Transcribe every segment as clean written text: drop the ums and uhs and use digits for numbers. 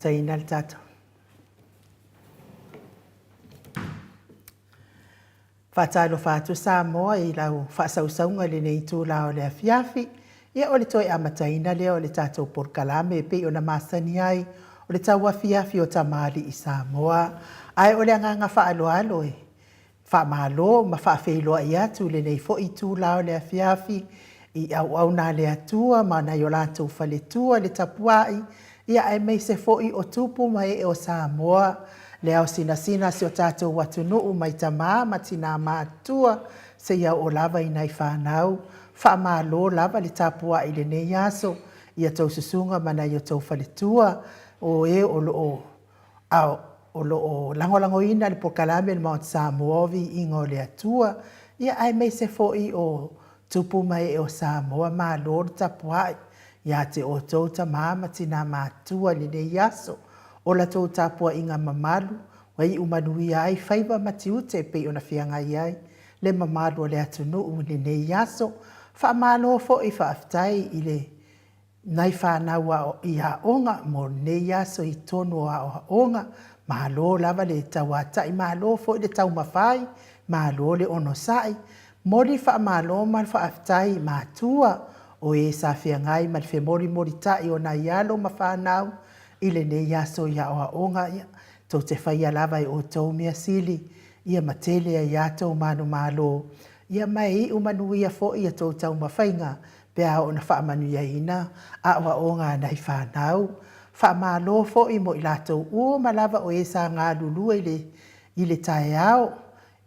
Taina le tata. Whātalo whātu Samoa I lau whaasausaunga le nei tū lao le afiafi. Ia o le toi amataina leo le tātou porkalame pe o na masani ai o le tau afiafi o tamari I Samoa. Ai o le anganga whaaloalo e. Whaamalo ma whaafeiloa I atu le nei fo I tū lao le afiafi I au nā le atua ma na yo lātou whaletua le tapuai. Ia ai mei se fo I o tupu mai o Samoa. Le au sina si o tātou watunuu mai tamā matina mātua se iau o lava I nai whānau. Whaamalo lava le tapua I le nei aso ia tau susunga mana I o tau whaletua o e o loo au o loo langolango ina le pokalame le Mount Samoa ingo le atua. Ia ai mei se fo I o tupu mai o Samoa malo le tapua ia te o tau tamā matina mātua le nei aso. O la tau tapua inga mamalu, wai umanui ai whaiva matiute pe o na whiangai ai, le mamalu o le atunu le nei aso, whaamalo fo I whaaftai I le nai whānaua o I haonga, mo nei aso I tonu o haonga, mahalo lava le tauatai, mahalo fo I le tau mawhai, mahalo le ono sai, mori whaamalo mal whaaftai mātua, o e sa whiangai mal whe mori tai o na ialo ma whanau, ile nei aso ia o haonga ia. Tau te whaia lava I o tau mea sili. Ia matele ia tau manu malo. Ia mai I umanu ia fo ia tau tau mawhainga. Pea o na whaamanu ia ina. A o haonga nai whanau. Whaamalo fo I mo I lātou ua malava o e sa ngā lulua I le tae au.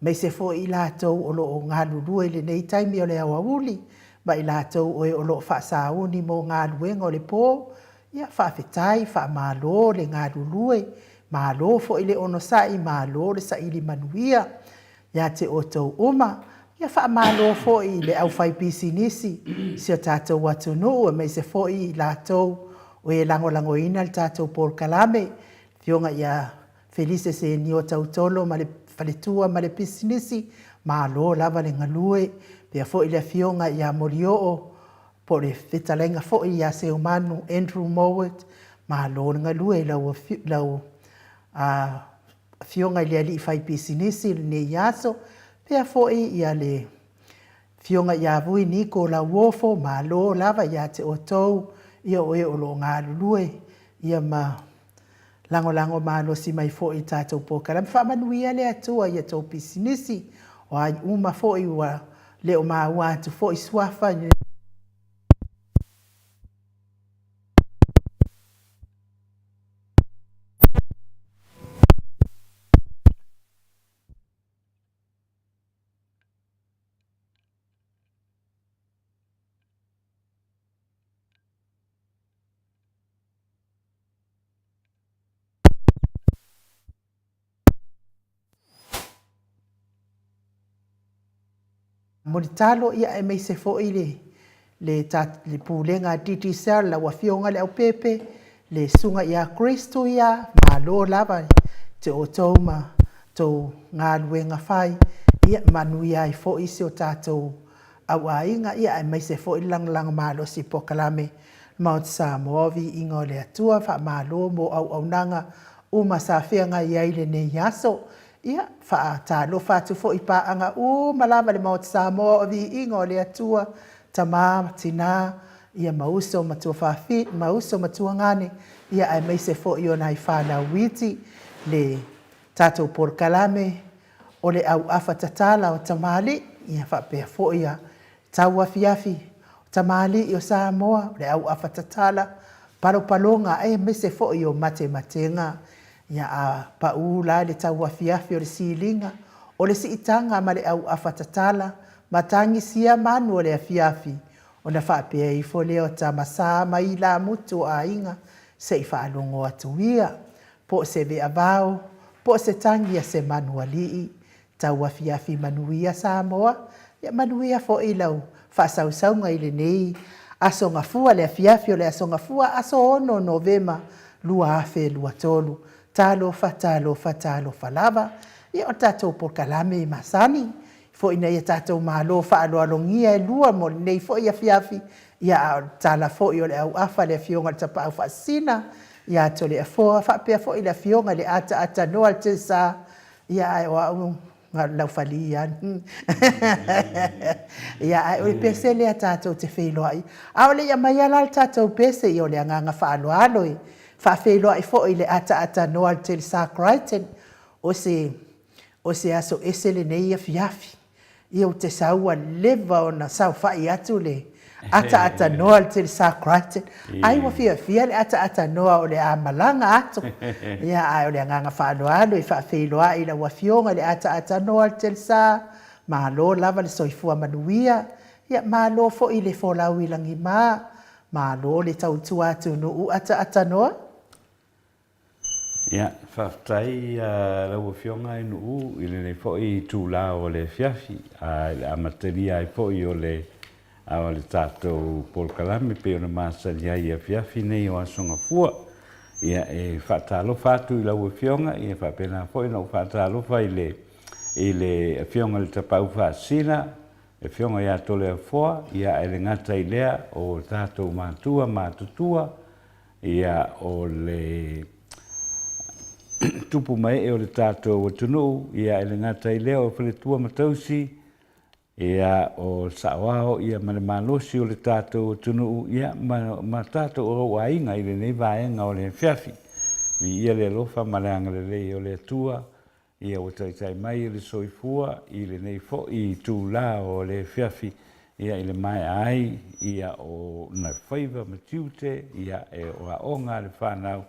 Mai se fo I lātou o lo o ngā lulua I le nei taimi o le awa uli. Ma I lātou o e o lo whaasauni mo ngā luenga o le pō. Ia whaafetai, whaamalo le ngā rulue, malo fo I le ono sai, malo le sa ili manuia, ia te o tau uma, ia whaamalo fo I le au whai pisinisi, si o tātou watunu, e mei se fo I lātou, o e lango ina le tātou porkalame, fionga ia Felice se ni o tau tolo, ma le whaletua, ma le pisinisi, malo lava le ngalue, pia fo I le fionga ia morio o, po le whetalenga fo I a se umanu Andrew Mowat, ma lōnga lue lau fionga I le ali I whai pisinisi le ne iaso, pia fo I a le fionga I a vui niko la wofo, ma lō lava ia te o tau, ia o e o lo ngā lue, ia ma lango ma lo si mai fo I tātou pokaram, whamanuia le atua ia tau pisinisi, o ai uma fo I ua le o maa wātu fo I swafa, Moritalo ia e mei se fo I le pūlenga titi sel la wafionga le au pepe, le sunga ia Kristo ia, ma lo lava te o tau ma tau ngā luenga whai, ia manu ia I fo I se o tātou au ainga, ia e mei se fo I lang ma lo si pokalame, Mount Samoa ingo le atua, wha ma lo mo au nanga, uma sa whianga ia I le ne yaso, ia wha tālo whātu fo I pāanga malama le Mount Samoa ingo le atua, tamā, tina, ia mauso matua whawhi, mauso matua ngane, ia ai mei se fo I o nai whāna witi, le tātou porkalame, o le au awhatatala o tamali, ia whapea fo ia tau afiafi, tamali I o Samoa, le au awhatatala, palopalonga, mei se fo I o mate matenga, ia a pau la le tau afiafi o le silinga, o le siitanga ma le au awhatatala, matangi sia manu o le afiafi, o na whapea I fo leo ta masa mai la mutu a inga, se I whaalongo atuia, po se ve avao, po se tangi a se manu alii, tau afiafi manuia Samoa, ia manuia fo I lau, whasausaunga I le nei, aso ngafua le afiafi o le aso ngafua, aso ono novema, lua afe, lua tolu, talo falava, ia o tātou porkalame I masani, fo ina ia tātou malo whaaloalongia e lua mo nei fo ia fiafi ia tala fo'i o le au afa le fionga le tapa au whaasina, ia to le afoa, whapea fo'i le fionga le ata noa le te sa, ia ai o au lau whali ia. Ia ai o le pese le a tātou te whailoai. A o le ia mai ala le tātou pese i o le anganga whaaloaloi, whawhailoai fo'i le ata noa le te sa kraiten, o se aso ese le nei a fiafi. Ia o te saua leva o na sau whai atu le ata noa le te sa kraiten. Ai wa fia le ata noa o le a malanga atu. Ia ai o le anganga whaaloaloi, whawhailoai la wafionga le ata noa le te sa malo lava le soifua manuia. Ia malo fo i le folau i langi maa. Malo le tautua atu no ata noa. Ia, whaftai lau fionga i nuu i le fo i tūla o le fiafi a materia i fo i o le tātou polkalame pe o na māsani ai a fiafi nei o asonga fua. Ia e whatalo whātu i lau fionga i e whapena fo i nau whatalo wha i le fionga le tapau whaasina e fionga ia tole a foa ia e le ngata i lea o tātou mātutua ia o le tupu mai e o le tātou tunu ia e le ngata i lea o whaletua matausi ia o saawao ia ma le malosi o le tātou tunu ia ma tātou o ainga i le nei vaenga o le fiafi ia le alofa ma le angalelei o le atua ia o taitai mai le soifua i le nei fo i tūla o le fiafi ia i le mai ai ia o na whaiva matiute ia e o aonga le whanau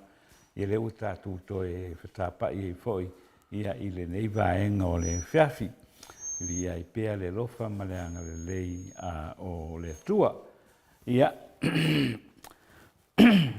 ia le utatu to e whatapa i foi ia i le nei vaenga o le fiafi ia i pea le lofa ma le anga le lei o le atua ia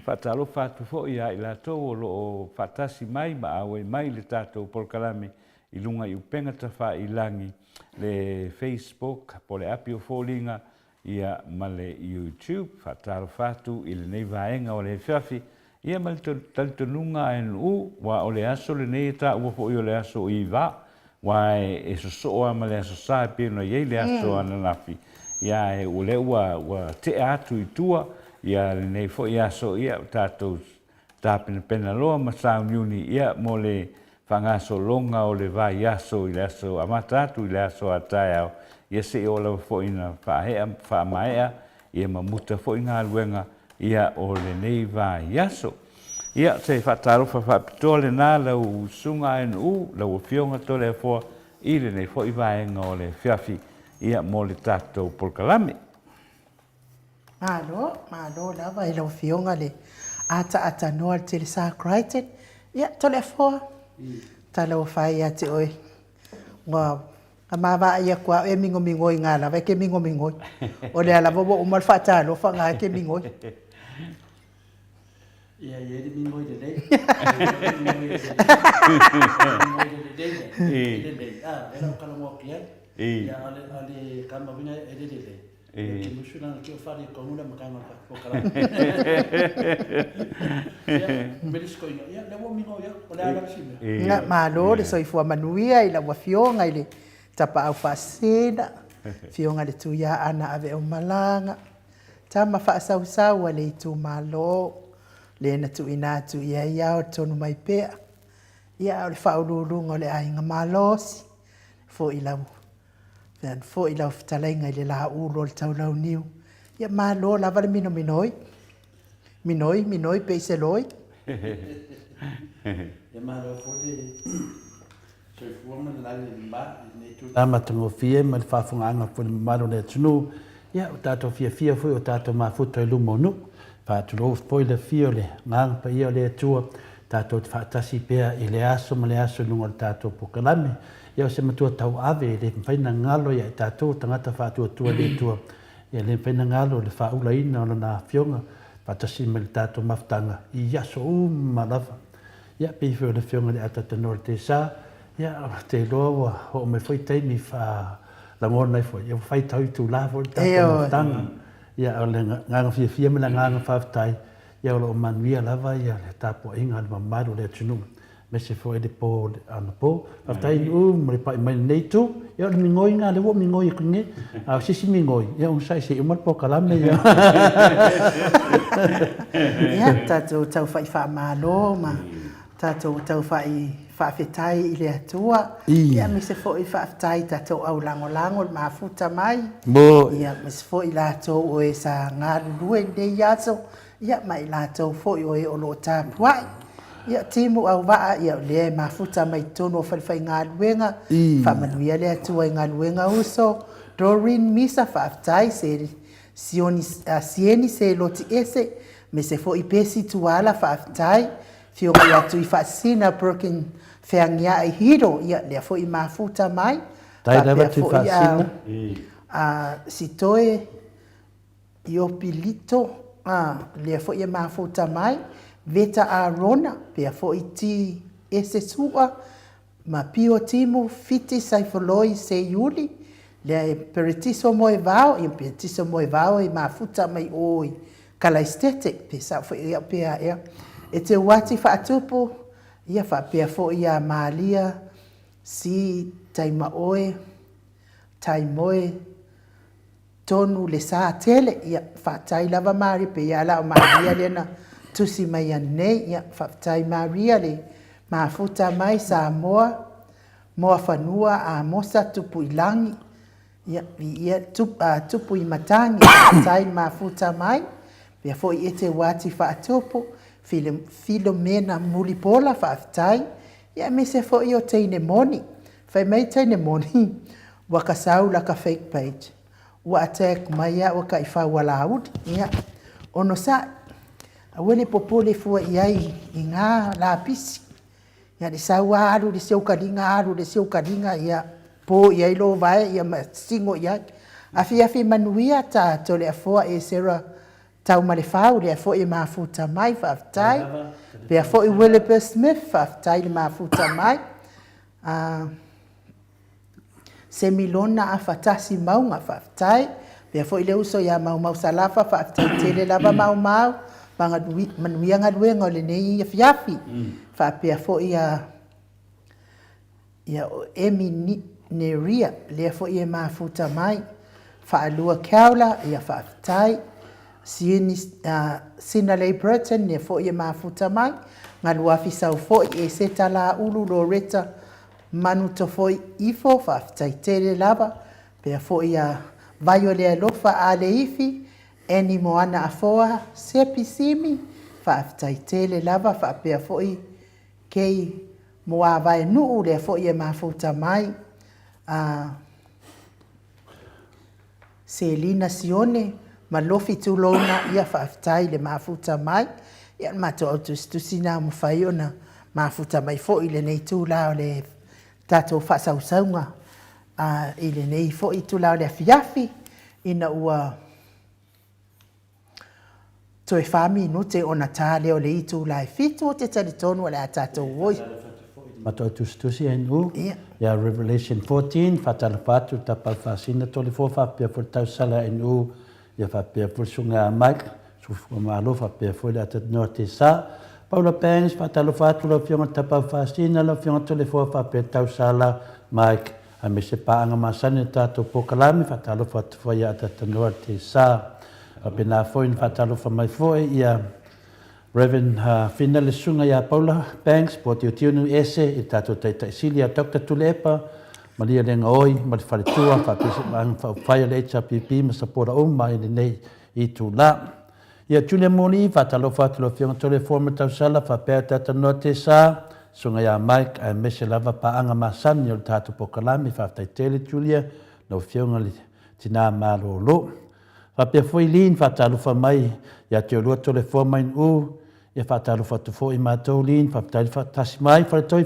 whatalo whatu fo ia i la tau o lo whatasi mai ma awe mai le tātou polkalame i lunga i upenga tawha i langi le Facebook po le api o fōlinga ia ma le YouTube whatalo whatu i le nei vaenga o le fiafi ia ma le talitonunga e nuu wa o le aso le nei ta ua fo i o le aso i va wa e sosoa ma le aso sa pino iei le aso ananafi ia e ule ua te atu i tua ia le nei fo i aso ia tātou tāpena pena loa ma sauniuni ia mo le whangaso longa o le vai aso i le aso amata atu i le aso atai au ia se i ola fo ina whaamaea ia ma muta fo i ngā luenga ia o le nei vai aso. Ia te whatarofa whapitoa le nā lau sunga en lau fionga tole a fua i le nei fo i vaenga o le fiafi ia mo le tātou polkalame. Malo lava i lau fionga le ata noa te le sa kraiten. Ia tole a fua. Ta lau whai a te oi. A mawa ia kua e mingo i ngā lava, ke mingo. O le ala bobo umal whatalofa ngā ke mingo. Ia e mingo i le dei. Era o kalamoa kia. Ia ale kamawina e le dei. Ke musuna ki o whare komuna makanga o kalama. Ia, merisko ina. Ia, lewa mingo ia, o le ala sime. Nga malo le soifua manuia i lau fionga i le tapa au whaasena. Fionga le tuia ana ave o malanga. Tama whaasau le i tu malo. Le na tu ina tu ia ia o tonu mai pea. Ia o le whaururunga o le ainga malosi. Fo i lau. Fo i lau whtalainga i le laha uro le tau lau niu. Ia malo lava le minoi. Minoi pe se loi. Ia malo fo le... So fuwa ma nalai le mba, ne tu... Tama tango fie, ma le whafunga anga fo le maro le tunu. Ia o tato fia fo o tato mafuta i lumo nu. Whaaturo fo le fio le ngang pa ia o le atua. Tato te whaatasi pea i le aso ma le aso lunga le tato pokalame. Ia o se matua tau ave le mwhaina ngalo ia i tato tangata whaatua tua le tua. Ia le mwhaina ngalo le whaula ina o na fionga. Whaatasi ma le tato maftanga i aso malawa. Ia pifio le fionga le atatanor te sa. Ia te loa ho me foi taimi fa la ngona foi. Ia fai tau tu la fo tato maftanga. Ia o le nganga fia me la nganga whaftai. Ia o lo manuia lava ia le tapo inga le mamaru le tunu. me se fo ele po ana po aftai mo pa mai nei tu ia mi ngoi nga le wo mi ngoi kunge a sisi mi ngoi ia un sai se mo po kalame ia ia tatou tau fai fa malo ma tatou tau fai fa fetai i le atua ia mi se fo i fa fetai tatou au lango ma futa mai mo ia mi se fo i latou o e sa ngalu de yaso ia mai latou fo i o e o lo tapuai ia timu au waa ia le mafuta mai tono fai ngaluenga fa manuia le atua ngaluenga uso Doreen Misa fa aftai se sieni se loti ese me se fo i pesi tuala fa aftai fio ia tu i fa sina broken feangia i hiro ia le fo i mafuta mai tai leva tu fa sina si toe io pilito le fo i mafuta mai Veta a rona, pia fo iti ese sua, ma pio timu fiti saifoloi se yuli, le peritiso moe vao, i peritiso moe vao i mafuta mai oi, kala estete, pe sa fo ia pia ea. E te wati fa atupu, ia fa pia fo ia maalia, si taima oe, taimoe, tonu le sa tele, ia fa tai lava mari, pe ia la o maalia lena, tusi mai anei ia whaftai Maria le mafuta mai sa moa whanua a mosa tupu i langi ia tupu i matangi whaftai mafuta mai pia fo i ete wati whaatupu Filomena Mulipola whaftai ia me se fo i o teine moni whai mai teine moni wakasau la ka fake page wa attack mai ia waka i whawalaud ia ono sa Awele popole fua iai i ngā lapisi. Ia le saua aru, le seu karinga aru, le seu karinga ia po iai lo vai, ia ma singo iai. Afi manuia ta to le afoa e sera tau ma le whau, le afoa e mafuta mai whaftai. Pe afoa i Williper Smith whaftai le mafuta mai. Se milona a fatasi maunga whaftai. Pe afoa i le uso ia mau salafa whaftai tele lava mau. Banga manuia ngaluenga o le nei ia fiafi. Whapea fo ia emi neria lea fo ia mafuta mai. Whaalua keaula ia whaftai. Sinalei Burton lea fo ia mafuta mai. Ngalua fisau fo e se tala ulu lo reta manu to fo ifo whaftai tele lava. Pea fo ia vaio lea lofa a le ifi. Eni moana afoa sepi simi whaaftai tele lava whaapea foi kei moa vai nuu le foi e mafuta mai Selina Sione ma lofi tulona ia whaaftai le mafuta mai ia mato autustusina mwhai ona mafuta mai foi le nei tūlao le tato whasausaunga i le nei foi tūlao le afiafi ina ua Toi fami no te ona tale o le itu lai fitu o te taritonu o le atatou oi. Mato tustusi enu. Ya Revelation 14 fatala fatu tapal fasina tole fo fa pe for tau sala enu ya fa pe for sunga mak su malo fa pe for la tat norte sa. Paulo Pens fatala fatu lo fiona tapal fasina lo fiona tole fo fa pe tau sala mak a me se pa anga masane tato pokalami fatala fatu fo ya tat norte sa. Pena foi in fatalo fa mai foi ia Reverend Finale sunga ia Paula Banks po te tiunu ese i tato tai silia Dr. Tulepa Maria lenga oi ma fa tua fa pese mang fa fire le HPP ma sapora o mai nei i tu la ia Julia Moni fatalo fatalo fiona tole forma tau sala fa pe tata note sa sunga ia Mike a mese lava pa anga masan yo tato pokalami fa tai tele Julia no fiona li tina malo lo Whapea foi lin whatalufa mai, ia te orua tole forma in u, ia whatalufa tu fo i mātou lin, whapetali tasi mai, whaletoi,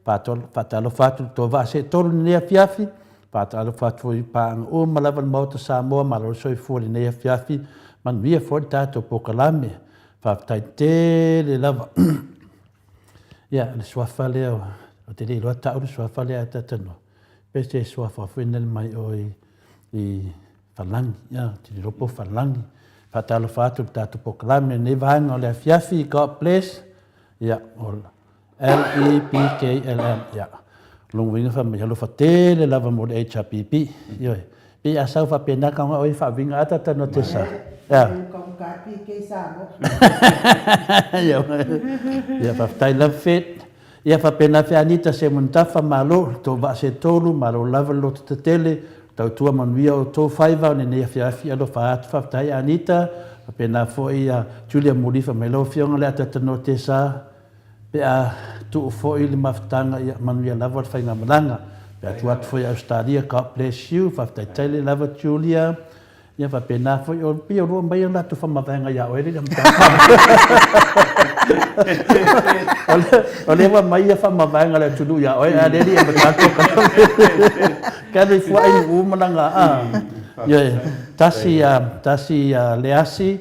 whatalufa tu tō vase tolu ni nea fiafi, whatalufa tu i pāanga o malawan mauta Samoa, malorosoi fuoli nea fiafi, man via fuoli tātou pokalame, whapetai tele lava. Ia, le suafa leo, o te rei loa tau le suafa lea tatano, pese suafa fuinel mai o i falangi, ya, tiri ropo falangi. Fatalo fatu tatu poklame ne vanga le fiafi God bless. Ya, LEPKLM ya long winga fa me lo fa tele lava mo HPP yo pe asa fa pena ka oi fa vinga ata ta notesa ya ya fa tai la fit ya fa pena fa anita se muntafa malo to va se tolu malo lava lo te tele tau tua manuia o tō whaiva ne ne awhiawhi alo whaat whaftai anita pena fo ia Julia Murifa me lo fionga le ata no te sa pe a tu fo i le maftanga ia manuia lava whainga malanga pe a tuat fo ia Australia God bless you whaftai taile lava Julia ia fa pena fo i o pia rua mai ang latu whamawanga ia oere le o lewa mai ia whamawanga le tunu ia oere a reri e matato kari fua i umalanga tasi leasi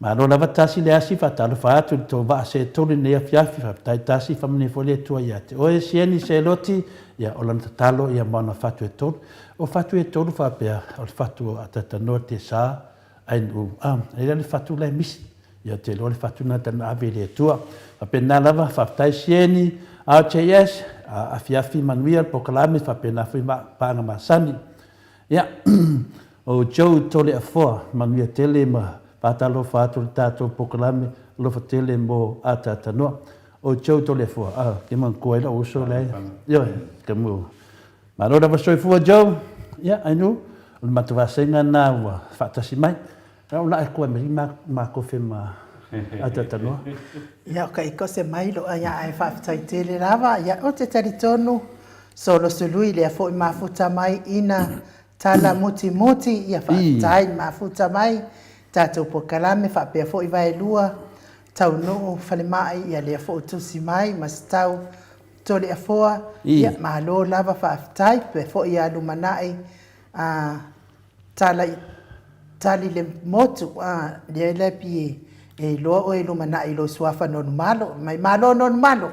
ma lo lava tasi leasi fatalo fatu to va se toli ne fiafi fatai tasi famne folie tua ia te o sieni se loti ia o lana talo ia mana fatu e tolu o fatu e tolu fa pea o fatu atata no te sa ai ele le fatu le mis ia te lo le fatu na tana avele tua fa pena lava fatai sieni RJS a fiafi manuia pokalame fa pena fi panga masani ia o Joe tole afo manuia tele ma patalo fatu tato pokalame lo fatele mo atata no o Joe tole afo ke man koela o so le yo ke mo ma lo da so fu Joe ia I know o matava senga na wa fatasi mai ra la ko me ma ko fe ma atata no ia ka iko se mai lo ia ai fatai tele lava ia o te taritonu solo sului le fo mafuta mai ina tala muti ia fatai mafuta mai tato pokalame fa pe fo vai lua tau no fale mai ia le fo tusi mai mastau tole afoa ia malo lava fatai pe fo ia lumanai tali le motu le le pie e lo o e lumana i lo suafa non malo mai malo non malo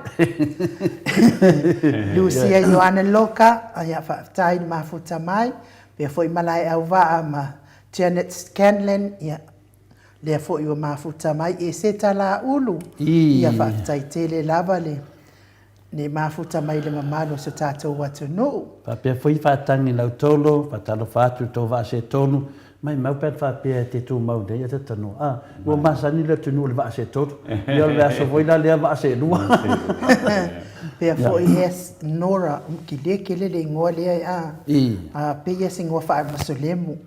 Lucia Joana Loka ia fatai mafuta mai pe foi malai au va ma Janet Scanlon ia le foi o mafuta mai e se tala ulu ia fatai tele lava le mafuta mai le mamalo se tato watu no pa pe foi fatangi lau tolo patalo fatu to va se tonu mai mau pe fa pe te tu mau de te tano o masani le tunu le va se tot yo le aso voi la le va se lua pe foi yes Nora ki le ngole pe yes ngo fa masolemu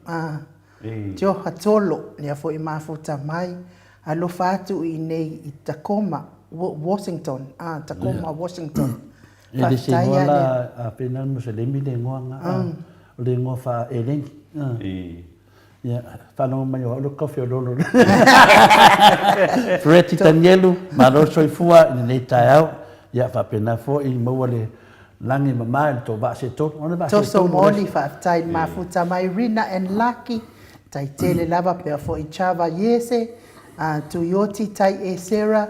jo hatolo le foi mafuta mai alo fatu i nei i Tacoma Washington Tacoma Washington e se ngola apenas muslimi le ngoanga le ngo fa eleng ya fano mai o lo coffee lo Fred Danielu malo soi fua ni taiau ya fa pena fo i mo le langi mama to va se to ona va se to moli fa tai mafuta mai Rina and Lucky tai tele lava pe fo i chava yese tu yoti tai e Sarah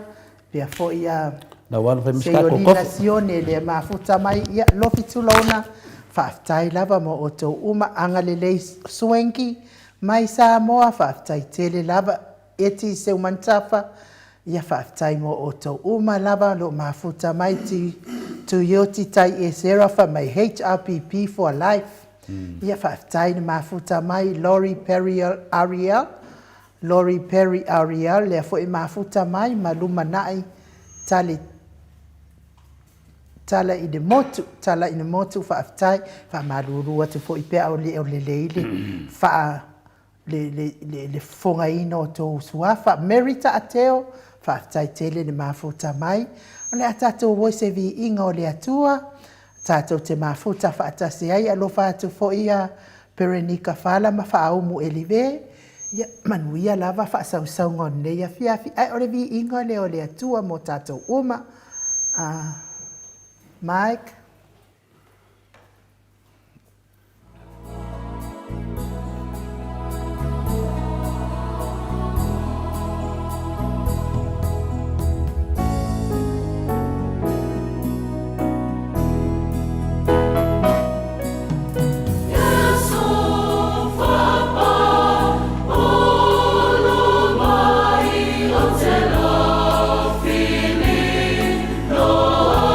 pe fo ia na wan fa miska ko nazione le mafuta mai ia lo fitulona fa tai lava mo o to uma anga le swenki mai sa moa whaftai tele lava eti se umantafa ia whaftai mo o tau uma lava lo mafuta mai tu yoti tai e serafa mai HRPP for life ia whaftai ni mafuta mai Lori Perry Ariel le fo i mafuta mai maluma nai tala i de motu whaftai wha marurua tu fo i pea o le leile wha le fonga ino to suafa merita ateo fa tai tele le mafuta mai ole atato wo se vi ingo le atua tato te mafuta fa atasi ai alo fa tu fo ia perenika fala ma fa au mu elive ya manuia lava fa sau ngone ya fiafi ai ole vi ingo le ole atua mo tato uma Mike Oh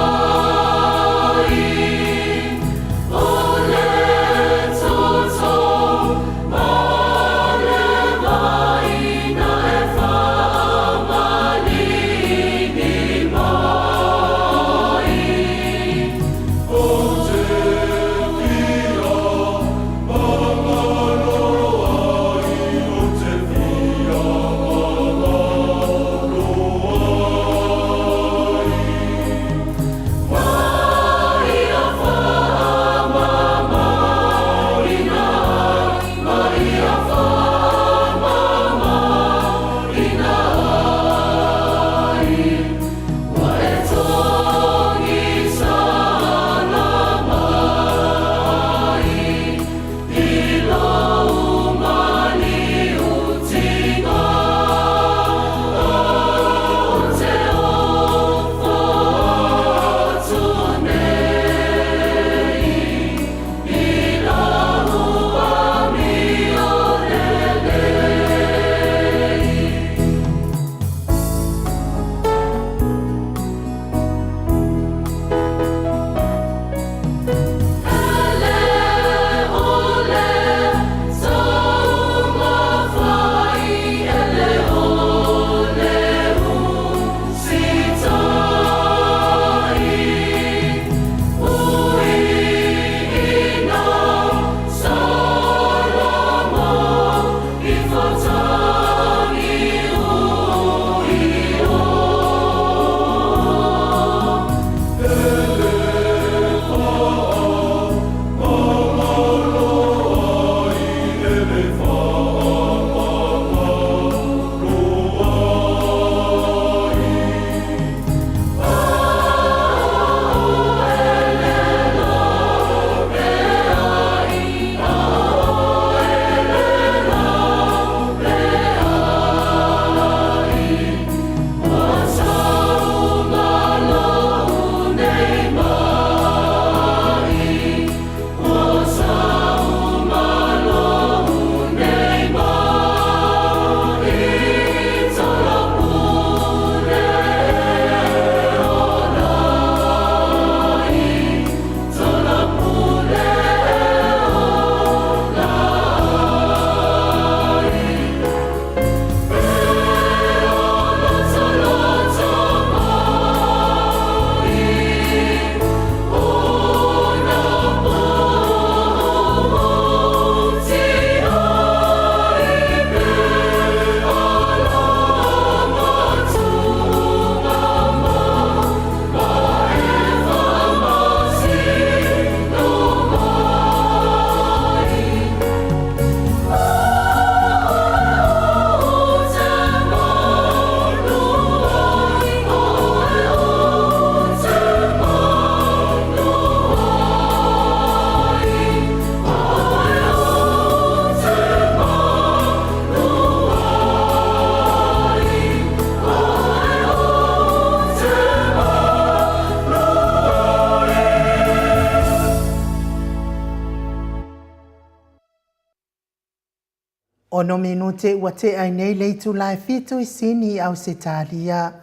Ono minute ua te ai nei leitu lai fitu I sini au se talia.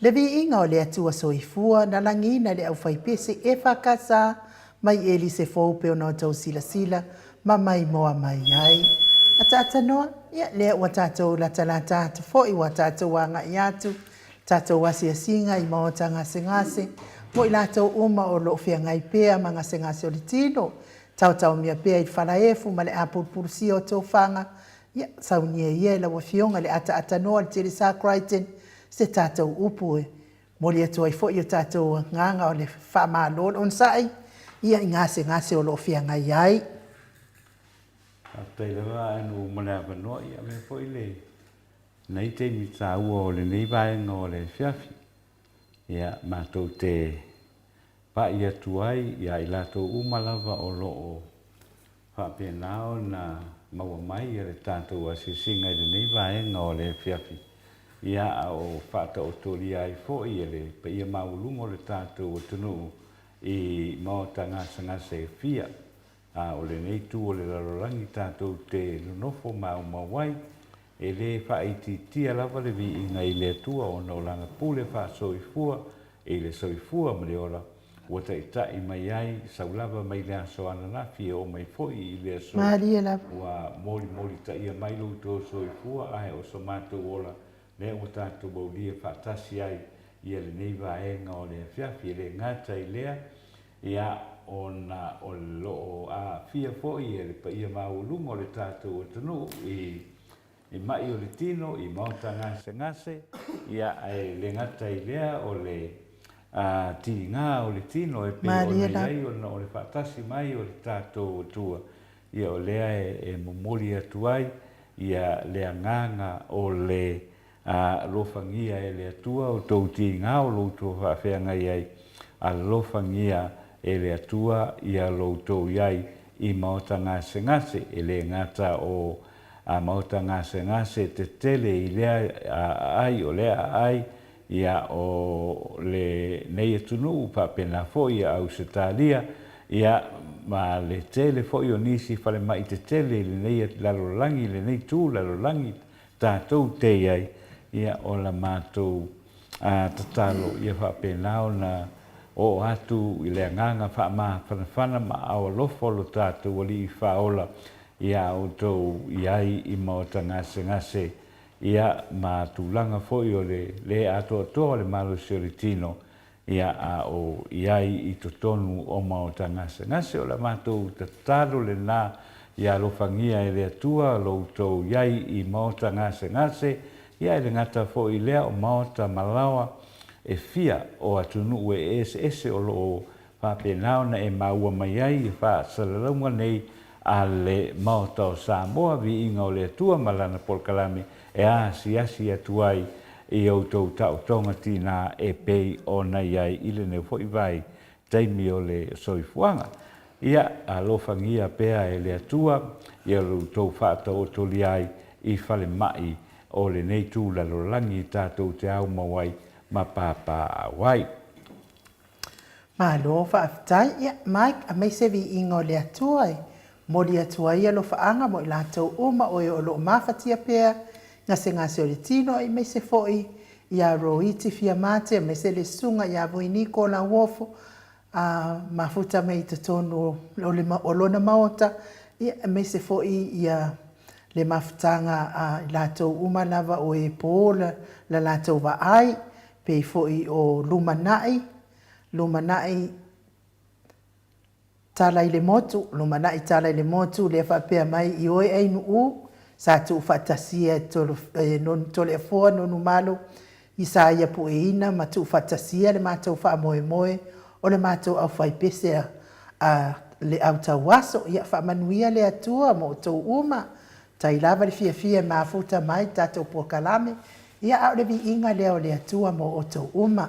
Le vi inga o le atua soifua na langina le au faipese e whakasa mai eli se faupe o no tau sila sila ma mai moa mai ai. A tata noa, ia lea ua tatou la talata atu fo I ua tatou wanga I atu, tatou wasi asinga I maota ngase ngase, mo I latou uma o lo fia ngai pea ma ngase ngase o le tino, tau mia pea I whalaefu ma le apurpurusia o tau whanga, ia saunia ia la wafionga le ata noa le tiri sa Crichton se tatou upue. Mori atua I fo I o tatou nganga o le wha lolo on sai, ia ngase o lo fia ngai ai. Tei lewa anu mana wanoa ia me fo ile. Nei te mi tā ua o le nei vaenga o le fiafi. Ia mātou te pa ia tuai ia I lato umalawa o lo o whapenao na maua mai ia le tātou asisinga I le nei vaenga o le fiafi. Ia o whata o tori ai fo ia le pa ia maulungo le tātou o tunu I maota ngase fia. O le nei tu o le larolangi tātou te lunofo mawai e le whaititia lava le vi inga I le atua o no langa pule wha soifua e le soifua ma le ola ua tai mai ai saulava mai le aso ananafi o mai foi I le aso ua mori ta ia mai luto soifua ai o so mātou ola le ua tātou baulia whaatasi ai ia le nei vaenga o le fiafi le ngata I lea ia ona o lo a fia foi e pa ia maulungo le tātou o tunu I mai o le tino I maota ngase ia ai le ngata I lea o le tinga o le tino e pe o le ai o le whaatasi mai o le tātou o tua ia o lea e momoli atuai ia le anganga o le lofangia e le atua o tau tinga o lo tua whaafeanga ai a lofangia e le atua ia loutou iai I maota ngase e le ngata o maota ngase te tele I lea ai o lea ai ia o le nei atunu pena foi au se talia ia ma le tele foi o nisi fale mai te tele le nei lalolangi le nei tu lalolangi tātou te iai ia o la mātou tatalo ia pena na o atu I le nganga whaama ma au lofo lo tātou wali I whaola ia o tau iai I maota ngase ia ma tūlanga foi o le ato le malo seritino ia o iai I totonu o maota ngase o la mātou tatalo le nā ia lofangia e le atua lo tau iai I maota ngase ia le ngata foi lea o maota malawa e fia o atunu e ese o lo whapenao na e maua mai ai e wha salalaunga nei a le maota o Samoa vi inga o le atua malana polkalami e asi atuai I au tau tonga tina e pei o na iai ile ne fo I vai taimi o le soifuanga. Ia a lofangia pea e le atua ia lo tau whata o toli ai I fale mai o le nei tū la lolangi tātou te au mawai ma papa wai. Ma lo whaafitai, ia, Mike, a mei se vi ingo le atuai. Mori atuai ia lo whaanga mo I lātou uma o e o lo mawhatia pea, ngase o le tino I mei se foi, ia roiti fia mate, a mei se le sunga ia voiniko la wofo, mafuta mei te tonu o lona maota, ia mei se foi ia le mafutanga lātou uma lava o e pōla la lātou wa ai, pei foi o lumanai talai le motu le whapea mai I oe einu u, sa tu whatasia tole a fōa nonu malo, I sa ia pu e ina, ma tu whatasia le mātou wha moe, o le mātou au whaipese le au tawaso, ia whamanuia le atua mo tau uma, tai lava le fia mafuta mai tātou pokalame, ia au le vi inga leo le atua mo o tau uma.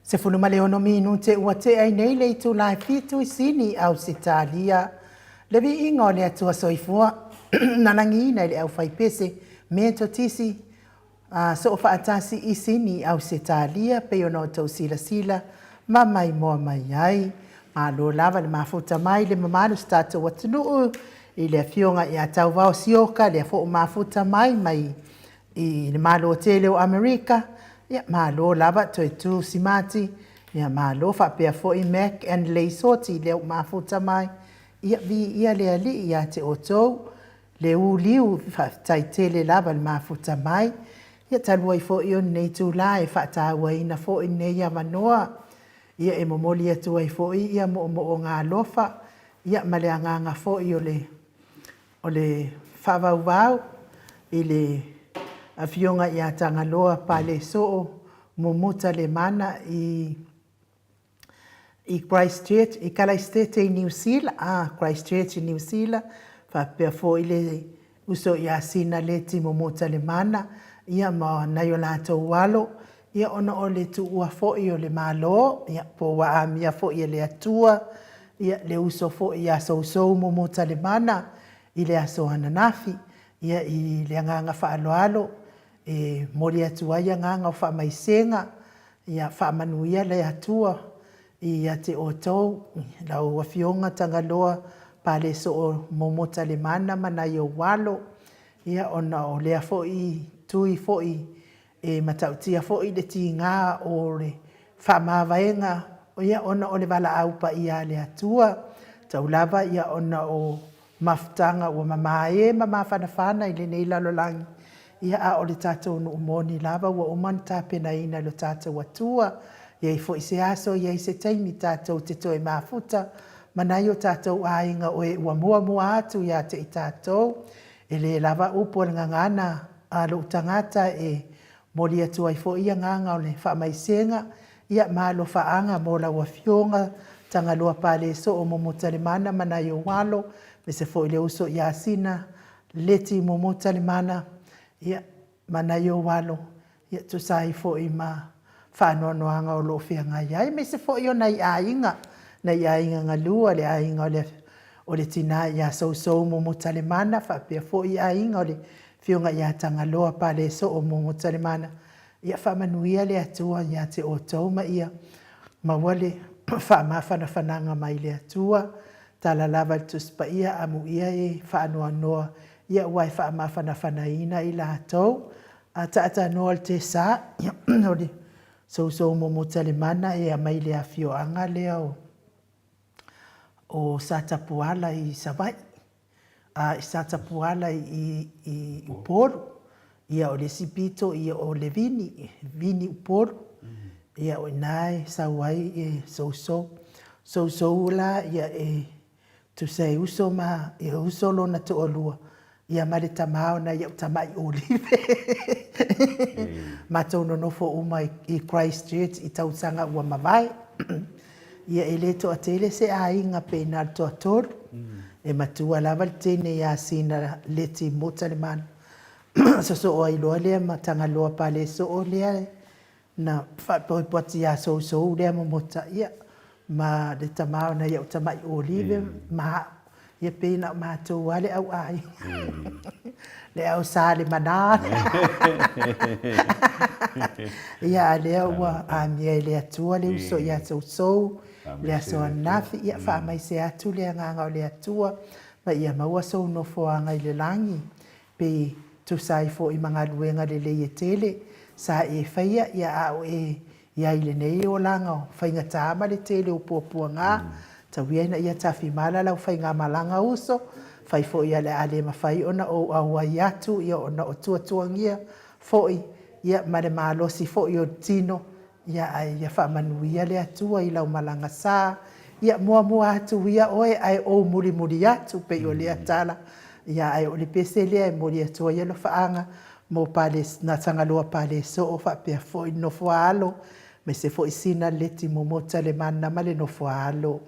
Se fulu ma le ono minu te ua te ai nei le tu lai fitu I sini au sitalia. Le vi ingo le atua soifua nanangi nei le au fai pese me to tisi so o faatasi I sini au sitalia pe ono tau sila sila ma mai moa mai ai. Ma lo lava le mafuta mai le mamalu stata watunuu I le fionga I a tau vao sioka le fo mafuta mai I le malo o tele o Amerika. Ia malo lava toi tu simati. Ia malo whapea fo I Mac and Leisoti leo mafuta mai. Ia vi ia le ali ia te otou. Le uliu tai tele lava le mafuta mai. Ia talua I fo I o nei tu la e whatawa ina fo I nei ia manoa. Ia e momoli atu ai fo I ia mo o ngā lofa. Ia male anganga fo I o le whawau I le a fionga I a tangaloa pa le soo mumuta le mana I Christchurch, I Christchurch I New Zealand, Christchurch I New Zealand, whapea fo I le uso I a sina le ti mumuta le mana, ia ma na yo lato walo, ia ona o le tu ua fo I o le malo, ia po wa amia fo I le atua, ia le uso fo I a so mumuta le mana, I le aso ananafi, ia I le anganga whaaloalo, e mori atua ia nganga o whamaisenga, ia whamanuia le atua, ia te otou, lau wafionga tangaloa, pale so o momota le mana mana I o walo, ia ona o lea foi, tui foi, e matautia foi le ti ngā o le whamavaenga, ia ona o le wala aupa ia le atua, tau lava ia ona o maftanga o mamae, whanawhana I le nei lalolangi, ia a o le tātou no umoni lava ua umani tāpena ina lo tātou atua, ia I fo I se aso, ia I se taimi tātou te toe mafuta, manai o tātou ainga o e ua mua atu ia te I tātou, e le lava upo le ngangana a lo tangata e mori atu ai fo ia nganga o le whamaisenga, ia malo whaanga mo la ua fionga, tangaloa pale so o momuta le mana manai o walo, me se fo I le uso ia sina, leti momuta le mana, ia manai o walo, ia tu sai fo I ma whanoanoanga o lo whianga iai, me se fo I o nei ainga ngā lua le ainga o le tina ia so mo motale mana, whapea fo I ainga o le whiunga ia tangaloa pa le so o mo motale mana, ia whamanuia le atua ia te o tauma ia, mawale whananga mai le atua, tala lava tuspa ia amu ia e whanoanoa, ia wai whamawhanaina I la atou, a taata noa te sa, o le so mo motale mana e a mai le a whioanga leo o Satapuala I Savai, I Satapuala I Uporo, ia o le sipito ia o le vini Uporo, ia o nai sauai e so la ia e tu sei uso ma e uso lona to olua, ia male tamao na ia tamai olive, ma tono no fo uma I Christchurch I tausanga ua mawai, ia e le to atele se ainga pe na to ator, e matua lava tene ia sina leti mota le man, so o ai loa lea matanga loa pa le so o lea, na whapoi ia so lea mo mota ia, ma le tamao na ia tamai olive, ma ia pe na mātou ale au ai, le au sa le manana, ia lea ua amia le atua le uso ia so le aso anafi ia whaamai se atu le nganga o le atua, ma ia maua so no foanga I le langi, pe tu sai fo I mga luenga le le tele, sa e whaia ia au e ia I le nei o langa o whainga tāma le tele o puapua ngā, tawia ia tafi mala lau whainga malanga uso, whai fo ia le ale mawhai ona o awai atu, ia ona o tuangia, fo ia mare malosi fo I o tino, ia ai ia whamanuia le atua I lau malanga sā, ia mua atu ia oe ai o muri atu pe o le atala, ia ai o le pese lea e muri atua ia lo whaanga, mo pale na tangaloa pale so o whapea fo I no fualo, me se fo I sina leti mo mota le mana male no fualo.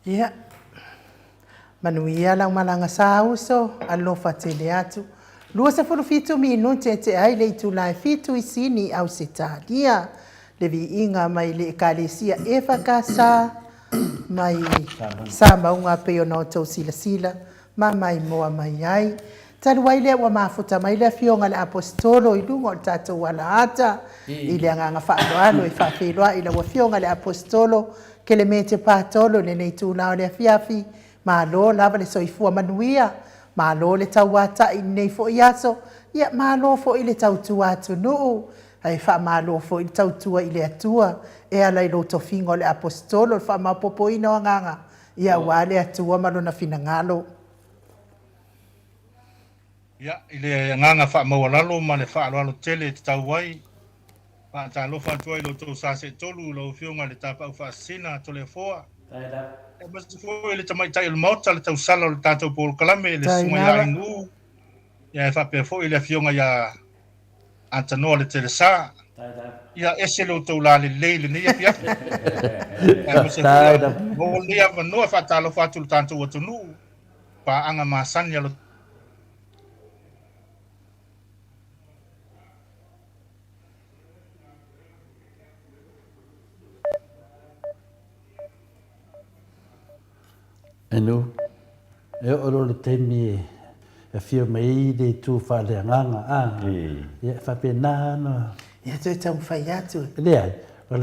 Ia. Manuia lang malanga sa uso, alofa tele atu. Lua se fulu fitu minute te ai le tu lai fitu isini au sitadia. Le vi inga mai le kalesia efa kasa mai sama unga peo no tau sila ma mai moa mai ai. Talu ai le wa mafuta mai le fionga le apostolo i lungo tatu wala ata. Ile anga whaaloalo i whawhiloa ila wa fionga le apostolo ke le mete patolo le nei tu lao le fiafi. Ma lo lava le soifua manuia. Ma lo le tau wata i nei fo iaso. Ia ma lo fo i le tau tua atu nuu. Ai wha ma lo fo i le tau tua i le atua. E ala i lo tofingo le apostolo. Wha ma popo ina o nganga. Ia wale atua malo na fina ngalo. Ia, i le nganga wha mawalalo ma le wha aloalo tele te tau wai. Wha ta lo wha tua i lo tau sa se tolu lo fionga le tapau wha sina to le foa. E masi fo i le tamai tai il mauta le tau sala le tātou polo kalame le sunga ia ingu. Ia e wha pia fo i le fionga ia antanoa le tele sa. Ia ese lo tau la le leile ni ia pia. Ia masi fo mo lea vanoa wha ta lo wha tu le tātou watunu. Pa anga masani alo Anu, e oro le temi e fio mai de tu fa le nganga ia fa pena no Ia tui tau mwhai atu. le ai o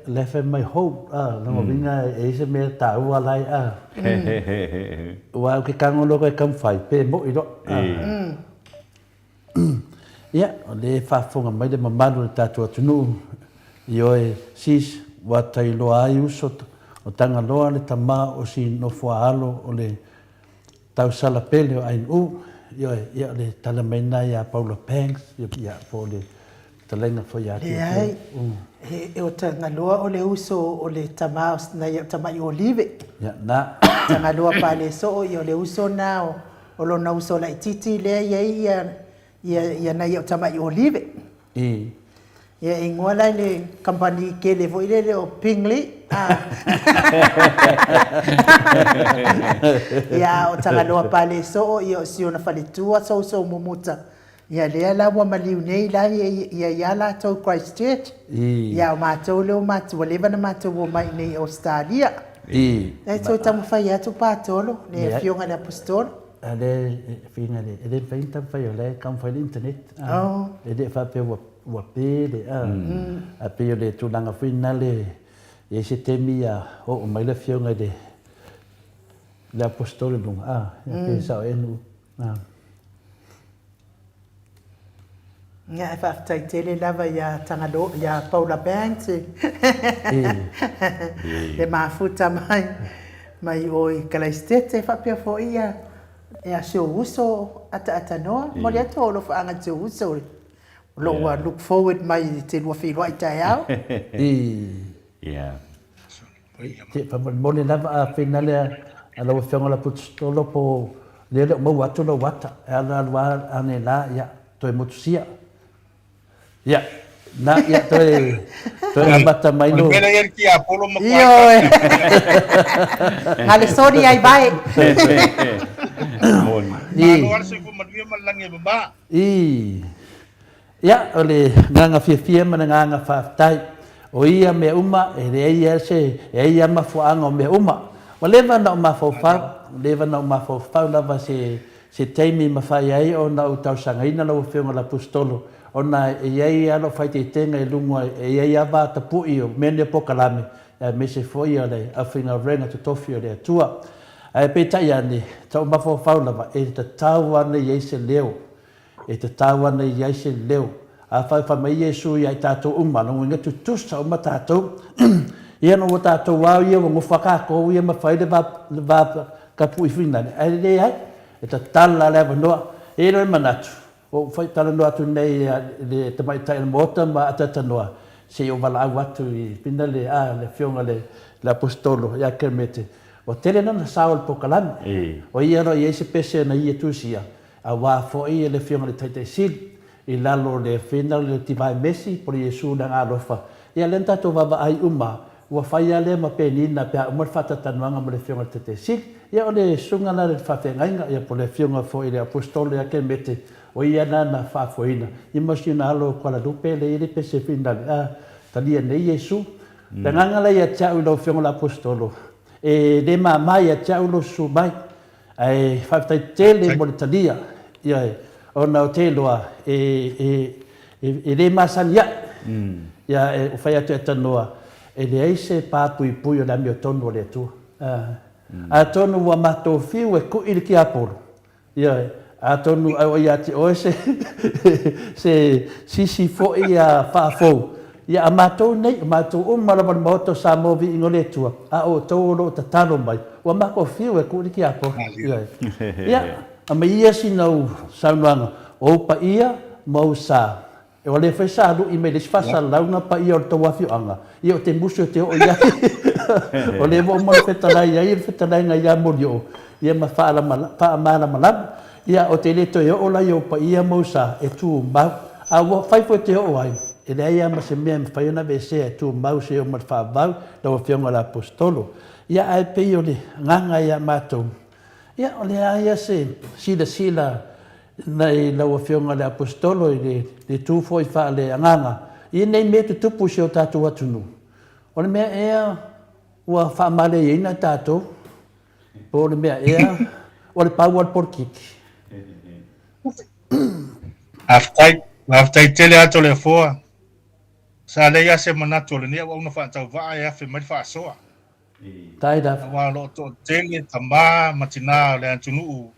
le fe mai ho no vinga e se me ta u alai wa ke kango lo ke kam fai pe mo i do ia o le fa fonga mai de mamanu ta tu tunu io e sis wa tai lo ai usoto o tanga loa le tama o si no fuaalo o le tau sala pele o ain u ia le talamena ia Paulo Panks ia po le talenga fo ia Le ai, e o tanga loa o le uso o le tama na ia tama i olive. ia na Tanga loa pa le so o i o le uso na o lo na uso la ititi le ia na ia tama i olive. Ia ingoa lai le kampani ke le vo ile o Pingli. Ia o tanga loa pa le so o i o si ona whaletua so mumuta. Ia lea la wa maliu nei la ia la tau Christchurch. Ia o mātou leo mātou lewa na mātou o mai nei Australia. Nei tau tamu whai atu pātolo, ne fionga le apostolo. ale finga le painta fai le kam fai internet le fa pe wa pe le a pe le tulanga finale e se temia o mai le fionga de le apostolo dum pe sa enu Nga e whaftai tele lava ia tangalo, ia Paula Banks. Le mafuta mai oi kalaistete whapia fo ia. Ia seo uso ata noa. Mori atu o lofa anga seo uso. Loa look forward mai te lua whiroa i tai au. Yeah. Te pamone lava a finale a lo fionga la putstolo po le mo watu lo wata. Ala wa ane la ia toi mutusia. Ya, na ya toi abata mai lo. Pena yer ki Apollo ma. Iyo. Ngale sori ai bai. Ni ar se ko madwia malangi ba. Ya, ole nganga fia mana nganga tai. O ia me uma e le ia se e ia ma fuanga me uma. O leva na ma fofa, leva na ma fofa lava se teimi ma fai ai o na utau sanga ina lo fionga la pustolo. Ona e alo fai te tenga e lungua e ava tapu i o mene pokalame me se foi ale a finga renga to tofi o le atua ai peta yani tau mafo faulava e te tawana i se leo e te tawana i se leo a fai fa mai Yesu i ai tatou uma no inga tutusa o matatou ia no tatou wau ia mo whakako ia ma fai le va kapu i fina ai le ai e te tala leva noa e no manatu o fai tala no atu nei le tamai tai mota ma atata noa se o vala watu i pina le le fionga le apostolo ya kermete o tele na saul pokalan o ia no ia se pese na ia tusia a wa fo ia le fionga le tai sil i lalo le fina le tivai messi por Yesu na alofa ia lenta to va ai uma ua faia le ma penina pe mo fatatanoaga mo le fioga tetesili ia o le suga na le faafegaiga ia po le fioga foʻi le apostolo ia kemete o ia na faafoina i masina alo kualalupe le i le pesefina le talia nei iesu le gaga la ia teaʻu i lau fioga le apostolo e le mamai ia teaʻu lo susumai ae faafetaitele mo le talia ia ona o te loa e le masani aʻi ia e fai atu e tanoa e leai se papuipui o le ami o tonu o le atua a tonu ua matofiu e kuʻi i le kiapolo ia a tonu au ia te oe se sisi foʻi ia faafou ia a matou nei a matou uma lava le maoto sa mo viiga o le atua a o tou o loo tatalo mai ua makofiu e kuʻi i le kiapolo ia a ma ia sinau saunoaga ou paia ma ou sa e o le fai saluʻi mai lesi faasalalauga paia o le tauafioʻaga ia o te musi o te oo ia o le moo ma le fetalai ai le fetalaiga ia moli oo ia ma faamalamalama ia o te le toe oo lai ou paia ma ou sa e tumau a ua fai foi te oo ai e leai ama se mea mafai ona vesea e tumau se o ma le faavau lau afioga le apostolo ia ae pei o le gaga ia matou ia o le aia se silasila nei lau afioga le apostolo i le tu foi faaleagaga ia nei mea tutupu se o tatou atunu o le mea ea ua faamaleiaina tatou po o le mea ea o le pau o le polikiki afetaitele atu o le afoa sa lei ase manatu o lenei ua una faatauvaa e afe mai le faasoa taedafa ua loo toʻatele tamā ma tinā o le atunuu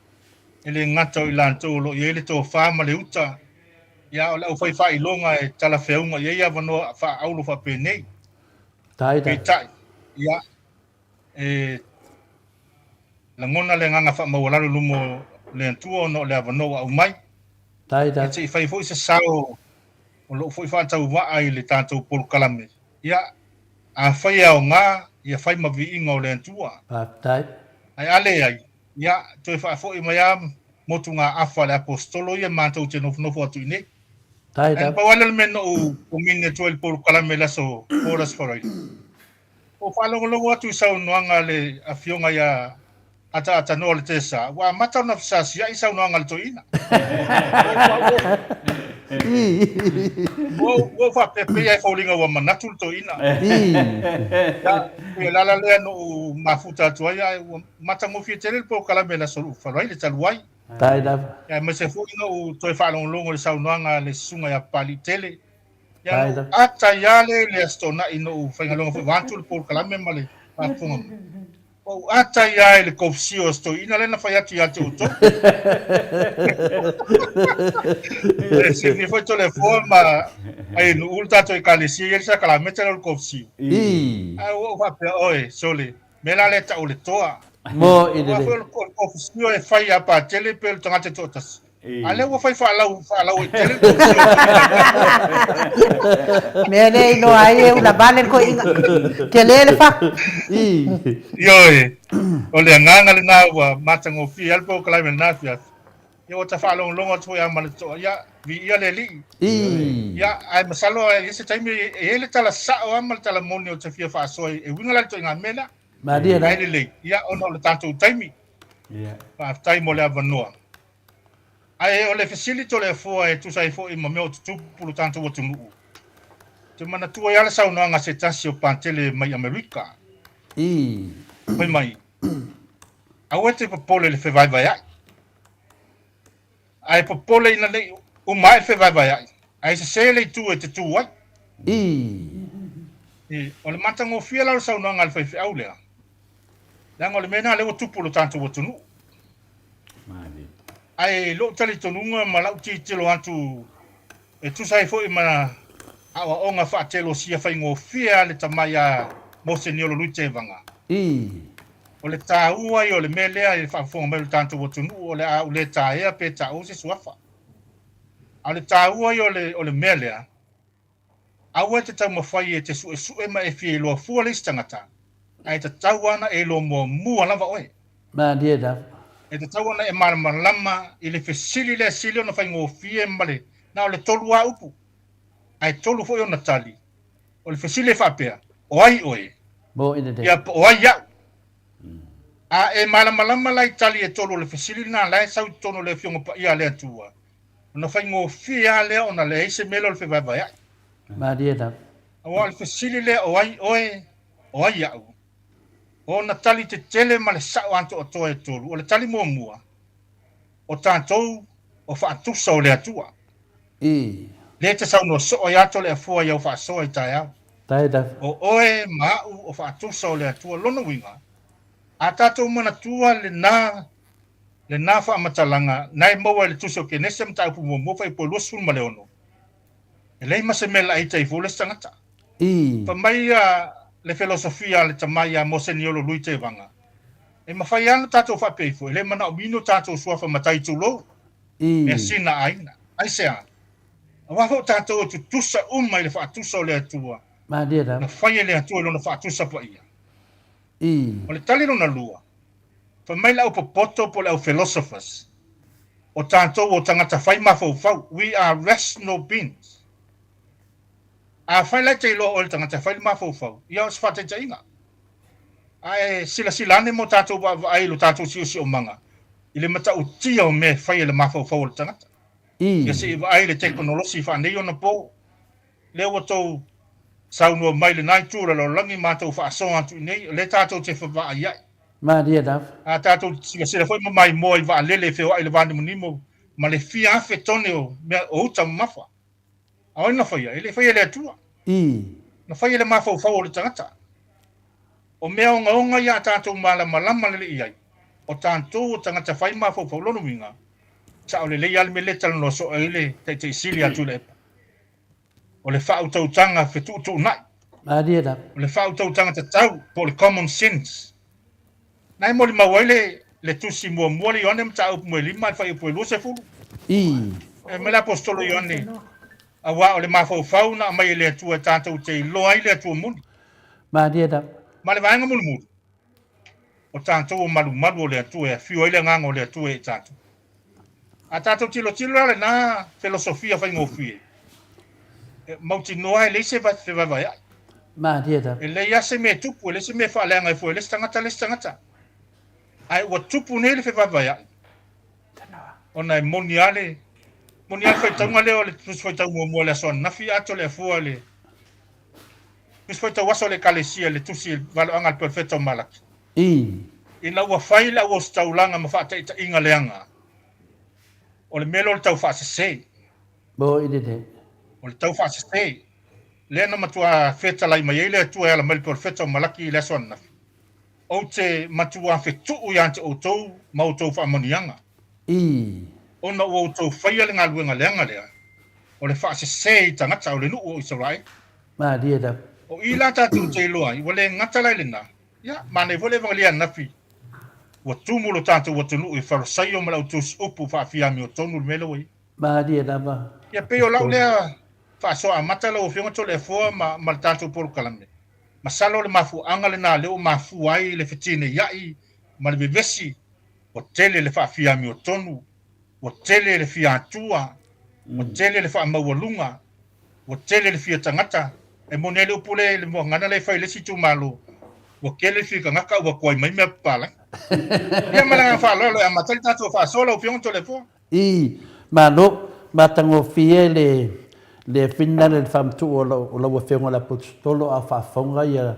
e le gata o i latou loo iai le tofā ma le uta ia o le ʻau faifailoga e talafeuga i ai avanoa faaaulo faapenei peitaʻi ia e lagona le gaga faamaualalo lumo le atua ona o le avanoa aʻu mai e teʻi fai foʻi sasao o loo foʻi faatauvaa i le tatou polokalame ia afai aogā ia fai ma viiga o le atua ae ale ai ia toe faafoʻi mai a motuga afa le apostolo ia matou te nofonofo atu i nei e pauale le mea noʻu komine atua i le polokalame laso Forest Foraida o faalogologo atu i saunoaga le afioga ia ata-atanoa le tesa ua amata ona fesasiaʻi saunoaga le toeina ua faapepei ai fauliga ua manatu le toeina ia lala lea noʻu mafuta atu ai ae ua matagofie tele le polokalame laso faluai le talu ai ia ma se foʻi noʻu toe faalogologo le saunoaga le susuga ia pali tele ia ata ia le astonaʻi noʻu faigaloga foʻi vatu le polokalame ma le fafoga o ata ia le kofsio sto ina lena fai atu ia te uto se ni foi telefona ai no ulta to kalisi ele sa kala meta le kofsio ai o fa pe oi sole mela le ta o le toa mo ile le kofsio e fai apa tele pe tanga te totas ale o fai fa lau e tele Mene no ai una bane ko inga ke le fa Ioi, o le nganga le na ua matango fi alpo kalai me na fia. Ia o ta fa long long atu ia male to ia vi ia le li. Ia ai masalo ia se taimi e le tala sa o amal tala moni o te fia fa so e winga la to nga mela. Ma dia na le ia ono le tanto taimi. Ia. Pa taimi le avanoa. Ai o le facility le fo e tu sai fo i mo me tu pulu tanto o tu mu. Te mana tu ia la sa no nga se tasi o pantele mai America. Poi mai. A wete popole le fe vai vai ai. Ai popole ina le o mai fe vai vai ai. Ai se le tu e te tu ai. O le matango fia la sa no ngal fe au le. Dango le mena le o tu polo tanto o tunu. Mani. Ai lo tali tonunga ma lau ti telo atu e tu sai foi ma awa onga fa telo sia fa ngo fia le tamaya mo seniolo luite vanga. O le tāua i o le melea i whaafonga mai le tātou o tunu o le au le tāea pe tā o se suafa. A le tāua i o le melea, au e te tau mawhai e te sue ma e fie loa fua le istangata, a e te tau ana e lo mua lava oe. Ma dia da. E te tau ana e marama i le fesili le asili o na whai ngō fie male, na o le tolu a upu. A e tolu fo i o na tali, o le fesili e whapea, o ai oe. Bo ina de. Ia po ai ia. A e malama lai tali e tolo le fesili na lai sau tono le fionga pa ia le atua. Ona fai ngō fia le ona le eise melo le whewaiwai ai. Ma dia da. Awa le fesili le o ai au. O na tali te tele ma le sao anto o toa e tolu. O le tali mua. O tātou o whaatusa o le atua. I. Le te sau no so o iato le afua iau whaasoa i tai au. Tai da. O oe mau o whaatusa o le atua lono winga. A tātou mana tua le nā whaamatalanga, nai maua le tuso ke nese mta upu mo fai po luasul ma le ono. E lei mase mela ai tai fo le stangata. I. Pa mai le filosofia le tamai a mose niolo lui te vanga. E mawhai ana tātou whapeifo, e le mana o mino tātou suafa matai tulo. I. E sina aina. Ai sea. A wafo tātou tu tusa umai le whaatusa o le atua. Ma dia da. Na whai le atua lo na whaatusa pa ia. I. O le tali lona lua. Pa mai lau popoto po lau philosophers. O tātou o tangata whai mawhau. We are rational beings. A whai lai te ilo o le tangata whai mawhau. Ia o sfate te inga. Ai sila ane mo tātou wa ailu tātou si o manga. Ile mata utia o me whai le mawhau o le tangata. I. Ia si iwa ai le teknolosi whanei ona po. Leo o tau saunua mai le nai tūra lo langi mātou whaasoa atu nei. Le tātou te whawaa iai. Ma dia da. A tātou sila foi mai moi wa lele feo ai le vande munimo ma le fia fe tone o mea o uta mafa. A oi na faia, ele faia le atua. I. Na faia le mafa o fau o le tangata. O mea o ngaonga ia tātou malama lele iai. O tātou o tangata fai mafa o fau lono winga. Sa o le lei alme le tala no so ele te sili atu le epa. O le whau tautanga fe tu nai. Ma dia da. O le whau tautanga te tau po le common sense. Nai mo le mawai le tusi mua le yone mta upu mwe lima fai upu e luse fulu. I. E me la apostolo yone. A wa o le mafau na mai le atua tātou te loa i le atua muni. Ma dia da. Ma le vaenga mulu. O tātou o malu o le atua e fio i le ngango o le atua e tātou. A tātou tilo le na filosofia fai ngofie. Mauti noa e leise vai ai. Ma dia da. E le yase me tupu, e le se me whaalenga e fo, e le stangata. Ai ua tupu nei le vai ai. Ona e moni ale fai taunga leo le pus fai taunga mua le asoan. Nafi ato le afua le. Pus fai tau aso le kalesia le tusi valo anga le perfecto malaki. I. I la ua fai la ua staulanga ma whaata ita inga leanga. O le melo le tau whaasesei. Bo ide de. O le tau whaasesei. Lena matua feta lai mai ele atua ala mai perfecto malaki le asoan nafi. O te matua fetuu i ante o tau mautou whaamonianga. I. Ona o tau whaia le ngā luenga leanga lea. O le whaasesei tangata o le nuu o Israel. Ma dia da. O i la tātou te iloa, i wale ngata lai lena. Ia, mane wale vangalia nafi. Wa tumulo tātou wa tunu i wharasai o malau tus upu whaafiami o tonu melo i. Ma dia da ba. Ia peo lau lea whaasoa mata lau o whionga tole e fua ma le tātou poru kalame. Ma salo le mafu anga le nā leo mafu ai le fetine iai ma le bevesi o tele le whaafiami o tonu. O tele le fia atua. O tele le whaamaualunga. O tele le fia tangata. E monele upule le mo ngana le fai le situ malo. O kele fika ngaka ua koi mai mea pala. Ia malanga whaalolo e matali tātou whaasola o whionga tole fua. I. Ma no. Ma tango fie le finna le whamtu o la ua whionga la putstolo a whaafonga ia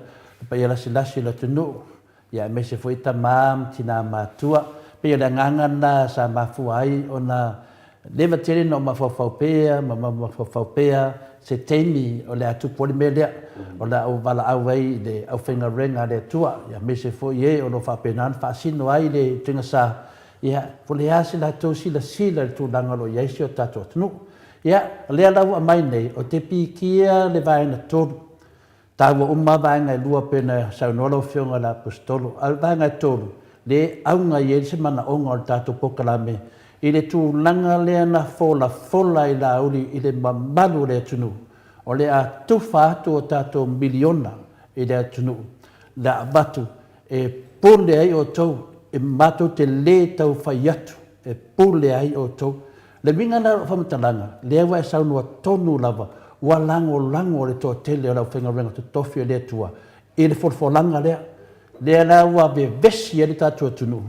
pa ia lasi la tunu. Ia me se fuita maam tina matua. Pe ia ngangana sa mafu ai ona leva tere no mafaufaupea, mafaufaupea se teimi o le atu poli melea o la au vala au ai le au whenga renga le tua. Ia me se fo ie o no whapenan whaasino ai le tinga sa. Ia pole hasi la tau sila le tu langalo iaisi o tato atunu. Ia lea lau a mai nei o te pikia le vaina tolu. Tawa umma vaina e lua pena saunolo whionga la apostolo. Al vaina tolu. Le aunga i se mana onga o tato pokalame. I le tūlanga lea na fola i la uli i le mamalu le tunu. O le a tuwha atu o tato miliona i le tunu. La abatu e pule ai o tau e mato te le tau whai atu. E pule ai o tau. Le minga na whamatalanga, le awa e saunua tonu lava. Wa lango le tō tele o lau whenga renga tu tofi o le tua. i le folfolanga lea la ua vevesi le tatou atunuu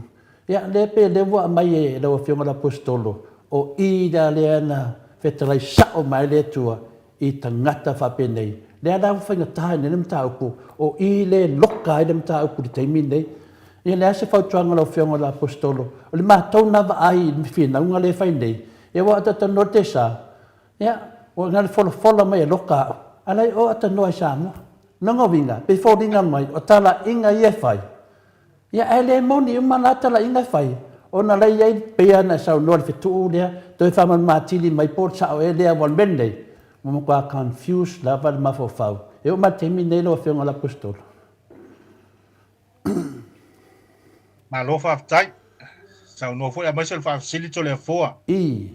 ia le pe le ua mai e lau afioga le apostolo o i lea na fetalaisa'o mai le atua i tagata faapenei lea la faigataha i le mataupu o i le loka ai le mataupu le taimi nei ia lea se fautuaga lau afioga le apostolo o le matou na vaai i finauga le fai nei ia ua atatanoa le tesa ia ua ga le folafola mai e loka a'u alai o atanoa i samoa nogoviga pe foliga mai o talaʻiga ia fai ia e le moni uma la talaʻiga fai ona lai ai pea na saunoa le fetuu lea toe faamamatili mai po le sa'o e lea ua le mene nei ua makua confuse lava le mafaufau e uma taimi nei lo afioga le apostolo Malo faafetai saunoa foʻi amaise le faafesili toleafoa i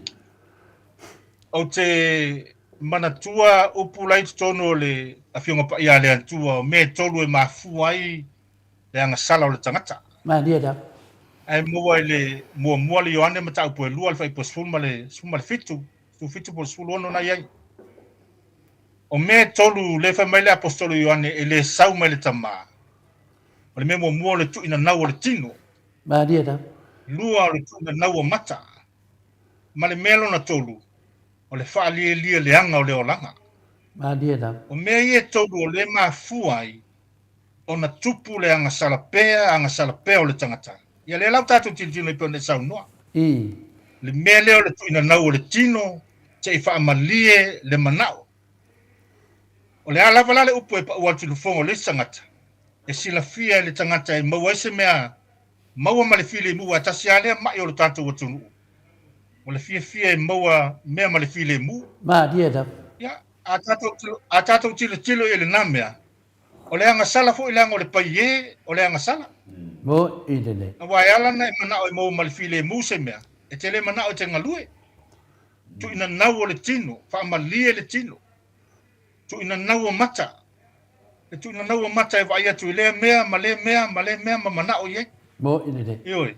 o te manatua upu lai totonu o le afioga paia a le atua o me tolu e mafua ai le agasala o le tagata malia da ae mua i le muamua le ioane ma taʻupu e lua le faiposefulu ma le fitu tufitu po le sefulu ono nai ai o me tolu le fai mai le apostolo ioane e lē sau mai le tamā o le mea muamua o le tuʻinanau o le tino malia da lua o le tuʻinanau o mata ma le mea lona tolu o le fa'alielia leaga o le olaga malia da o mea ia tolu o le mafua ai ona tupu le agasala pea o le tagata ia le lau tatou tilitino i pe ona e saunoa i le mea lea o le tuʻinanau o le tino seʻi fa'amalie le mana'o o le a lava la le upu e pa'ua le tulufoga o le tagata e silafia i le tagata e maua ai se mea maua ma le filemu a tasi a lea ma'i o le tatou atunuu o le fiafia e maua mea ma le filemu malia da ia a tatou tilotilo i le namea o le agasala fo'i le aga o le paiē o le agasala mo i lele aua e ala na e mana'o e maua ma le filemu se mea e te lē mana'o e te galue tu'inanau o le tino fa'amalie le tino tu'inanau o mata e tu'inanau o mata e va'ai atu i lea mea ma lē mea ma lē mea ma mana'o i ai mo i lele ioe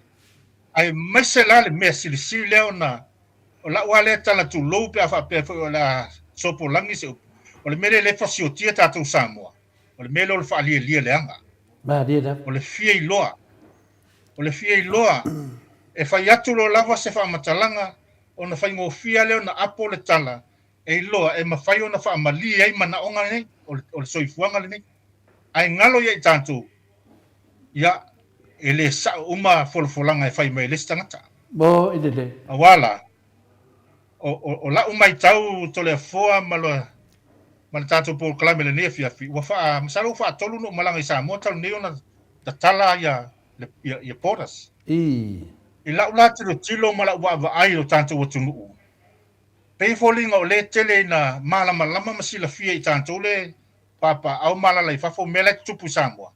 ae maise la le mea silisili lea ona o la'u a lea talatulou pe a fa'apea fo'i o le a sopolagi se upu o le mea le fasiotia tatou samoa o le mea le o le fa'alielia leaga malia da o le fia iloa e fai atu lo lava se fa'amatalaga ona faigofia lea ona apo o le tala e iloa e mafai ona fa'amalia ai mana'oga nei o le soifuaga lenei ae galo ia i tatou ia e lē sa'o uma folafolaga e fai mai lesi tagata mo i lele auala o la'u maitau toleafoa ma le tatou polokalame lenei afiafi ua masalau fa'atolu no malaga i samoa talunei ona tatala ia poras i i la'u la tilotilo ma la'u va'ava'ai o tatou atunu'u pei foliga o lē tele ina malamalama ma silafia i tatou le papa'au malalai fafo mea lai tutupu i samoa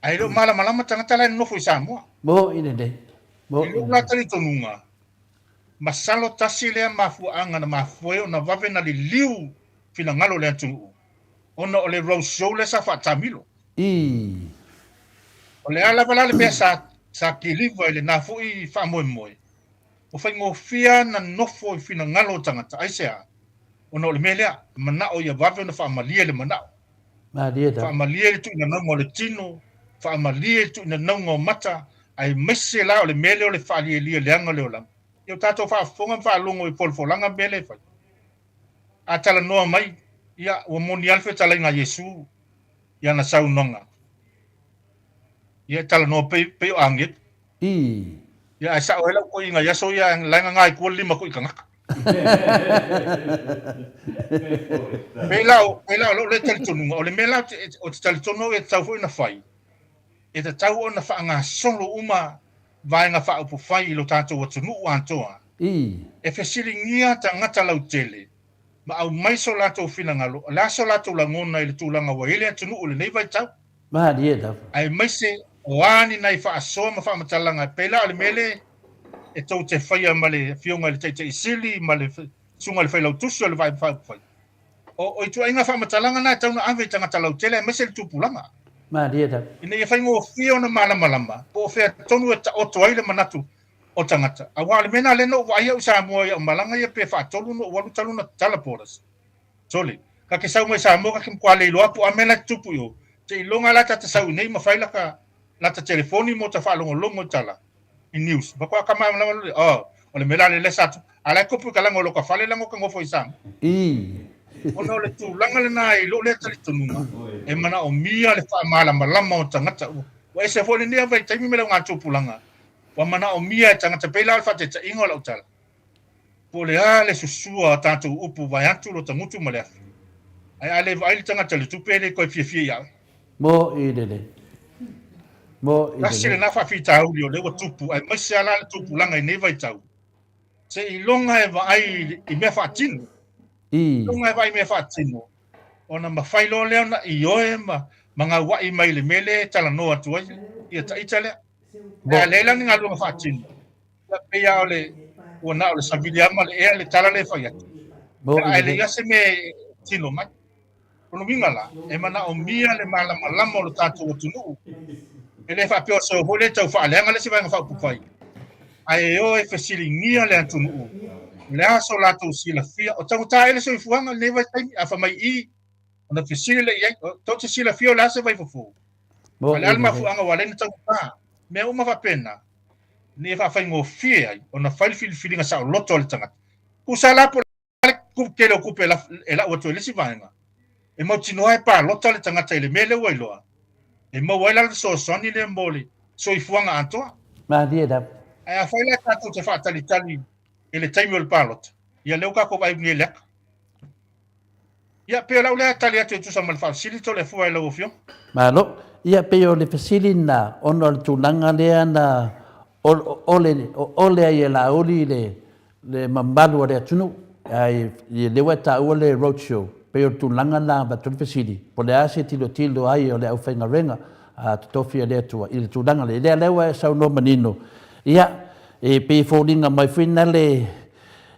ai lo malamalama tagata lai nofo i samoa mo i lele mo i lo'u la talitonuga masalo tasi lea mafua'aga na mafue ona vave na liliu finagalo le atunuu ona o le roadshow le sa fa'atamilo i o le a lava la le mea sa kiliva i lenā fo'i fa'amoemoe o faigofia na nofo i finagalo o tagata aisea ona o le mea lea mana'o ia vave ona fa'amalie le mana'o malia da fa'amalie le tu'inanauga o le tino fa'amalie le tu'inanauga o mata ae maise la o le mea lea o le fa'alielia leaga le olaga ia o tatou fa'afofoga ma fa'alogo i folafolaga mea le fai a talanoa mai ia ua moni ale fetalaiga iesu ia na saunoga ia talanoa pei o agetu i ia e sa'o hela ko inga yaso ia langa ngai ko lima ko ikanga pela lo le telefonu o le mela o telefonu e tau foi na fai e te tau ona fa nga solo uma vai nga fa upu fai lo tanto o tunu antoa e fesilingia tangata lau tele ma au mai so lato fina ngalo la so lato la ngona ile tulanga wa ile tunu o le nei vai tau ma dieta ai mai se oani nai fa aso ma fa matalanga pela le mele e tau te fai male fionga le te isili male sunga le fai lau tusu le vai fa fai o itu ainga fa matalanga na tau na ave tangata lau tele mai se tupulanga ma dieta ina ia fai ngo fio na malama po fe tonu o toile manatu o tangata a wale mena le no wa ia usa mo ia malanga ia pe fa tonu no walu taluna talaporas soli ka ke sa mo sa mo ka kim kwale lo apu amela tupu yo te ilonga la ta sau nei mafaila ka la ta telefoni mo ta fa longo tala in news ba kwa kama la o le mela le sa ala ko pu kala ngolo ka fale lango ka ngofo isang ono le tu langa le nai lo le tali tununga e mana o mia le fa mala malama o tangata wa ese fo le nia vai taimi mela nga tu pulanga wa mana o mia tangata pela fa te ingo la utala po le ale susua tanto upu vai atu lo tangutu male ai ale vai tangata le tu pele ko fie ya mo idele mo idele asile na fa fita u le o tupu ai masala tupu langa i nei vai tau se ilonga e vai i me fa tin longa vai me fa tin ona ma failo le ona i oe manga wa i mai le mele tala no atu ai ia ta itale ba le la nga lo fa tin ya pe ya ole ona ole sabilia ma le tala le fa ya ai le ya se me tino mai ono mingala e mana o mia le mala malama lo tatu o tunu ele fa pio so hole tau fa le ngale se va fa pu fai ai o e fesili ngia le tunu le aso la tu sila fia o tau ta ele so fuanga le vai tai a fa mai i ona fesili le ia to te sila fia la se vai fu ale alma fuanga wale ni tau ta me uma fa pena ni fa fa ngo fia ona fa feeling sa loto le tanga ku sala po ku ke lo ku pe la o to le si vanga e mo tino ai pa loto le tanga tele mele wai loa e mo wai la so soni le mboli so fuanga anto ma dia da ai fa la ta tu te fa tali ele taimi o le palota ia leu kako vai ngi lek ia pe la ule tali atu tu sa mal fasili to le fua le ofio malo ia pe o le fasili na ono tu nanga le na ole ai la oli le mambalu le tunu ai le wata ole roadshow pe o tu nanga na ba tu fasili po le ase tilo ai o le au fenga renga a tofia le tu il tu nanga le lewa sa no manino ia e pe folding mai finale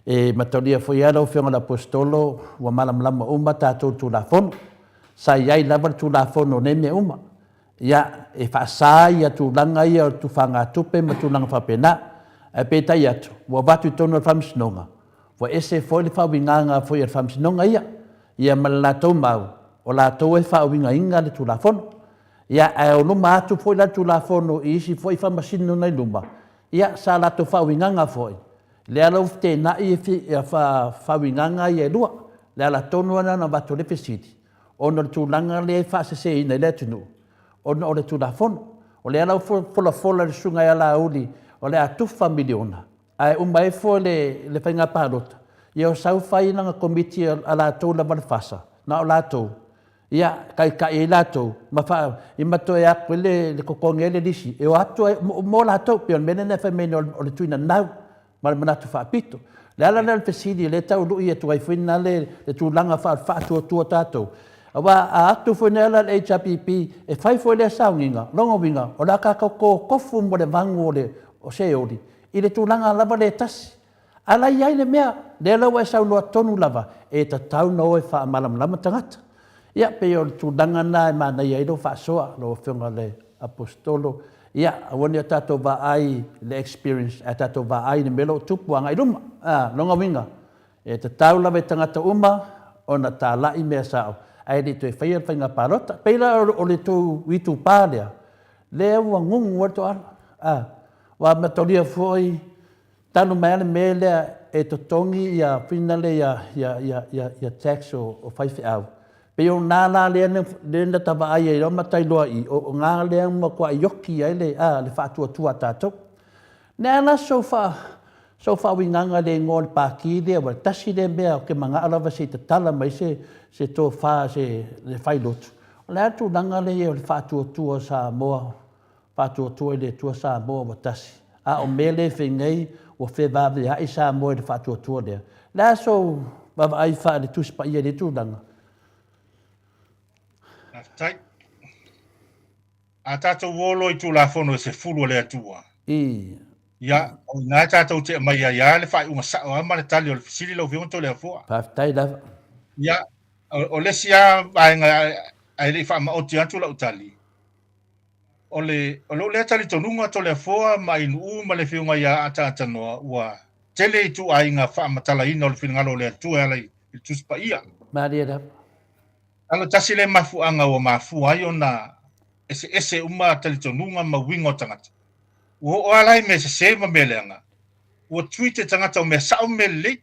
e matolia foi alo fiona la apostolo wa malam lama umma tatou tu la fon sa yai lava tu la fon ne me umma ya e fa sa ya tu langa ya tu fanga tu pe matu langa fa pena e pe ta ya tu wa batu tono fams nonga wa ese foi fa winganga foi fams nonga ya mala to mau o la to e fa winga inga tu la fon ya e no ma tu foi la tu la fon i si foi fa masino na lumba ia sa la to fa winganga foi le ala ufte na i fa winganga ia lua le ala tonu ana na bato le pesiti ono tu langa le fa se ina le tunu ono ole tu la fon o le ala fola le sunga ia la uli o le atu miliona ai umai fo le penga palota ia sau fai na komiti ala to la balfasa na o la to ia kai lato ma fa i mato ya quelle le kokongele disi e o atto mo lato pe mene na femeno o le tuina nau ma manato fa pito le ala le fesidi le tau lu ia tu ai finale le tu langa fa tu tato ava atto finale le HPP e fai fo le saunga longo winga o la ka ko fu mo le vango le o se odi i le tu langa lava le tas ala ia le mea le la wa sau lo tonu lava e ta tau no e fa malam lama tangata ia pe o tudanga na e mana ia do fa soa lo fenga le apostolo ia awoni tato va ai le experience tato va ai ne melo tupu anga iluma longa winga e te taula ve tangata uma ona ta la i me sao ai di te faia fenga parota pe la o le tu witu palia le wa ngung wato wa matolia foi tanu mele mele e to tongi ia finale ia tax o fai au pe o nala le tava ai e ma tai loa i o nga le ma kwa yoki ai le fa tu tato nala sofa winganga le ngol pa ki le wa tasi le be ke manga ala va se tala mai se to fa se le fai lot la tu danga le e fa tu sa mo fa tu le tu sa mo wa tasi o mele fengai o fe va ya isa mo le fa tu le la so va ai fa le tu spa ia le tu danga tai a tato wolo i tu la fono se fulu le atua ia o na tato te mai ia le fai uma sa o ma le tali o sili lo vion to le fo pa tai da ia o le sia ai ai le fa ma o ti atu la utali o le tali to nunga to le fo mai nu ma le fiunga ia ata no wa tele tu ai nga fa ma tala ino le finga lo le tu ala i tu spa ia ma dia da Alo tasi le mafuanga o mafu ai ona ese uma talitonunga mawingo tangata. O alai me se ma melenga. O tweet tangata o me sao me le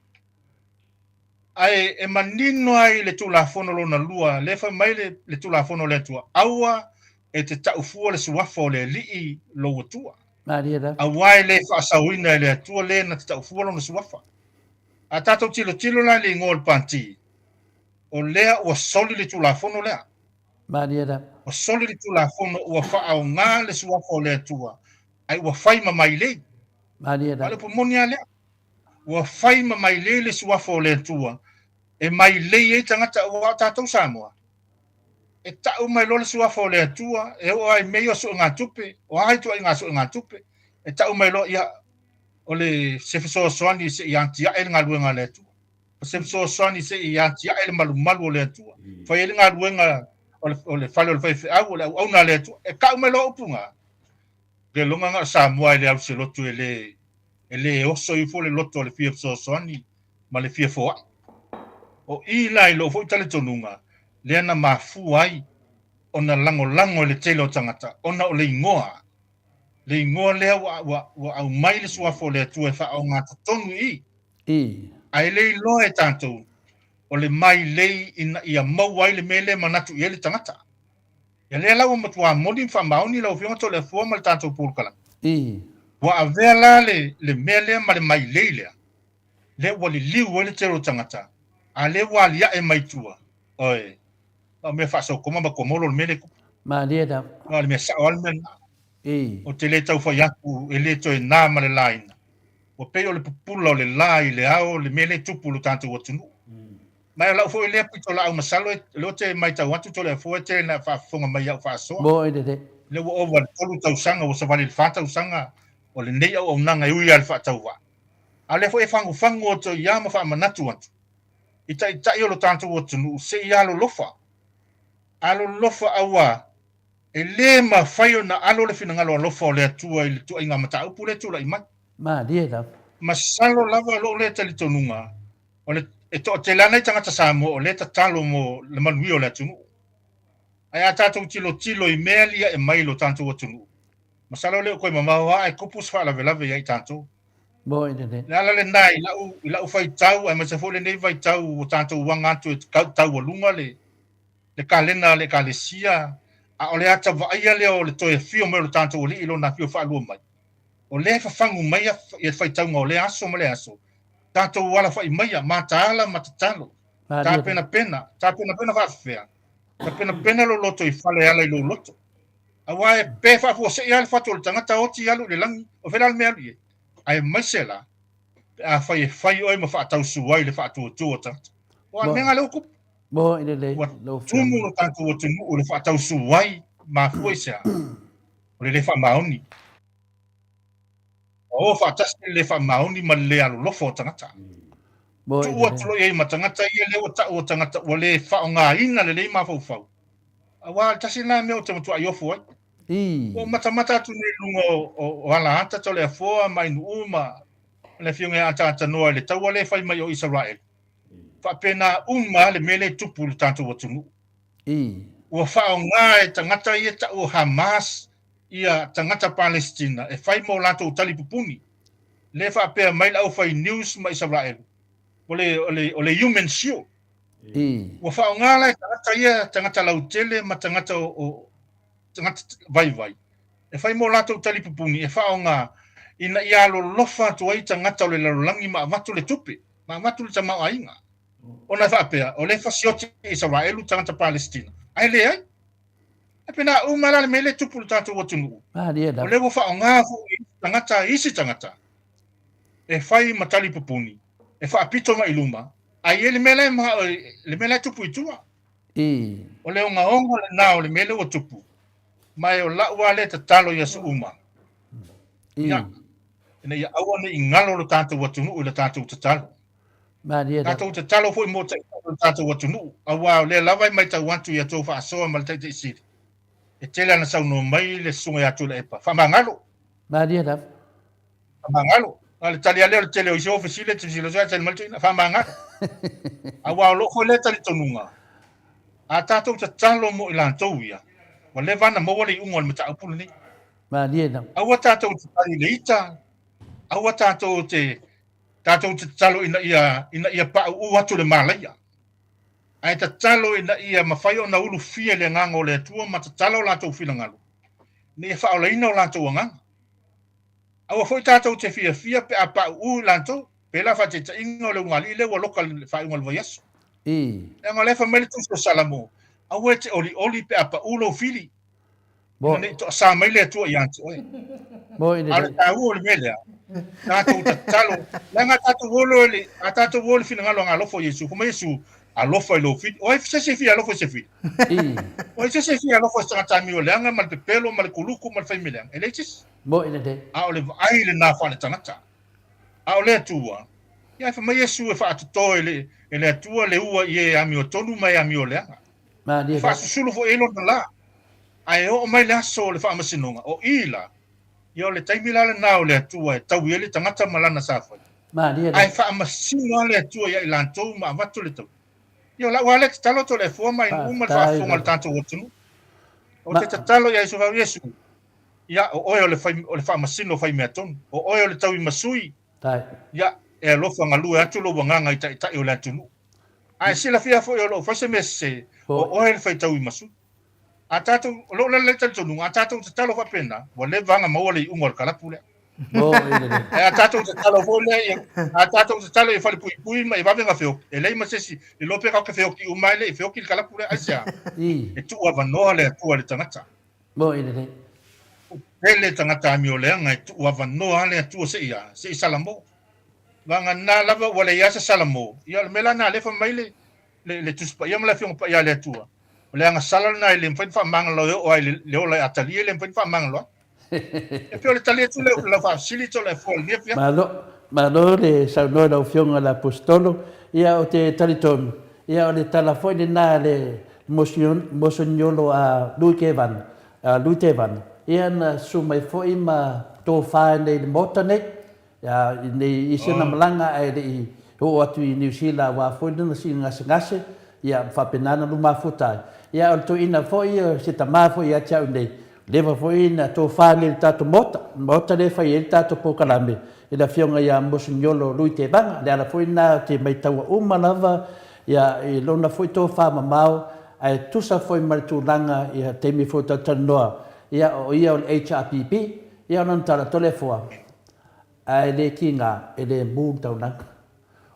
ai e manino ai le tulafono lona lua le fa mai le tulafono le tua. Aua e te taufua le suafo le lii lo tua. Awai le fa sawina le tua le na te taufua lona suafa. A tatou tilo la le ngol panti. O lea ua soli le tulafono lea. O soli le tulafono ua faa o ngā le suafo le tua. Ai ua fai ma mai le. Ale po monia lea. Ua fai ma mai le suafo le tua. E mai le e tangata ua tatou Samoa. E tau mai lo le suafo le tua. E o ai mei o su ngā tupe. O ai tu ai ngā su ngā tupe. E tau mai lo ia o le sefeso soani se i antia e ngā luenga le tua. O sefeso soani se i antia e malu o le tua. Fai e ngā luenga o le fale o le faife au le au na le tua. E kau mai lo upunga. Ke longa ngā Samoa le au se lotu e le oso i fo le loto le fia soani ma le fia foa. O i lai lo fo i tale tonunga. Le ana mafu ai ona lango le tele o tangata. Ona o le ingoa. Le ingoa lea wa au mai le suafo le tua e wha au ngā tonu i. Ai le loa e tātou. O le mai lei ia mau ai le mele manatu i ele tangata. Ia lea lau matua modi wha mauni lau fionga to le fua ma le tātou pūrkala. Wa a vea la le mele ma le mai lei lea. Le wa li liu ele tero tangata. A le wa lia e mai tua. Oe. O me wha sau koma ma komolo le mele kupu. O le mea sao almen. O te le tau whai aku e le toi nā ma le laina. O pei o le pupula o le lai le ao le mele tupu lo tātou atunu. Mai lau fo le pito la au masalo le te mai tau atu to le fo te na fa fonga mai au fa so. Le wo over tolu tau sanga o savali le fata usanga o le nei au nanga i ui al fa tau wa. A le fo e fangu o to ia ma fa manatu atu. Ita o lo tātou atunu se ia lo lofa. Alo lofa awa. E le ma faio na alo le fina ngalo lofa o le atua i le tua inga mata upu le tua i mai. Ma salo lava lo le tali tonunga. O le e to te lana i tangata Samoa o le tatalo mo le manui o le atunu. Ai a tātou tilo i mea lia e mai lo tātou atunu. Ma salo le o koe mamawa ai kupus wha lave i ai tātou. Le ala le nai i lau fai tau ai masa fo le nei fai tau o tātou wangatu e tau o lunga le kalena le kalesia. A o le ata vaia lea o le toe fio me o le tātou o li ilo na fio whaalua mai. O le whawhangu mai e whaitaunga o le aso ma le aso. Tātou wala whai mai a mātaala matatalo. Tā pena whawhea. Tā pena lo loto i whale ala i lo loto. A wae pē whawhua se i ale whatu o le tangata oti alu le langi o whera me alu e. Ai mai se la. A whai oi ma whaatau suwai le whaatu o tū o tangata. O a menga leo kupu. Tumu no tātou o tunu o le whaatau suwai ma fua se a. O le wha maoni. O whaatasi le wha maoni ma le alo lofo o tangata. Tu atu lo e ma tangata i le o tangata o le wha o ngā ina le ma fau. A wā tasi nā mea o te matua i ofu ai. O matamata atu ne lunga o ala anta to le afoa mai nu uma. Le fionga ata noa le tau le whai mai o Israel. Whapena le mele tupu le tātou atunu. Ua whao ngā e tangata i ta o Hamas ia tangata Palestina e whai mo lato tali pupuni. Le whapea mai lau whai news ma Israel. O le human shield. Ua whao ngā le tangata ia tangata lau tele ma tangata o tangata vai. E whai mo lato tali pupuni e whao ngā ina ia lo lofa tuai tangata o le larolangi ma avatu le tupi. Ma avatu le tamau ainga. Ona whapea, o le whasioti Israelu tangata Palestina. Ai le ai. E pena umara le mele tupu tātou atunu. O le wha o ngā tangata isi tangata. E whai matali pupuni. E wha apito ma iluma. Ai e le mele tupu i tua. O le onga le nao le mele o tupu. Mai o laua le tatalo i asu uma. Ia. Ina ia awane i ngalo lo tātou atunu o le tātou tatalo. Tātou te talo fo i mō tātou atunu. Awa le lawai mai tau antu i atou whaasoa ma le taita i siri. E tele ana sau no mai le sunga i atu le epa. Whamangalo. Whamangalo. Ale tali aleo le tele o isi ofisile, te silo soa tali maltuina. Whamangalo. Awa o loko le tali tonunga. a tātou ta talo mo i lātou ia. Wa le vana mo wale ungo le mata upulu ni. Ma ni na. Awa tātou te tali le ita. Awa tātou te talo ina ia pa u watu le malaia. Ai ta talo ina ia mawhai o na ulu fia le ngango le tua ma ta talo lātou fila ngalu. Ni e whao leina o lātou nganga. Awa foi tātou te fia pe a pa u lātou. Pe la whate ta ingo le ungali le wa loka le whai ungal wa yasu. E ngā lefa mele tu so salamo. Awe te oli pe apa ulo fili. Bo ne to sa mele tu yantu oi. Bo ine. Ala ta ulo mele. Na tu talo. La nga tatu ulo le, atatu ulo fili ngalo ngalo fo Yesu. Kuma Yesu alofo lo fili. Oi se fi alofo se fi. Oi se fi alofo sa tami o le nga mal pelo mal kuluku mal family. Eletis. Bo ine de. A ole ai le na fa le tangata. A ole tua. Ia fa Yesu e fa to ele tua le ua ie ami o tonu mai ami o leanga. Ma dia fa sulu fo elo na la. Ai o mai la so le fa masinonga o ila. Ia le taimi la na o le tua e tau ele tangata malana sa fa. Ma dia. Ai fa masinonga le tua ia ilanto ma vatu le tau. Ia la wale talo to le fo mai uma fa fo mal tanto o tunu. O te talo ia so va Yesu. Ia o le fa masino fa me ton. O le tau i masui. Tai. Ia e lofa ngalu atu lo wanganga ita o la tunu. Ai sila fia fo lo fa se messe o el fa tau i masu. Atatu lo le tunu atatu te talo fa pena, wa le vanga mo le ungol kala pule. Bo e atatu te talo fo le atatu te talo e fa pui ma e va venga feo. E lei ma se si e lo pe ka feo ki umai le feo ki kala pule asia. E tu wa no le tu le tangata. Bo ile le tangata mi o le nga tu wa no le tu se ia, se salamo. Vanga na lava wala ia sa salamo ia mela na le fa mai le tuspa ia mala fiong pa ia le tua le anga salal na le fa mangalo o ai le ola atali le fa mangalo e pio le tali tu le la fa silito le fol ni fia malo le sa no la fiong ala apostolo ia o te taliton ia o le telefone na le mosignolo a Luitevan ia na su mai foi ma to fa nei motane ya ni isina malanga ai de o atu i New Zealand wa foi na singa ngase ya fa penana luma futa ya to ina foi se tama foi ya cha unde leva foi na to fa ni tatu mota le fa ye tatu po kalame ila fionga ya mosignolo luite banga le ala foi na te mai taua uma lava ya i lona foi to fa mamau ai tu sa foi mal tu langa ya te mi foi tatu noa ya o ia on HRPP ya non tala telefona ai le kinga e le mu tau na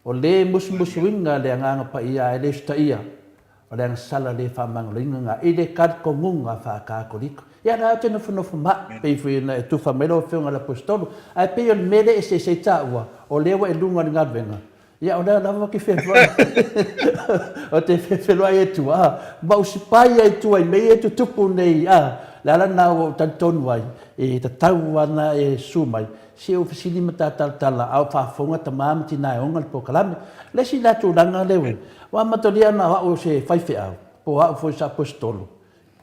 o le musmusuinga le nganga pa ia le sta ia o le sala le fa mangalinga i le kat ko munga fa ka koliko ia na te no ma pe fu na tu fa melo fionga la apostolo ai pe on mele se taua o le wa lunga nga venga ia o na va ki fe o te fe lo ai tu ba o sipai ai tu ai me tu tupu nei la na o tanton wai e ta tau ana e sumai se o fisili mata tala au fa fonga tamam tina onga po kalame le si la tu langa lewe wa matolia na o se fai fe au po a fo sa apostolo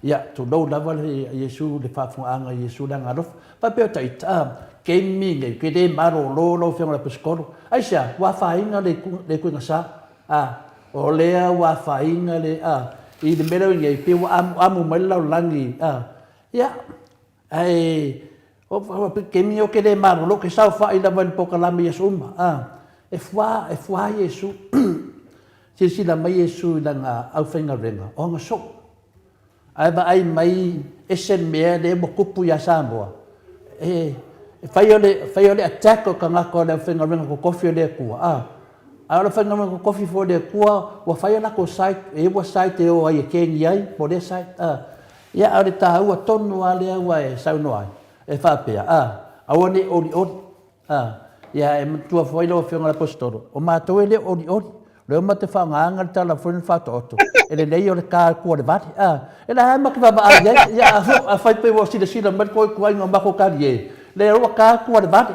ya tu do lava Yesu le fa fonga Yesu langa rof pa pe ta ita ke mi le ke de maro lo fe la apostolo aisha wa fa inga le ku ngasa o le wa fa inga le i de melo ngai pe wa amu mai la langi ya ai o ke mi o ke de maro lo ke sa fa ina van po kala mi Yesu e fa Yesu si la mai Yesu langa au fenga renga o nga so ai ba ai mai esen me de mo kupu ya samboa fai ole attack o kanga ko le fenga renga ko kofi le ku ala fenga renga ko kofi fo de ku wa fai na ko site wa site o ai ke ni ai po de site ya ale ta wa tonu ale wa sa no ai e fa pe awani oli ya e tua foi lo fenga apostolo o ma to ele oli le ma te fa nga ta la fo fa to ele le yo ka ko de vat ele ha ma ka ba ya a fa pe wo si de si la ma ko ko nga ba ko ka ye le ro ka ko de vat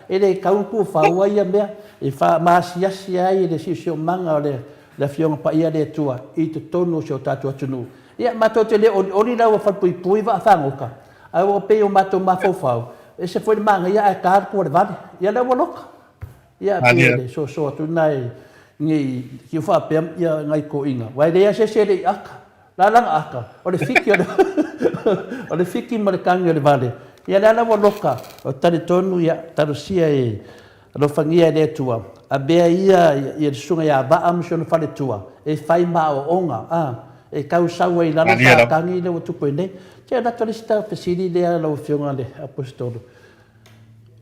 ele ka un ku fa wa ya me e fa ma si ai de si manga le la fiona pa ia de tua i te tonu so tatu atunu ia ma to te le oli la wa fa pui va fa ngoka ai o pe o ma to ma fo fa e se foi manga ia ka ko de vat ia le wo lok ia pe so tu nai ni ki fa pe ia ngai ko inga vai de se le aka La lang aka. O le fiki o le fiki ma le kangi o le vale. Ia le ala waloka o tani tonu ia tarusia e lo fangia le tua. A bea ia le sunga ia va am sona fale tua. E fai ma o onga. E kau saua i lana fa kangi le watu koe nei. Tia na kalista pesili le ala o fionga le apostolo.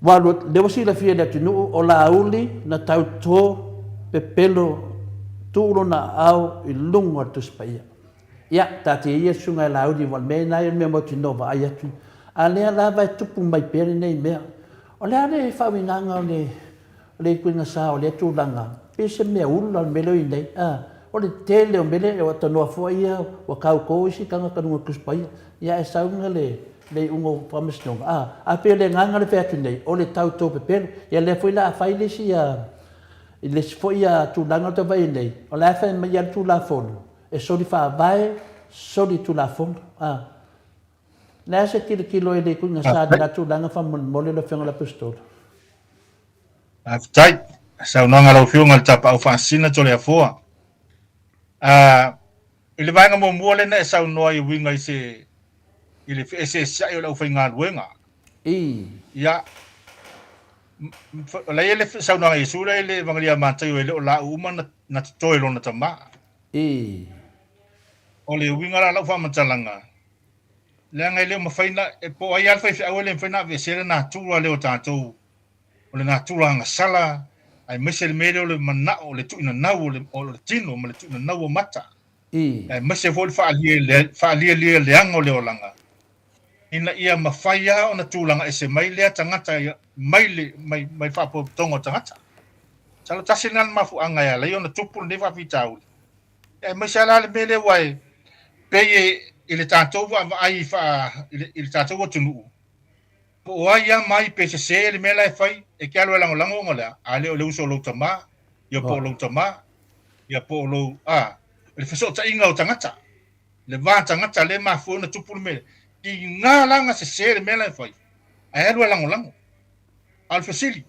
Walu le wasi la fia le tunu o la auli na tau tō pe pelo tūro na au i lunga tu spaia. Ia, tate ia sunga la auli wal mea nai mea mo tinova ai atu. A lea la vai tupu mai pere nei mea. O lea le whawinanga o le kuinga sa o le tūlanga. Pese mea ula melo i nei. O le tele o mele e wata noa fua ia wa kau kou isi kanga kanunga kuspaia. Ia e saunga le ungo whamisnonga. A pia le nganga le wheatu nei. O le tau tō pepero. Ia le fwoi la a whaile si i le sifoi a tūlanga ta vai nei. O le awhai mai ia tūla whonu. E sori wha vai, sori tūla whonu. Nea se kilo e le kuinga sa de la tūlanga wha mole le whionga la pistol. Tai, sa unanga lau whionga le tapa au whaasina tole a fua. I le vaenga mo mua le na e sa unoa i winga i se ese sai o lau whainga luenga. Ia, la ele sa unanga i sura i le vangalia mātai o ele o la uma na toe lona tama. O le winga la lau whamatalanga. Le ngai le mawhaina e po ai alfa i awele mwhaina ve sere na tūra leo tātou. O le na tūra nga sala, ai mese le mere o le mana o le tuina nau o le tino, ma le tuina nau o mata. Ai mese fo le whaalia leanga o leo langa. Ina ia mawhaia o na tūlanga e se mai lea tangata, mai whapo tongo tangata. Salo tasinan mafu anga ya, leo na tupu ne whapita uli. Ai mese ala le mere wai, peye i le tātou wa ai wha i le tātou wa tunu. Po o ai mai pese se le mela e whai e kia lua lango ngolea. A leo le uso lo tama, ia po lo tama, ia po lo le whaso ta inga o tangata. Le wā tangata le mafu na tupu le mele. Ki ngā langa se le mela e whai. A lua lango. Al fasili.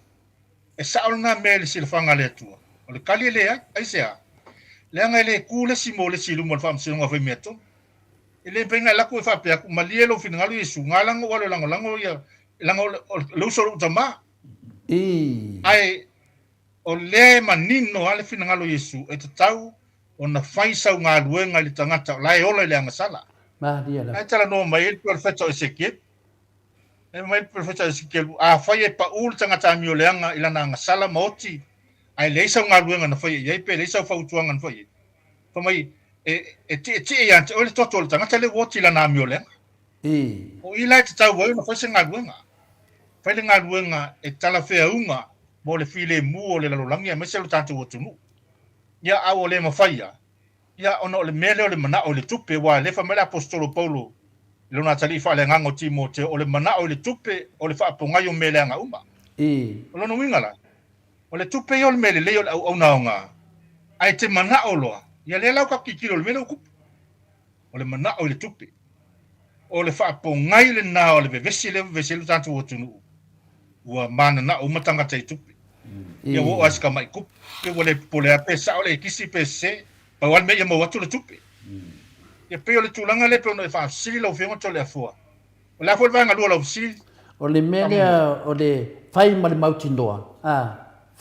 E saol ngā mele si le whanga le atua. O le kali le ai sea. Le anga le kule si mo le si lumo le whamsinonga whai mea tonu. Ele penga la ko fa pe ku malie lo fin ngalu isu ngalango wala lango ya lango lo so tama ai o le manino ale fin ngalu isu e tau ona faisa nga luenga li tangata lai ola le ngasala ma dia la ai tala no mai perfecto ezekiel e mai perfecto ezekiel a fai pa ul tangata mi le nga ilana ngasala moti ai le sa nga luenga na fai ye pe le sa fa utuanga fai fa mai e ya o le toto tangata le woti la na miole o ila te tau wai na fase ngaluenga fai le ngaluenga e tala fea unga mo le file mu o le lalolangi a mese lo tatu o tunu ia au o le mawhaia ia ono o le mele o le mana o le tupe wa le fa mele apostolo Paulo le ona tali fa le ngango Timote o le mana o le tupe o le fa apongai o mele anga uma o lono wingala o le tupe o le mele le o au naonga ai te mana o loa ia le lau ka kikiro le mele o kupu o le mana o le tupe o le whaapongai le nā o le vevesi le tātou o tunu ua mana na o matanga te tupe ia wo aska mai kupu pe wale pole a pesa o le kisi pese pa wale me ia mo watu le tupe ia pe o le tūlanga le pe o le whaafsiri lau whionga to le afua o le afua le vanga lua lau fsiri o le mele o le whai ma le mautinoa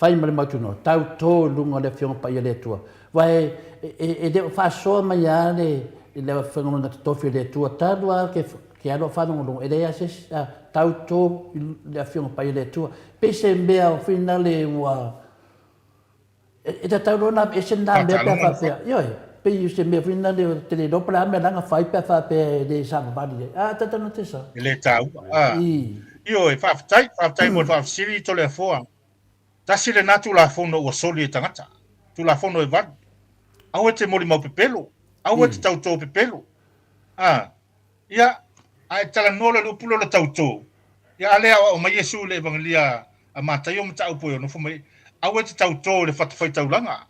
whai ma le mautinoa tau tō lunga le whionga pa ia le tua vai e de whaasoa mai a le whangonga te tofi le tua tālua ke alo whanonga e rea se tau tō le whionga pa ia le tua pese mea o whina le ua e ta tau rona e se nā mea pia whapea ioi pe i se mea whina le te le ropala mea langa whai pia whapea le sama bari tatana te sa le tau ioi whaafitai mo whaafsiri to le afua tasi le natu la fono ua soli e tangata tu la fono e vadu au e te mori mau pepelo au e te tautō pepelo ia ai tala nola le upulo le tautō ia alea o mai Yesu le evangelia a matai o mata upo no fomai au e te tautō le fatafai taulanga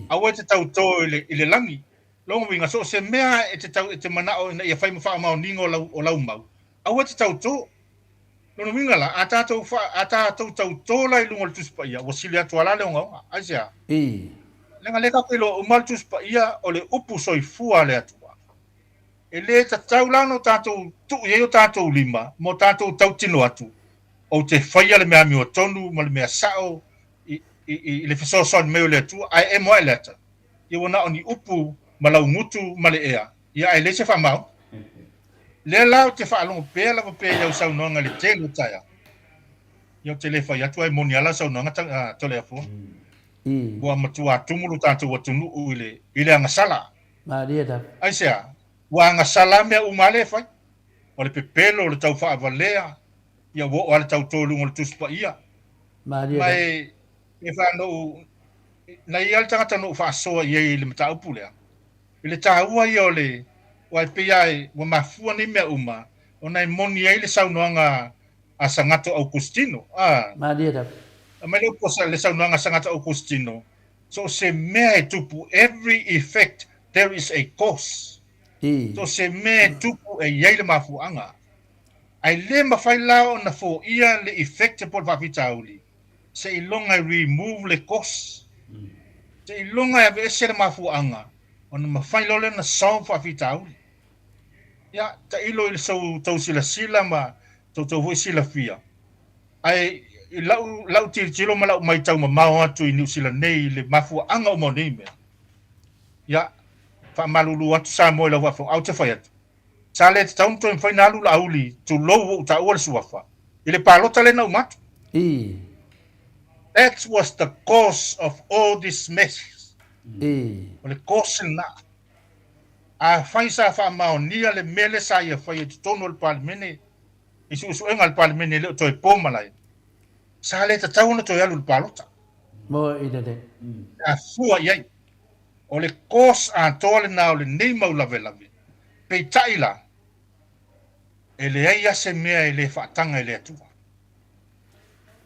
au e te tautō i le langi longo winga so se mea e te manao na ia fai mawha mao ningo o lau mau au e te tautō lono winga la a tātou tautō lai lungo le tuspa ia wasili atu ala le onga aisia le ka pelo o maltus pa ia o le upu soifua le atua. E le tatau lano tātou tu e o tātou lima, mo tātou tautino atu. O te whaia le mea mi o tonu, ma le mea sao, i le whasoson meo le atua, ai e moa le ata. Ia wana o ni upu, ma lau ngutu, ma le ea. Ia ai le se whamau. Le lau te whaalongo pēa lava pēa iau sau noanga le tēlu taia. Iau te le whai atua e moni ala sau noanga tole afua. Ua matua tumulu tātou atunu i le angasala. Ai sea, ua angasala mea umale whai. O le pepelo le tau whaavalea. Ia wo o le tau tōlungo le tuspa ia. Mai, e whanau, na ia le tangata no whaasoa i le mata upu lea. I le tāua ia o le, wai pia e, wa mafua ni mea uma, o nai moni ai le saunoanga a Sangato Augustino. Mai leo posa le saunoanga Sangato Augustino. So se mea e tupu, every effect, there is a cause. So se mea e tupu e iei le mafuanga. Ai le mawhai lao na fo ia le effect e por whawhita auli. Se ilonga remove le cause. Se ilonga e vese le mafuanga. O na mawhai lole na solve whawhita auli. Ia, ta ilo i sau tau sila ma tau hui sila fia. Ai, lau tiro ma lau mai tau ma mau atu i New Zealand nei le mafuanga o mo nei mea. Ia, wha malulu atu sa moi lau wafo, au te whai atu. Sa le te taunto in whainalu la auli, tu lowo ta ua le suafa. I le palota le nau matu. That was the cause of all this mess. O le cause na. A whai sa wha mao nia le mele sa ia whai e tutono le palimene. I su enga le palimene le toi pōmalai. Sa le te tauna toi alu le palota. Mo i de. A fua iai. O le cause a toa le nao le nei mau lave lave. Pei taila. E le ai ase mea e le whaatanga e le atua.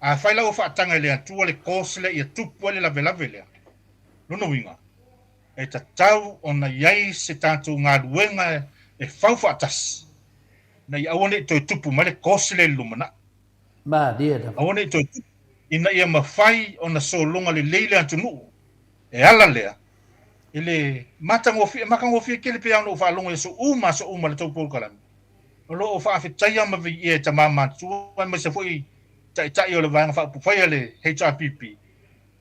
A whaila o whaatanga e le atua le kōsile i a tupu e le lave lave lea. Nono winga. E ta tau o na iai se tātou ngā ruenga e whau whaatas. Na i awane i toi tupu ma le kōsile e lumana. Awane i toi tupu. Ina ia mawhai o na solonga le leile antunu. E ala lea. E le makangofi ke le pea no whaalonga e so uma le tau pōkalami. O lo o whaafetaia ma vi e ta mamantua ma se foi tai o le vanga whaapupwhaia le HRPP.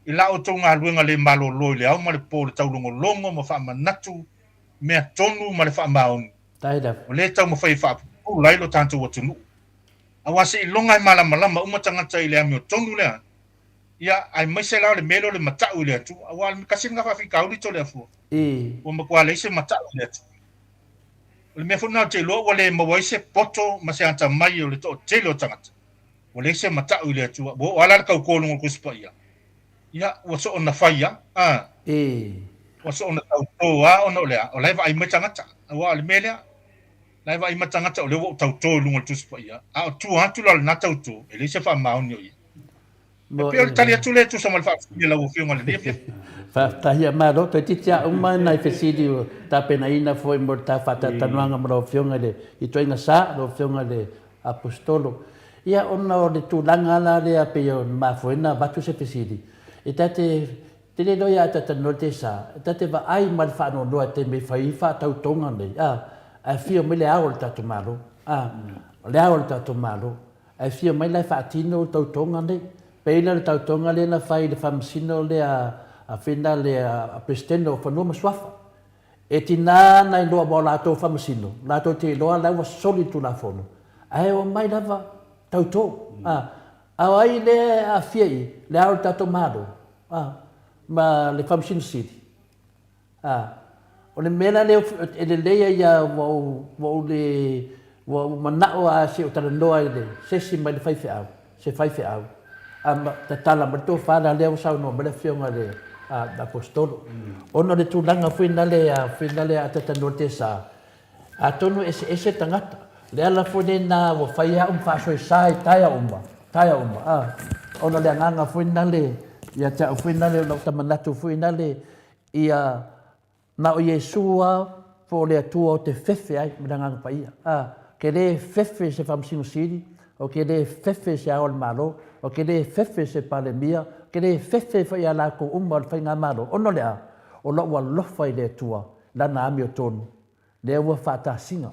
I la o tau ngā luenga le malo loi le au ma le pō le tau longo ma whaamanatu mea tonu ma le whaamaonu. O le tau ma whai whaapupu lailo tātou atunu. A wase i longa i malama umatangata i le ami o tonu lea. Ia ai maise lao le melo le matau le atu. A wale kasi nga whawhikauri to le afua. O makua le ise matau le atu. O le mea whunau te loa wale mawaise poto ma se anta mai o le to te leo tangata. O le ise matau le atu. O ala le kau kōlungo kuspa ia. Ia, waso o na whaia. Waso o na kau tōa o na olea. O laiva ai matangata. A wa le melea. Laiva ai matangata o le wo tau tō lungo tuspa ia. A o tu hantu la le na tau tō. E le ise wha maunio ia. Peo le tali atu le tu sa mal whaafia lau o whionga le nefia. Whaafitahia maa roto, ti tia umai nai whesiri o tā pena ina foi mo tā whatatanuanga mo rau whionga le i toinga sā, rau whionga le apostolo. Ia ona o le tūlanga ala le a peo maa fuena watu se whesiri. E tate, te le loia atata no te sā, e tate wa ai mal whaano noa te me whai whaatau tonga nei. A whio me le ao le tatu malo. Le ao le tatu malo. A whio me le whaatino tau tonga nei. Peina le tautonga le na whai le whamasino le a whina le a presidente o whanua maswafa. E tina nai loa mo lātou whamasino. Lātou te loa laua soli tu la whono. Ai o mai lava tautou. Au ai le a whiai, le au tātou maro. Ma le whamasino siri. O le mena leo e le leia ia wau le manao a se o tala noa e le sesi mai le whaife au. Se whaife au. Ta tala ma tō whāna leo sau no mele whionga le apostolo. Ono le tūlanga whina le a tatano te sā. A tonu ese tangata. Le ala whine nā wa whaia whaasoi sā i taia uma. Ono le anganga whina le, ia te au whina le, lau tamanatu whina le, ia na o Yesua po le atua o te whewhe ai, mena nganga paia. Ke le whewhe se whamsino siri, o ke le whewhe se aol malo, o ke le whewhe se palemia, ke le whewhe whai a lako umar whai ngā malo. Ono lea, o lo wa lofa i le tua la na ami o tonu le wa fata singa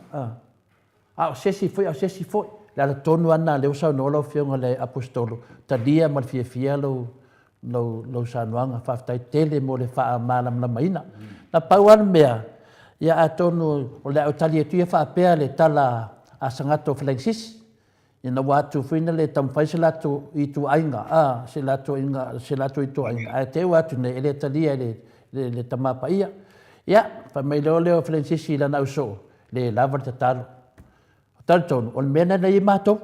a sesi foi la tonu ana le usa no lo fionga le apostolo tadia mal fia lo sanuanga fa tai tele mo le fa malam la maina na pauan mea ia atonu o le utali tu fa pe le tala a sangato flexis ina watu fina le tamfai selatu itu ainga selatu itu ainga a te watu ne ele talia le tamapa ia ya pa mai le flexis la na uso le lavar tatalo talton on mena nei mato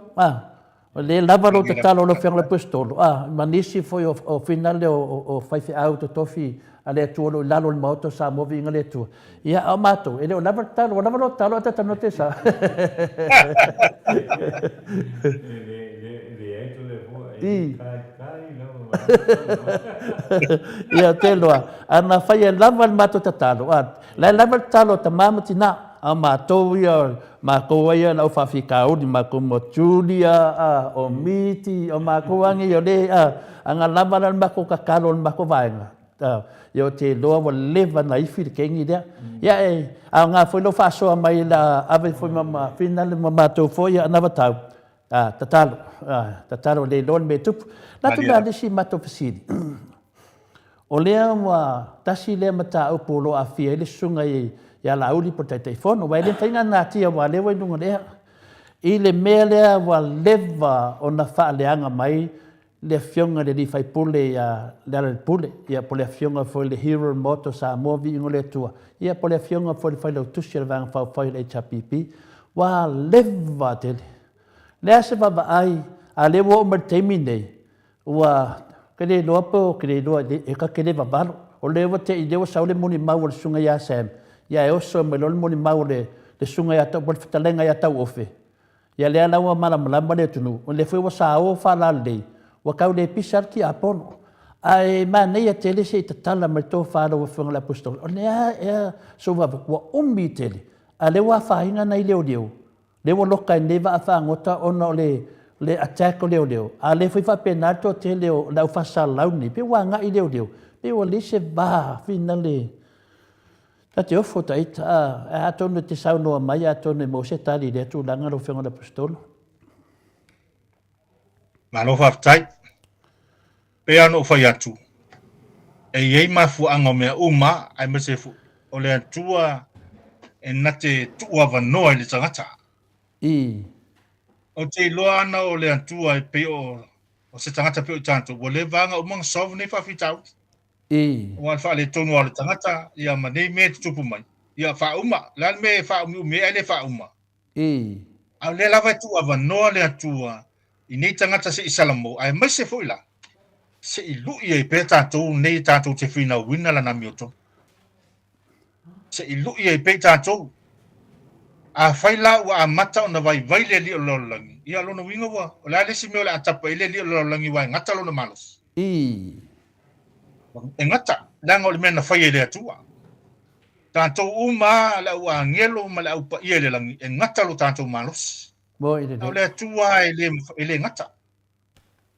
le lavaro tatalo lo fiang le pistolo manisi foi o finale o fai auto tofi ale tuolo lalo il moto sa movi ngale tu ya amato ele o lavaro talo tata notesa ya telo ana fai lava il moto tatalo la lavaro talo tamama tina amato ya mako ya la fa fikau di mako motulia o miti o mako angi yo de anga lavaran mako kakalon mako vainga yo te lo wa leva na ifi ke ngi dia ya anga foi lo fa so mai la ave foi mama final mama to foi ana batau tatalo le don me tup la tu ga de si mato fasidi o le wa tasi le mata o polo a fie le sunga ya la uli po tai fono wa le fainga na tia wa le wa nunga le i le mele wa leva ona fa le anga mai le fionga de di fai pule ya le pule ya pole fionga fo le hero moto sa movi ngole tua ya pole fionga fo le fai lo tushel vang fa fai le chapipi wa leva te le se baba ai a le wo mer temine wa kele lopo kele lo e ka kele baba o le wo te i le wo sa le moni ma wo sunga ya sem ya e oso me lol moni maule le sunga ya tau talenga ya tau ofe ya le ala wa mala mala le tunu o le foi wa sa o fa la le wa ka le pisar ki apono ai ma ne ya tele se tatala me to fa lo fa la apostol o ne ya so wa umbi tele ale wa fa inga na ile odio le wo loka ne va fa ngota ono le attack o le ale foi fa penato tele o la fa sa launi pe wa nga ile odio pe wo le se ba finale ta te ofo ta ita a tonu te sauno mai a tonu mo se tali le tu langa lo fenga da pistolo ma lo fa tai pe ano fa yatu e ye ma fu anga me uma ai me se fu o le tua e nate tua va no le tangata o te loana o le tua e pe o se tangata pe o tanto o le vanga o mang sov ne fa fitau wa fa le tonu o le tangata ia ma nei me tupu mai ia fa uma la me fa me ele fa uma a le lava tu ava no le tua i nei tangata se isalamo ai mai se foila se i lu ia i pe tatou nei tatou te fina wina la na mioto se i lu ia i pe tatou a faila wa mata ona vai le li lo langi ia lo no winga wa o la le si me o la tapa ile li lo langi wa ngata lo no malos e ngata langa o le mena fai le atua tatou uma la wa ngelo ma la upa ia le langi e ngata lo tatou malos bo ile le atua ile ngata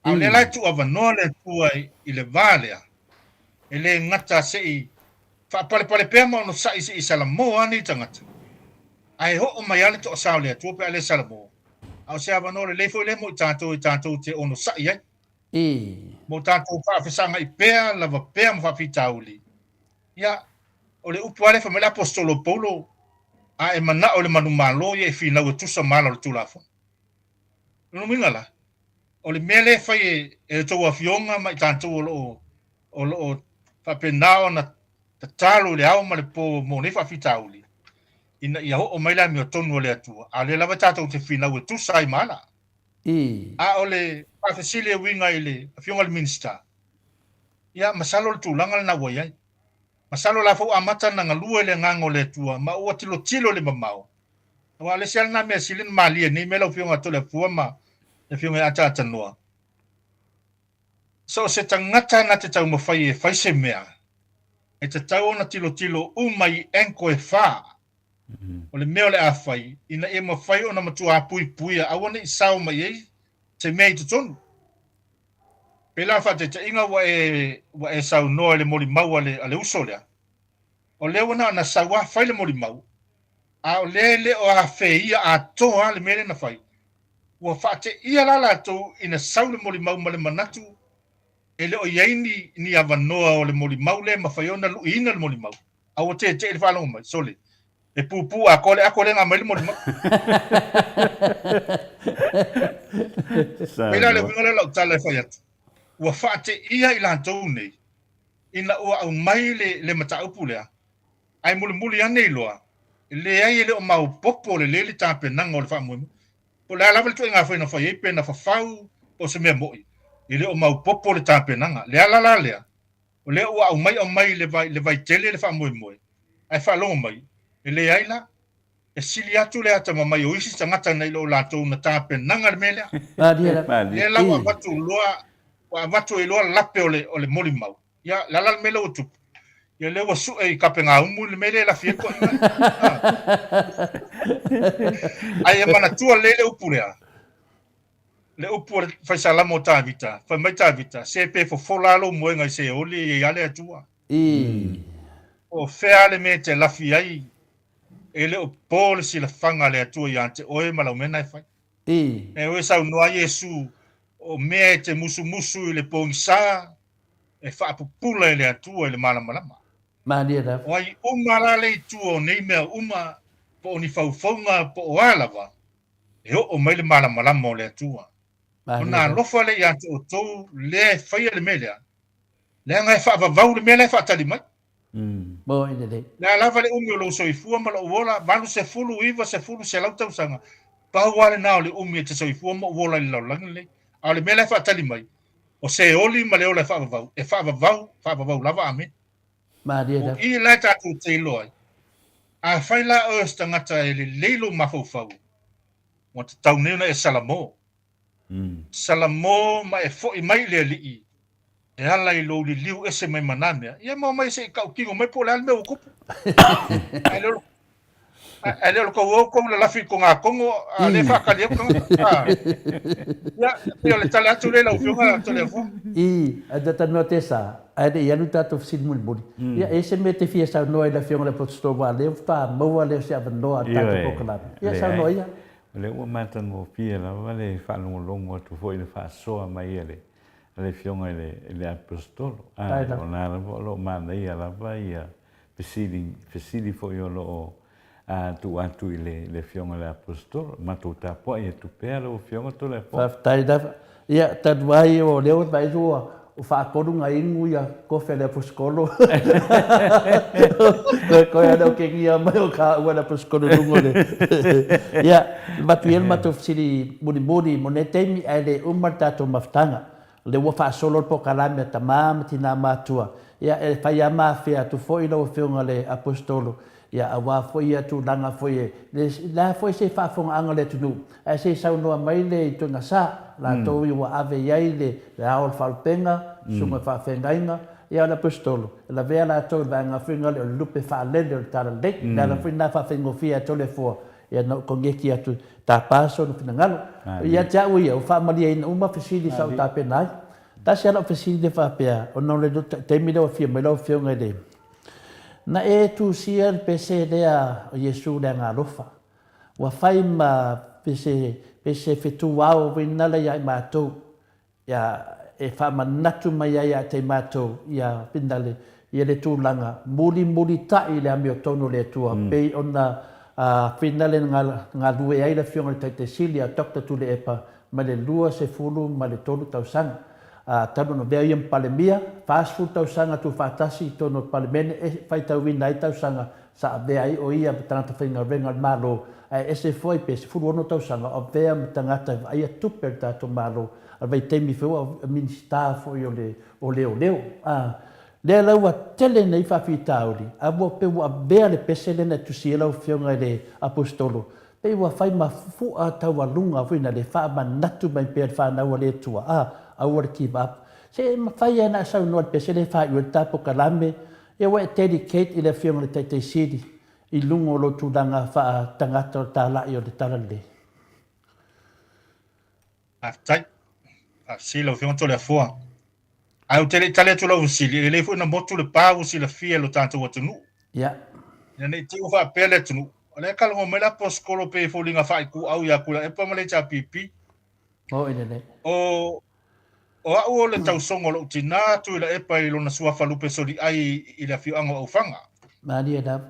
au le lai tu ava no le tua ile vale ile ngata se i fa pale pe mo no sa i salamo ani tangata ai ho mai ale to sa le tu pe ale salamo au se ava no le fo le mo tatou te ono sa ia mo tatou fa fesanga i pea lava pea mo fa fitauli ia o le upu ale fa me la apostolo Paulo a e mana o le manu malo ia fina o tu sa malo le tulafo no mingala o le mele fai e to afionga mai tatou o fa penao na tatalo le au ma le po mo ne fa fitauli ina ia o mai la mi o tonu le atua a le lava tatou te fina o tu sai mala a ole pa fasile winga ile afionga le minister ia masalo le tulanga na wai masalo la fo amata na ngalua le ngango le tua ma o tilo le mamao wa le sel na me silin mali ni me lo fionga to le fuama le fionga ata noa so se tangata na te tau mafai fai se mea e te tau na tilo umai enko e fa o le mea le afai ina e mafai ona matua pui awana i sao mai ei te mea i tutonu pela fa te inga wa e sao noa le moli maua ale uso lea o le wana na sawa fai le molimau a o le o a feia a toa le mele na fai ua fa'ate ia la latou ina sau le molimau ma le manatu e le o iai ni avanoa o le molimau le mafai ona lu'ina le molimau aua te le fa'alogo mai sole e pupu a kole nga mai le molimau pela le winga le lau tala e fai atu ua fa'ate ia i latou nei ina ua au mai le mataupu lea ai mulimuli ane iloa le ai le o mau popo le tapenaga o le fa'amoemoe po le alava le tuaiga faina fai ai pena fafau po se mea mo'i i le o mau popo le tapenaga le alala lea o le ua au mai le vaitele le fa'amoemoe ai fa'alogo mai e le ai la e sili atu le ata mamai o isi tagata nei lo latou na tapenaga le mea lea le lau avatu loa ua avatu e loa lape o le molimau ia lala le mele o tupu ia le ua su'e i kapega umu le mele la fie ko ai e manatua le upu lea le upu le faisalama o tavita fai mai tavita se pe fofola lo moenga i se oli i ale atua o fea le me te lafi ai e le o pole si la fanga le atua i ante oe malaumena e fai e oe sau noa Yesu o mea te musu i le pongisa e whaapupula i le atua i le malamalama o ai umara le tua o nei mea uma po o ni faufaunga po o alava e o mai le malamalama o le atua o nā lofa le i ante o tou le whaia le melea le anga e whaavavau le mea le whaatali mai le alava le umi o lo soifua ma lo uola malu se fulu iwa se fulu se lau tausanga pau wale nao le umi e te soifua ma uola i laulangi le a le mea le whaatali mai o se oli ma leo le whaavavau e whaavavau lava ame o i lai tātou te iloai a whaila o stangata e le leilo mafaufau o te tauneuna e salamo salamo ma e fo'i mai le li'i e ala i lo li liu ese mai manamea ia mo mai se kau kingo mai po le alme o kupu ai le ko o ko la lafi ko nga kongo le fa ka le ko ia ia le tala tu le la ufiunga telefon a data notesa ai de ia luta to fisi mul ia ese me te fia sa no la fiunga le posto va le fa mo le se avno a ta ko kala ia sa no ia le o mata mo pia la vale fa longo tu foi le fa so mai le fionga le apostolo ona lo manda ia la vai pesili foi lo tu atu le fionga le apostolo ma tu ta po e tu pera o fionga tu le po taida ia tadwai o le o vai o fa korunga ingu ia ko fele apostolo ko ia no ke ia mai o ka o apostolo lungo le ia matu fili budi monetemi ale umarta to maftanga le wa fa solo po kalame tamam tina matua ia e fa ia mafia tu foi no fionga le apostolo ia awa foi tu langa foi la foi se fa fong angole tu nu e se sa no mai le tu ngasa la to i wa ave ia le aol falpenga sunga fa fengainga ia la apostolo la vea la to vanga finga le lupe fa le tal de la fina fa fengo fia to le fo ia no kongeki atu ta paso no finangalo ia jau ia fa malia in uma fasili sa ta penai ta se la fasili fa pe o no le te mi do fia me lo fio ngede na e tu sia pese dea Yesu le ngalofa wa fai ma pese fitu wao vinala ya mato ya e fa manatu mai ya te mato ya pindale ia le tūlanga muli tai le amio tono le tua pei ona finale ngā lue ai la fionga te silia dokta tule epa ma le lua se fulu ma le tolu tausanga tanu no vea iam palemia fast food tausanga tu fatasi tono palemene e fai tauina ai tausanga sa vea ai o ia tangata whainga renga malo e se foi pe se fulu ono tausanga o vea tangata ai a tuper tato malo a vei temi feo a minista foi o leo le lau a tele nei whawhitauri, a mua pe ua bea le pesele na tusi e lau whionga le apostolo. Pe ua whai ma fua taua lunga wina le wha ma natu mai pēr whanau le tua, a ua keep up. Se ma whai ana sau noa pesele wha ua tapo kalame, e ua dedicate i le whionga le teitei siri, i lungo lo tūranga wha tangata o tā lai o le tarale. Tai, si lau whionga to le fua. Ai o tele tale tu la usili le fu na motu le pa usi la fia lo tanto watu nu Ya. Ya nei te ufa pele tunu. Ole kala ngo mela poskolo pe folinga fa ku au ya kula e pa male cha pipi. O ina le. O au le tau songo lo tina tu la e pa i lona sua falupe soli ai i la fianga au fanga. Maria da.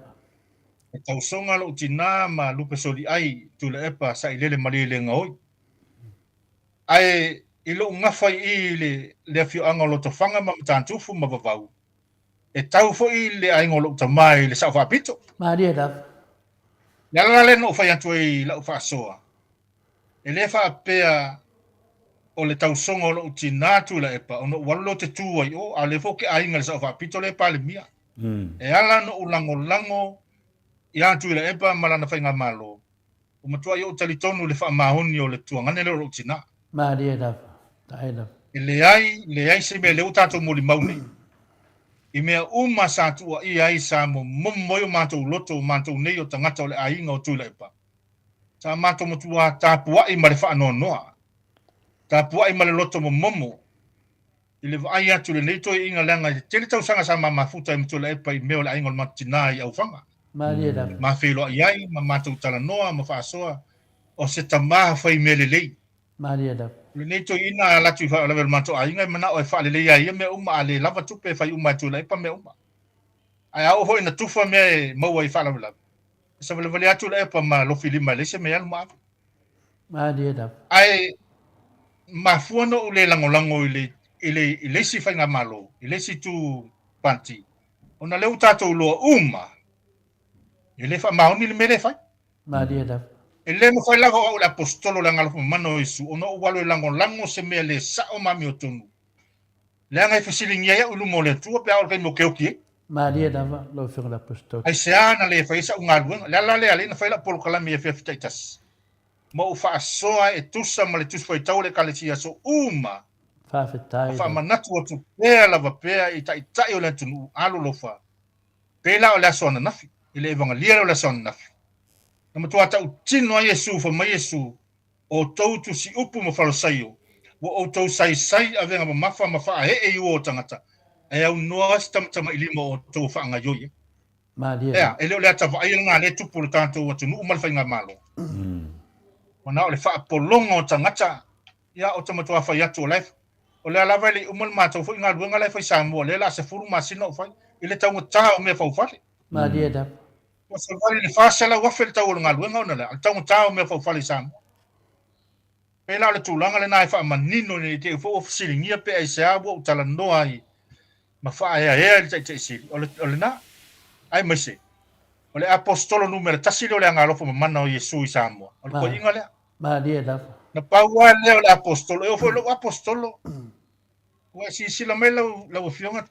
E tau songa lo tina ma lupe soli ai tu la e pa sa i lele mali le ngoi. Ai i lo ngafai i le fianga lo tofanga ma tantufu ma vavau. E tau fo i le ai ngolo tamai le sa fa pito. Maria da. Yala le no fa yantu i la fa soa. E le fa pea o le tau songo lo tina tu la epa ono wallo te tu ai o a le fo ke ai ngal sa fa pito le pa le mia. E ala no ulango lango ya tu la epa malana fa ngamalo. O matua yo tali tonu le fa mahoni o le tuanga ne lo tina. Maria da. Tai da. E le ai se me le utato mo li mauni. I mea uma sa tua i ai sa mo moyo mātou loto mātou nei o tangata o le ainga o tūla epa. Sa mātou motua tāpua i mare wha noa. Tāpua i mare loto mo momo. I le vai atu le nei toi inga langa i tele tau sanga sa mafuta i mtula epa i meo le ainga o matina i au whanga. Maria da. Ma whilo i ai, ma mātou tala noa, ma whaasoa. O se tamaha whai mele lei. Maria da. Le nei toi ina latu i wha level mātou ainga i mana o e wha le lei ai me uma a le lava tupe whai uma tūla epa me uma. Ai au hoi na tufa me maua i wha level. Sa vale vale atu le epa ma lofi lima le se me alu maa. Maria da. Ai ma fuano o le lango i le si whainga malo, i le si tu panti. O na leu tātou loa uma. I le wha maoni le mere whai. Maria da. E le mo whai lago au le apostolo le ngalofa mano isu, o na uwalo e lango se mea le sao mami o tonu. Le anga i whasilingi ai ulu mo le tua pe au kai mo keoki e. Maria da va lo fio la posto. Ai se ana le whai sa unga luenga, le ala le ale na whai la polo kalami e whiawhita i tas. Mo u wha asoa e tusa ma le tusa whai tau le kaletia so uma. Fa fetai. Fa manatu o tu pea lava pea i tai o le tunu alu lofa. Pela o le aso ana nafi, i le evangelia o le aso ana nafi. Na matua tau tino a Yesu fa ma Yesu o tautu si upu ma falosaio. O tau sai a venga ma mafa ma faa he o tangata. E au noa si tamatama i lima o tau faa nga yoi. Maria. Ea, ele o le ata vai ngā le tupu le tātou atu nuu malwhai ngā malo. Wana o le faa polongo o tangata. Ia o tamatua fai atu o leif. O le alawa le umal mātou fai ngā luenga leif fai Samoa. Le la se furu masina o fai. Ile tau ngata o mea fau fale. Maria da. O se wari le whaasela wafel tau o ngā luenga o nale. Al tau ngata o mea fau fale Samoa. Pe la le tūlanga le nai wha manino ni te ufo ofisiri ngia pe ai se awa o tala noa i ma wha ea li tai siri. O le na, ai maise. O le apostolo numera tasi leo le angalofo ma mana o Yesu i Samoa. O le ko inga lea. Maria da. Na paua leo le apostolo. E ofo lo apostolo. Ua si sila me lau fionga.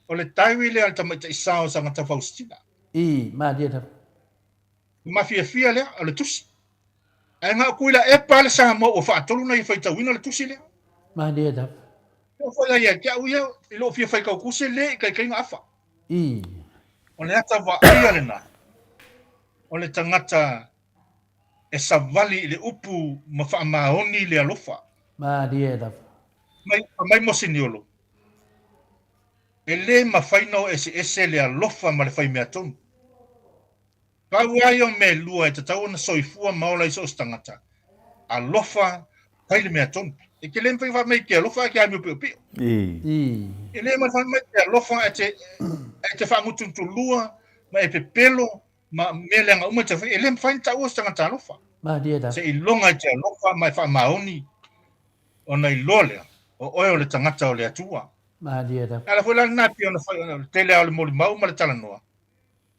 O le taiwi le alta mai ta isao sa ngata faustina. I Maria da. Ma fia lea, o le tusi. Ai ngā kuila e pale Samoa o whaatolu na i whaitawina le tusi lea. Maria da. O whaia ia kia uia i lo fia whaikau kuse le i kai ngā awha. I. O le ata wa aia le na. O le tangata e savali i le upu ma wha maoni le alofa. Maria da. Mai mosini olo. E le ma whainau ese le alofa ma le whai mea tonu. Pau ai o me lua e tatau na soifua maola i so tangata. Alofa kai le mea tonu. E ke le mwhai wha mei ke alofa ke ami upio pio. I. E le ma wha mei ke alofa e te wha ngutuntu lua ma e pepelo ma me le anga umata whai. E le mwhai tau o tangata alofa. Maria da. Se i longa i te alofa mai wha maoni o nei lolea. O oe o le tangata o le atua. Maria da. Ala fwela na pio na whai tele au le mori mau ma le tala noa.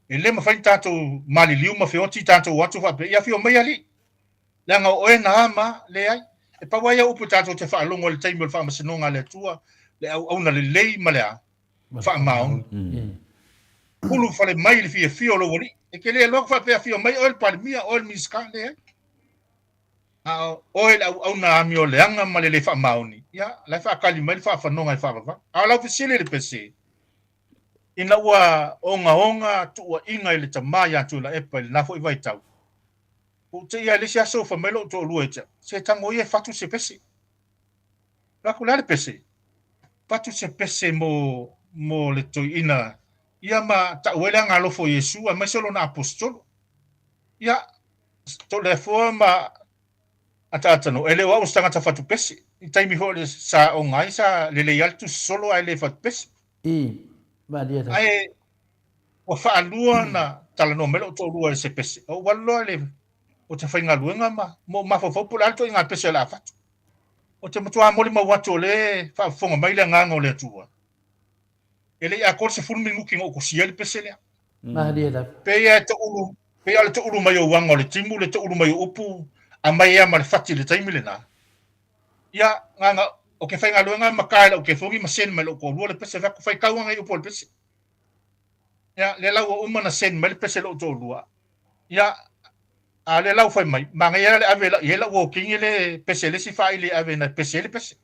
E le ma whai tātou mali liu ma whioti tātou watu whape. Ia whio mai ali. Le anga oe na ama le ai. E pawai au upu tātou te whaalongo le teimo le whaamasinonga le atua. Le au na le lei ma le a. Whaamaon. Hulu whale mai le whio lo wari. E ke le loko whape a whio mai oe le palimia oe le miska le ai. Oe au na ami o le anga ma le whaamaoni. Ia, le whaakali mai le whaafanonga i whaamava. A lau fisile le pese. Ina ua onga tua inga i le tamai atu la epa ili nafo i vai tau. O te ia lisi aso fa melo to lua echa. Se tango ia fatu se pese. Lako lale pese. Fatu se pese mo le toi ina ia ma ta'uela ngalofo Yesu a mai solo na apostolo ia to le fo ma ata no ele wa ustang ata fatu pesi i taimi ho le sa o ngai sa le altu solo ai le fatu pesi ma dia da ai o fa alua na tala no melo to lua se pesi o wallo le o te fainga luenga mo ma fo pu alto inga pesi la fatu o te mutua moli ma watu le fa fonga mai le nganga le tua ele a korse fulmi looking o ko siel pesi le ma dia da pe ya te ulu pe ya te ulu mai o wanga le timu le te ulu mai upu a mai ya ma fati le taimi le na ia nganga o ke fainga luenga makai o ke fongi masen mai lo ko lu le pesi fa ko fai ka wanga i upu le pesi ya le lau o umana sen mai le pesi lo to lua ya a le lau fai mai manga ia le ave la ia la wo kingi le pesi le si fai le ave na pesi le pesi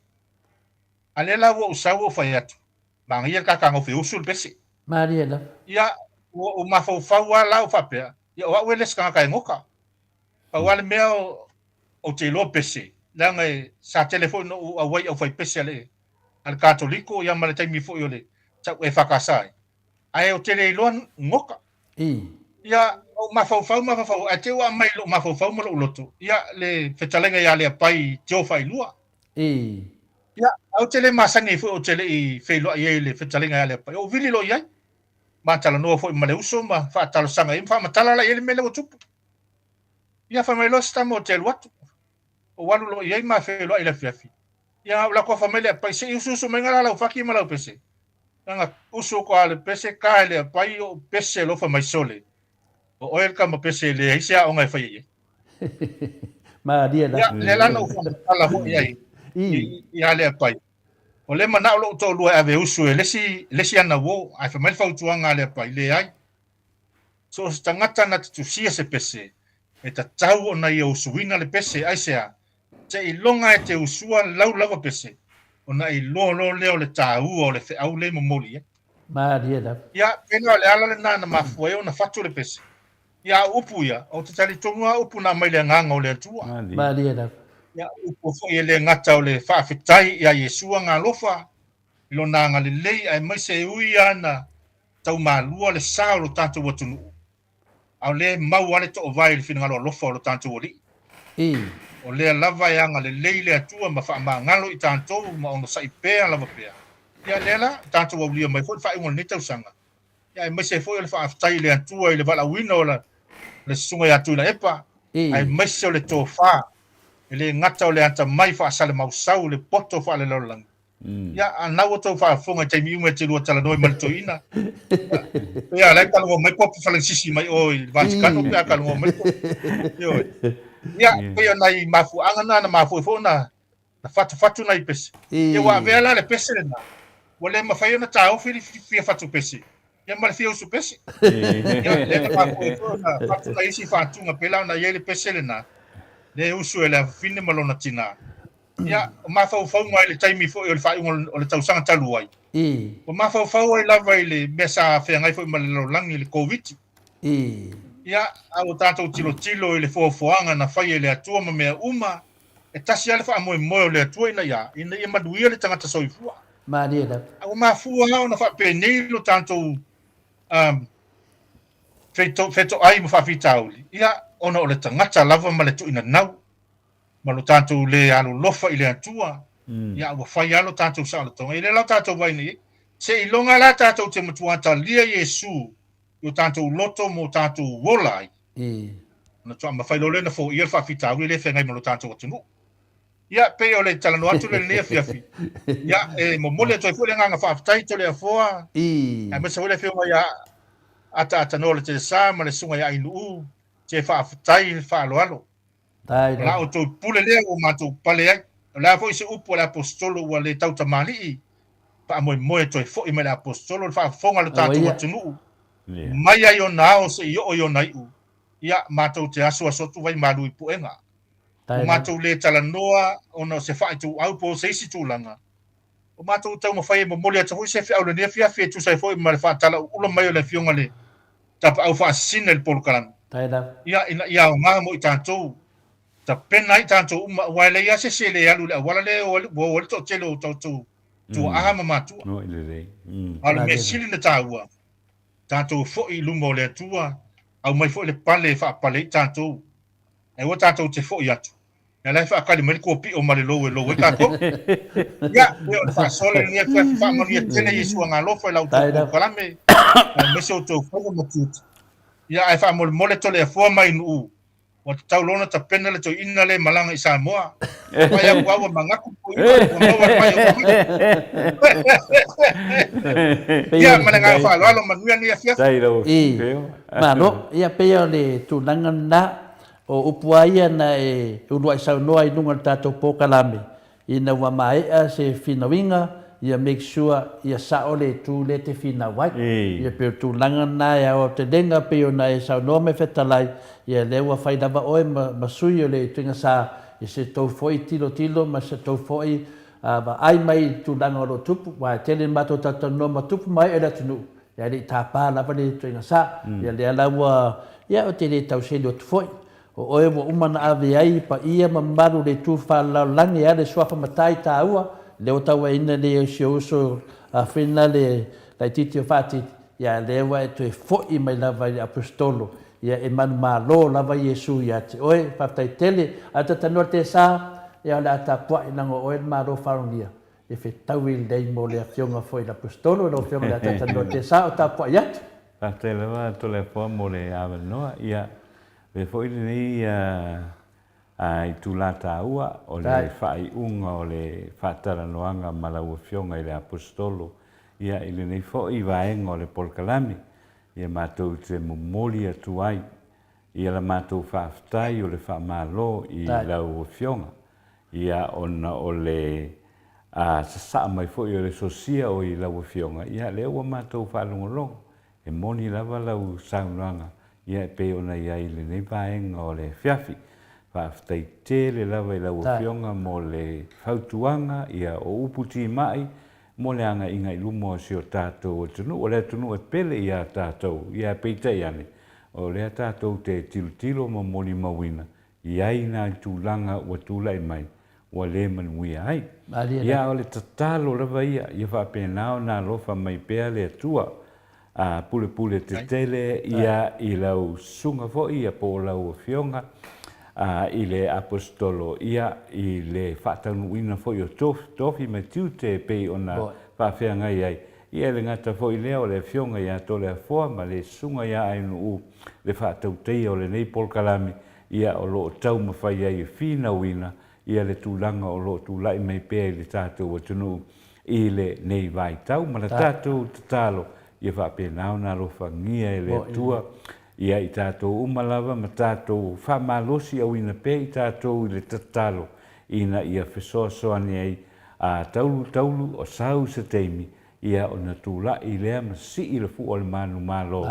a le lau o sa wo fai atu manga ia ka ka ngo fe usul pesi ma dia da ia o ma fo fa wa lau fa pe ia wa wele ska ka ngoka pa wale mea o te lo pesi langa sa telefone o a wai o fai pesi le al katoliko ia ma le taimi fo yo le ta e fa ka sai ai o tele lon ngoka ia o mafau a te wa mai lo mafau mo lo loto ia le fetalenga ia le pai te o fai lua ia au tele masangi fu o tele i fe lo ia le fetalenga ia le pai o vili lo ia ma tala no fo ma le uso ma fa talo sanga im fa ma tala la ia me le tupu ia fa mai lo sta mo te watu o walu lo ia ma fe lo ia le fiafi ia la ko fa mai le pai se uso me ngala la fa ki ma la pese nga uso ko ale pese ka le pai o pese lo fa mai sole o oel ka ma pese le isia o ngai fai ma dia da le lana o fa ala ho ia ia le pai o le mana lo to lu ave uso le si ana wo ai fa mai fa utuanga le pai le ai so stangata na tu sia se pese e ta tau o na ia usuina le pese ai sea te ilonga e te usua lau lava pese ona i lo leo le tau o le fe au le momoli ma dia da ia pena le ala le nana mafuai ona fatu le pese ia upu ia o te tali tonga upu na mai le nganga o le atua ma dia da ia upu fo i le ngata o le whaafetai ia Yesua ngā lofa ilo nā ngā le lei ai mai se ui ana tau mālua le sao lo tātou watunu au le mau ale to o vai le whina ngalo lofa o lo tātou o li o le lava e anga le lei le atua ma wha ma ngalo i tātou ma ono sa i pēa lava pēa ia lela tātou au lia mai fo i wha ingon ni tau sanga ia mai se fo i le whaafetai le atua i le wala wina o le sunga i atu la epa ai mai se o le tō wha le ngata o le anta mai fa sale mausau le poto fa le lolang ya ana o to fa fonga te mi te lu tala no mal to ina ya le ka lo mai pop fa le sisi mai o il Vaticano pe ka lo mai yo ya pe nai mafu anga na mafu fo na fatu nai pese e wa vela le pese na wole ma fa na tao fi fatu pese ya mal fi su pese ya le mafu na fatu nai si fatu nga pela na ye le pese na le usu ele fine malona tina ya ma fa mai le taimi fo le fa o le tausanga talu ai o ma fa ai lava ile mesa fe ngai fo malelo langi le covid ya au tato tilo ile fo anga na fa ile atua ma me uma e tasi ale fa mo le atua ina ya ina e maduia le tangata soifua ma dia da au ma fu na fa pe nei lo tanto feto ai mo fa fitauli ya ona o le tangata lava ma le tu ina nau ma lo tanto le alo lofa ile atua ia o fai alo tanto sa lo tonga ile la tanto vai ni se ilonga la tanto te mutuata lia Yesu yo tanto loto mo tanto wolai na twa ma fai lo le na fo ia fa fita ile fe ngai mo lo tanto o tunu ia pe o le tala no atu le le fiafi ia e mo mole to fu le nga fa ftai to le foa ai me se le fe ia ata no le te sa ma le sunga ia inu te fa ftai fa lo alo la o to pule le o mato pale ai la foi se upo la apostolo wa le tauta mali pa mo to fo i me la apostolo fa fonga le tatu tunu mai ai o nao se yo nai u ia mato te aso tu vai malu i puenga o mato le tala noa ona se fa tu au po se si tu langa o mato tau mo fai mo mole tu se fa o le fia tu se foi mal fa tala ulo mai le fionga le tap au fa sin el polkalan ia nga mo i tanto ta penai tanto uma wale ya se le alu la wala le o to telo to tu a ma tu no ile al mesili na tawa tātou fo'i luma o le atua, au mai fo'i le pale whaapale i tātou. E wa tātou te fo'i atu. Ia lai whaakari mai kua pi o mare lowe lowe tātou. Ia, e o whaasole ni a kia whaamani a tene Yesu a ngā lofa i lau tō kalame. Mese o tō whaga matuti. Ia, ai whaamole mole tole a fua mai nuu. Wa tau lona ta pena le to ina le malanga i Samoa. Mai au awa mangaku po iwa o ngawa mai o ia mana ngā whaaloalo manuia ni a fia. Mano, ia pea le tūnanga na o upuaia na e unua i saunoa i nunga tātou pōkalame. Ina wa maea se whinawinga, ia make sure ia saole tū le te whinawai. Ia peo tūnanga na e o te denga peo na e saunoa me whetalai. Ia lewa whainama oe masui o le tuinga sa i se tau foi tilo ma se tau foi ai mai tūnanga o lo tupu. Wa tele mato tatanoa ma tupu mai e la tunu. Ia li tāpā lava le tuinga sa. Ia le alawa ia o te le tau se lo tu foi. O oe wa umana ave ai pa ia mamaru le tū whalaulangi a le suafa matai tā ua. Leo tawa ina le si uso whina le titi o whātiti. Ia lewa e tue foi mai lava i apostolo. Ia e manu mālo lava Yesu ia te oe whaftai tele. Ata tanua te sā, ia le ata pua inango oe mālo wharongia. E whi taui lei mo le whionga foi l'apostolo. No whionga le ata tanua te sā o tā pua iat. Whaftai lava to le pua mo le awa noa. Ia le foi nei i tūlata ua o le whai unga o le whatara noanga malaua whionga i le apostolo. Ia i le nei foi vaenga o le polkalami. Ia mātou te momoli atu ai. Ia la mātou whaftai o le whamalo i lau whionga. Ia ona o le sasa mai foi o le sosia o i lau whionga. Ia le ua mātou whalongolongo. E moni lava lau saunanga. Ia pe ona ia i le nei vaenga o le whiafi. Whaftai tele lava i lau whionga mo le whautuanga. Ia o uputi mai. Mo le anga inga i lumo si o tātou o tunu. O le tunu e pele i a tātou. I a peitei ane. O le a tātou te tilo ma moli mawina. I aina i tūlanga ua tūlai mai. Ua le manuia ai. Ia o le tatalo lava ia. Ia whapenao nā lofa mai pea le atua. Pule te tele. Ia i lau sunga fo ia po lau o whionga. I le apostolo ia i le whaataunuina fo i o tofi mai tiu te pei o na whawhianga ai. Ia le ngata fo i leo le whionga ia to le afoa ma le sunga ia ainu u le whaatauteia o le nei polkalami ia o lo tau mawhai ai i whina wina ia le tūlanga o lo tūlai mai pea i le tātou o tunu i le nei vai tau ma le tātou tatalo ia whapenao na lo whangia i le atua. Ia i tātou umalava ma tātou whamalosi au ina pe i tātou i le tatalo ina ia whesoasoani ai a taulu o sau se teimi ia o na tūla i lea ma si i le fu o le manu malo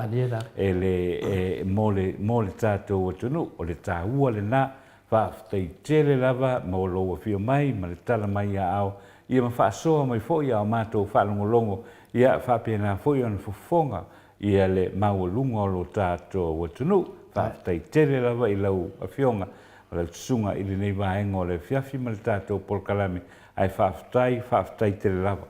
e le mo le tātou o tunu o le tāua le nā whaftai tele lava ma o loa whio mai ma le tala mai a au ia ma whaasoa mai fo ia o mātou whalongolongo ia whapena fo ia na fufonga ia le maua o lo tātou o tunu, whaftai tere lava i lau a whionga, o lau tsunga i le nei vaenga o le whiawhi ma le tātou polkalami, ai whaftai tere lava.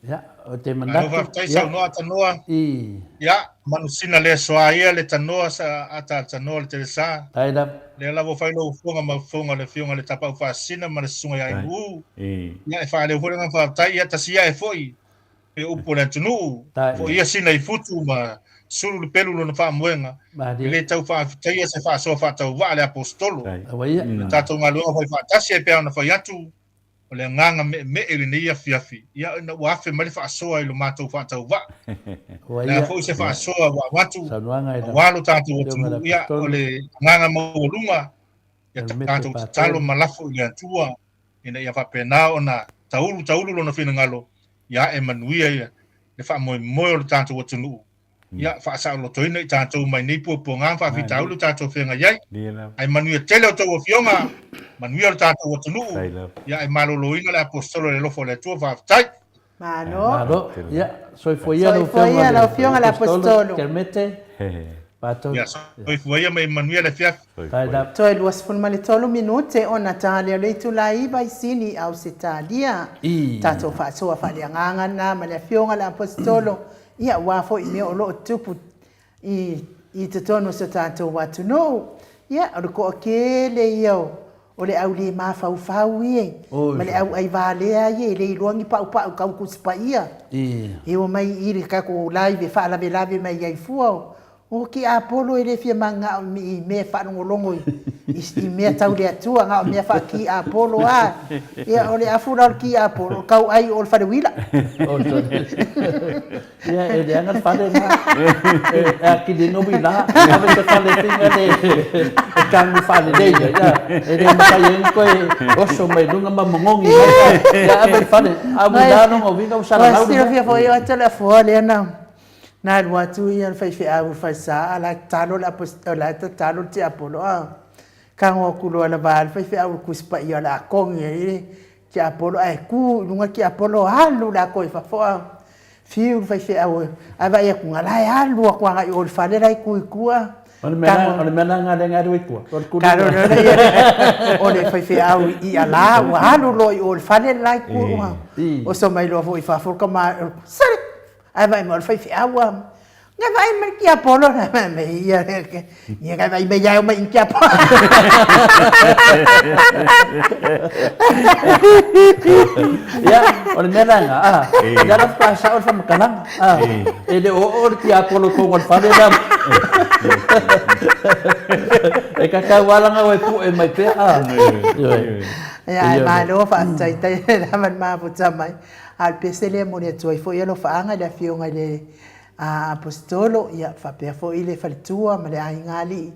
Ia, o te manatu. Whaftai sau noa tanoa. Ia, manusina le soa ia le tanoa sa ata tanoa le tere sā. Taida. Le lavo whailo ufonga ma ufonga le whionga le tapau whaasina ma le sunga ia i uu. Ia e whaale hurenga whaftai ia tasia e foi. E upo le tunu, o ia sina i futu ma suru le pelu na wha muenga. I le tau wha taia se wha soa wha tau wa le apostolo. Tātou ngā luenga whai wha tasi e pēo na whai atu, o le nganga me e le neia fiafi. Ia na wafe mali wha soa i lo mātou wha tau wa. Ia fo i se wha soa wa watu, walo tātou o tunu, ia o le nganga maulunga, ia tātou talo malafo i le atua, ina ia wha pēnā o na taulu lo na whina ngalo. Ia e manuia ia, le wha moe o le tātou atunu. Ia wha asao lo toina i tātou mai nei pua ngā wha whita ulu tātou whenga iai. Ai manuia tele o tau o whionga, manuia o le tātou atunu. Ia e malolo ina le apostolo le lofo le tua whaftai. Mano. Ia, soifoia lo whionga le apostolo. Kermete. Ia, soifoia mai manuia le fiafi. Toi luas fulmali tolu minute o na talia le tu la iba isini au se talia. Tato fa soa fa le nganga na ma le whionga le apostolo. ia ua fo'i mea o lo'o tupu i te tonu sa tātou watu no. Ia, o le ko o kele ia o le au le mafaufau ie. Ma le au ai vālea ie, le iluangi pau kau kusipa ia. E o mai iri kako laive, whaalave lave mai ai fuau. O ki Apollo e le fia manga i mea whanongolongo i mea tau le atua, ngā o mea wha ki Apollo a. Ia o le afura o ki Apollo, kau ai o le whanewila. Ia e le anga whane na, a ki le nomi la, ame te whane tinga le kangu whane leia. Ia e le makai e koe oso mai lunga ma mongongi. Ia ame whane, a wila nongo winga usara lau. Sira fia fo i o tala fo le ana. Nā watu i an whaiwhi au whaisa, ala talo la apostola, talo te Apollo. Ka ngō kulo ala wāle, whaiwhi au kuspa i ala kongi e te Apollo. Ai ku, lunga ki Apollo halu la koe whafoa. Fiu whaiwhi au, awa ia kunga lai halu a kuanga i ol whale rai kui kua. Ole mena ngā renga rui kua. Karo rere, ole whaiwhi au i ala, ua halu lo i ol whale rai kua. O so mai loa fo i whafolka ma, sari! Ai vai mo fai fi awa. Nga vai me ki Apollo na me ia ke. Ia ga vai me ia me ki Apollo. Ya, ora mena nga. Ya la pasa ora fa kalang. E de o ki Apollo ko ngon fa de ram. E ka ka wala nga wai pu e mai pe Ya ma lo fa tai tai na man ma pu mai. Al pesele mo ne toi fo yelo fa anga da fionga le apostolo ia fa pe fo ile fa tua ma le ai ngali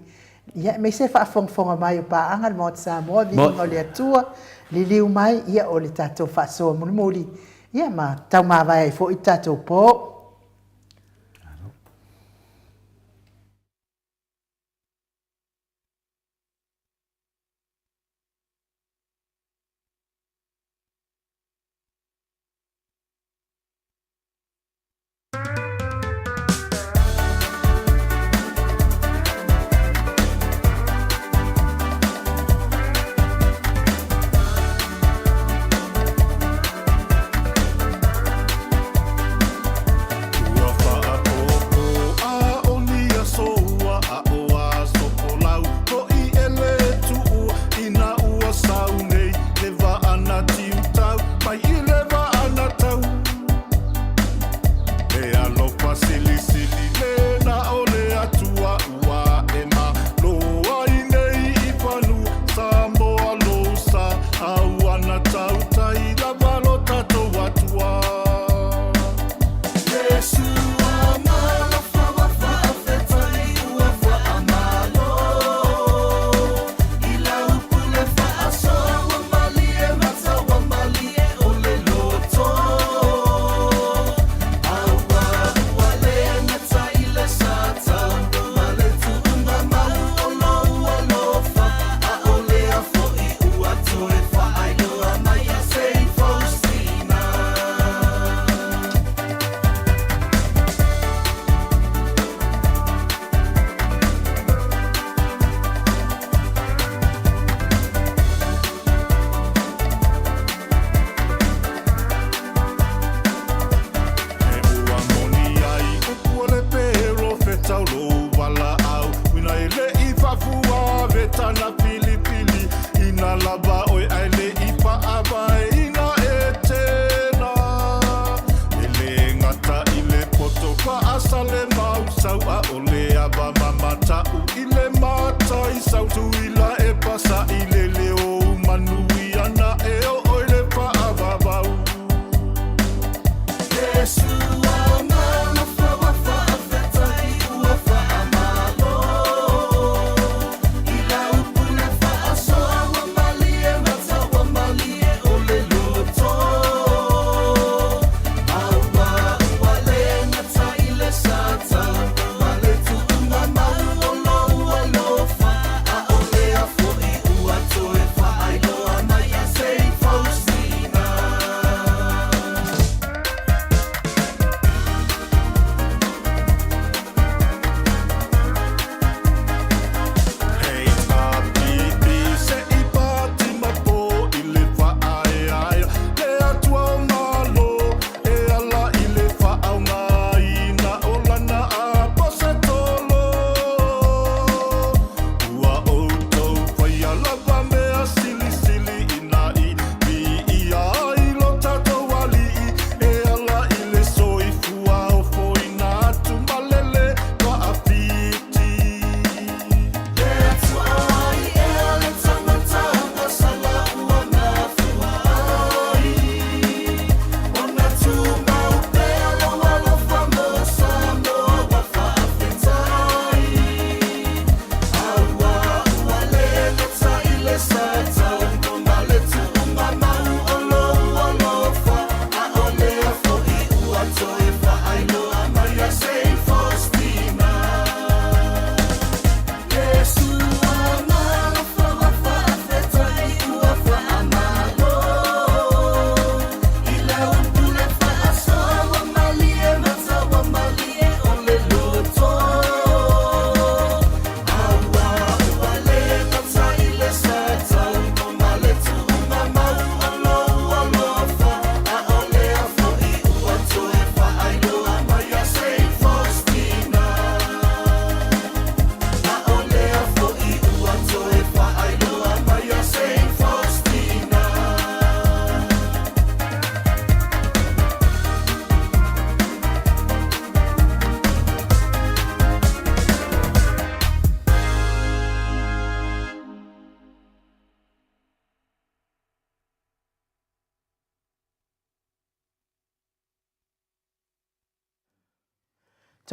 ia me se fa fonga mai pa anga mo sa mo vi ngo le tua li liu mai ia o le tato fa so mo moli ia ma tau ma vai fo i tato po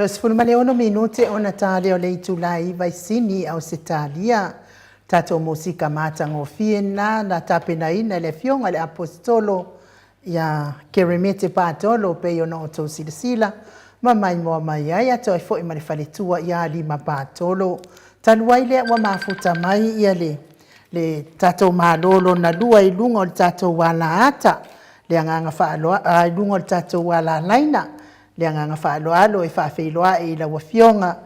Sifunu male ono minuti ona tale o le itulai vai sini au setalia tato musika mata ngofiena na tapena ina le fionga le apostolo ya keremete patolo pe yo no to silsila mamai mo mai ya to fo imali falitua ya lima patolo tanwaile wa mafuta mai ya le tato malolo na dua ilungo tato wala ata le nganga fa lo ilungo tato wala laina le nganga fa lo alo e fa fe lo ai la wafionga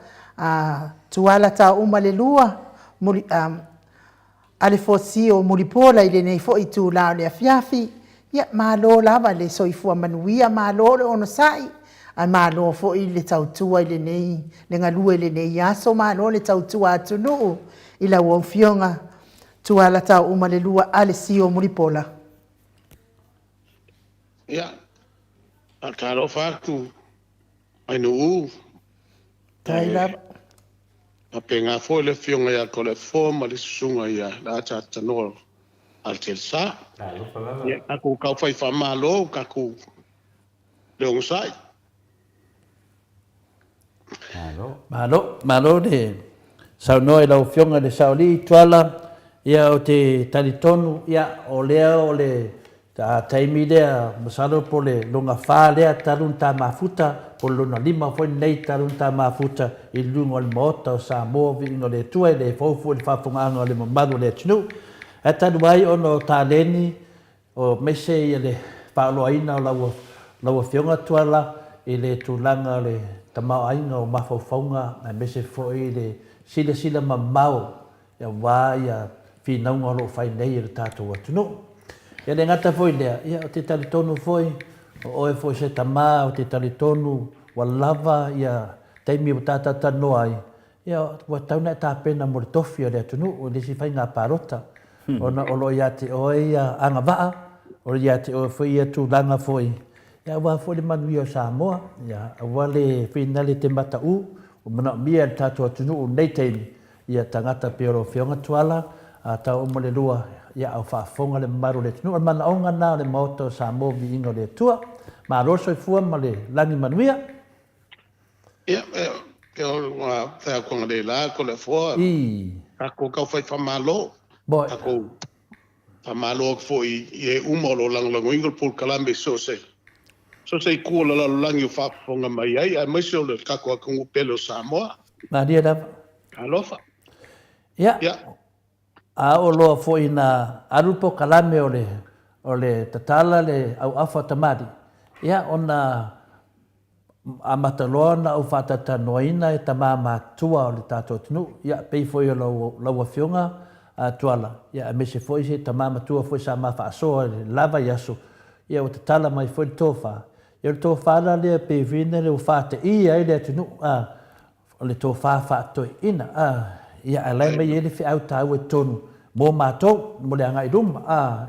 tuala ta umalelua muri ale fosio mulipola ile nei fo itu la le afiafi ya malo lava le soifua manuia malo le ono sai a malo fo ile tautua ile nei le ngalue ile nei aso malo le tautua atunu ila wofionga tuala ta umalelua ale sio mulipola ya akaro fatu ainu taila apenga fo le fionga ya ko le forma le sunga ya la cha tanol al telsa ya aku ka fai fa malo ka ku le onsai malo de sau noi lau fionga de sauli tuala ia o te talitonu ia o le taimi lea masalo po le longa wha lea tarun tā mafuta po lona lima foi nei tarun tā mafuta i lungo le mota o Samoa vingo le tua le faufu le whawhunganga o le mamadu le tunu e tanu ai ono tā leni o mese i le whaaloaina o laua fionga tuala i le tūlanga le tamau ainga o mawhauwhaunga na mese foi le sila mamau ia wā ia whinaunga o lo whai nei i le tātou atunu. Ia le ngata foi lea, ia o te talitonu foi, o oe foi se tamā, o te talitonu, wa lava, ia teimi o tātata noa ai. Ia wa tauna e tāpena mo le tofi o le atunu, o le si whai ngā pārota. Ona o lo ia te oe ia anga waa, o ia te oe foi ia tūlanga foi. Ia wa foi le manui o Samoa, ia wa le whinale te mata u, o mana mia le tātou atunu o nei teimi. Ia tangata peoro whionga tuala, a tau o mo le lua, ia au whaafonga le maru le tunu. Mana onga nā le maoto Samoa vi ingo le tua. Ma roso i fua ma le langi manuia. Ia, ke o whea konga le la ko le fua. Ako kau whai whamalo. Boi. Ako whamalo fo i e umolo langlango ingo pul kalambe so se. So se i kua la langi o whaafonga mai ai. A maise o le kako a kongu pelo Samoa. Ma ria dava. Alofa. Ia. Ia. A o loa fo ina arupo kalame o le tatala le au afa tamari. Ia ona a mataloa na au whatata noina e tamā mātua o le tātou tunu. Ia pei foi o laua whionga tuala. Ia a mese foi se tamā matua foi sa mā whaasoa le lava yaso. Ia o tatala mai foi le tōwha. Ia le tōwha la lea pei vina le o whate ia i le tunu. O le tōwha whaatoi ina. Ia alai mai ele fi au tau e tonu. Mō mātou, mo le anga i ruma.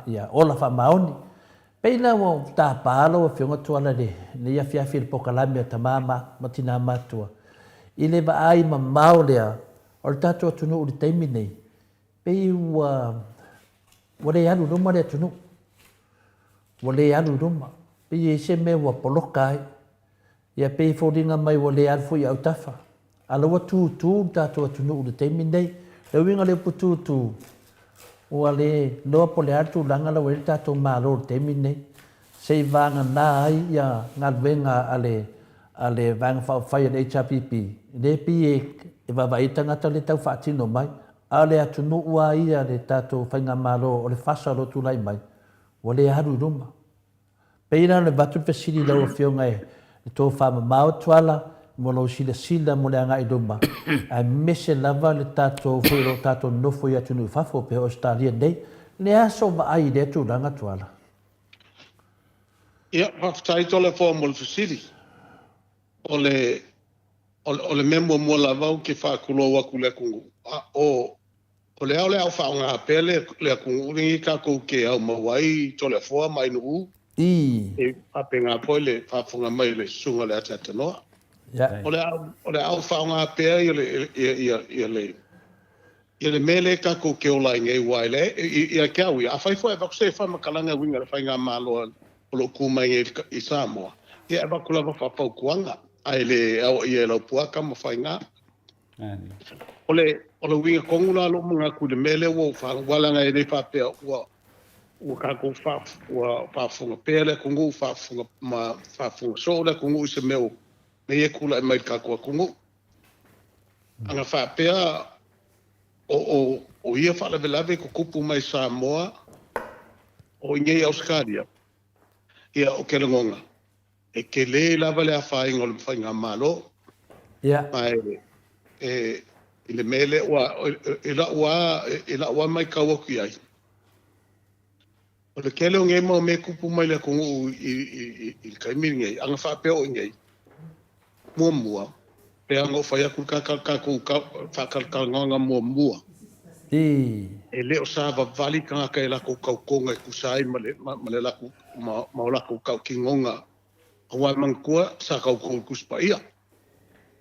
Ia ola wha maoni. Peina o tā pālo o whionga tuala le. Ne ia fiafi le pokalami a tamā matina mātua. I le wa ai ma mao lea. O le tātou atunu o le taimi nei. Pei ua le alu ruma le atunu. Wa le alu ruma. Pei e se me ua poloka ai. Ia pei fōringa mai wa le alu fui au tafa. Ala wa tūtū tātou atunu o le taimi nei. Le winga le putūtū. Ua le loa po le atu langa la wele tātou mālo te mine. Sei vanga nā ai ia ngā wenga ale vanga whai le HRPP. Le pi e wawaita ngata le tau whaatino mai. A le atu no ua ia le tātou whainga mālo o le whasaro tūlai mai. Ua le haru ruma. Peira le watu pesiri lau a whionga e. Le tō whama māo tuala. Mo lo sila mo le anga i ruma. A mese lava le tātou whairo tātou nofo i atunu whafo pe Australia nei. Le aso wa ai le atu ranga tuala. Ia, whaftai tole fō mo le fasiri. O le memo mo la vau ke whaakulo waku le kungu. O le au whaonga pele le kungu ringi kako ke au mawai tole fōa mai nuu. E apenga poi le whaafunga mai le sunga le atatanoa. O le au whaonga pēr i le mele kako ke ola ngai waile i a kia ui. A whai fwoi e wakuse e whamakalanga winga le whainga māloa o lo kumai i Samoa. Ia e wakula wa whapau kuanga. ai le au ia la puaka ma whainga. Ani. O le winga kongula lo mga ku le mele wo wala ngai nei whapea ua kako whafunga pele kungu whafunga soda kungu se meo me e kula e mai kako kungu. Anga whapea o ia whalawelawe ko kupu mai Samoa o ingei Australia. Ia o Kelangonga. E ke le lava le a whainga o le whainga malo. Ia. Mai i le mele ila ua mai kawaku ai. O le kele o ngei mau me kupu mai le kungu i kaimiri ngei. Anga whapea o ngei. Mua. Pe anga o whai aku whakalkalanga mua. E leo sa vali kanga kai lako kaukonga i kusai ma le lako ma lako kau kingonga. Awai mangkua sa kaukonga kuspa ia.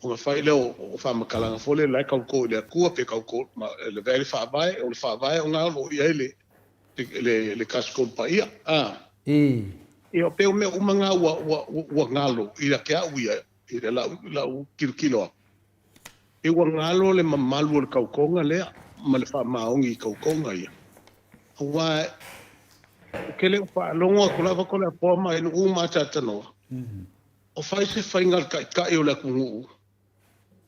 O nga whai leo o whamakalanga fole lai kaukonga le akua pe kaukonga le veli whaavai o le whaavai o ngā lo ia le kaskol pa ia. E o peo me umanga ua ngalo i la kia uia i le lau kilo. E ua ngalo le mamalu o le kaukonga lea. Ma le whamaongi i kaukonga ia. Awai, ke leo whaalongo ko lava ko le apoa mai no umata tanoa. O whai se whainga kai o le kungu.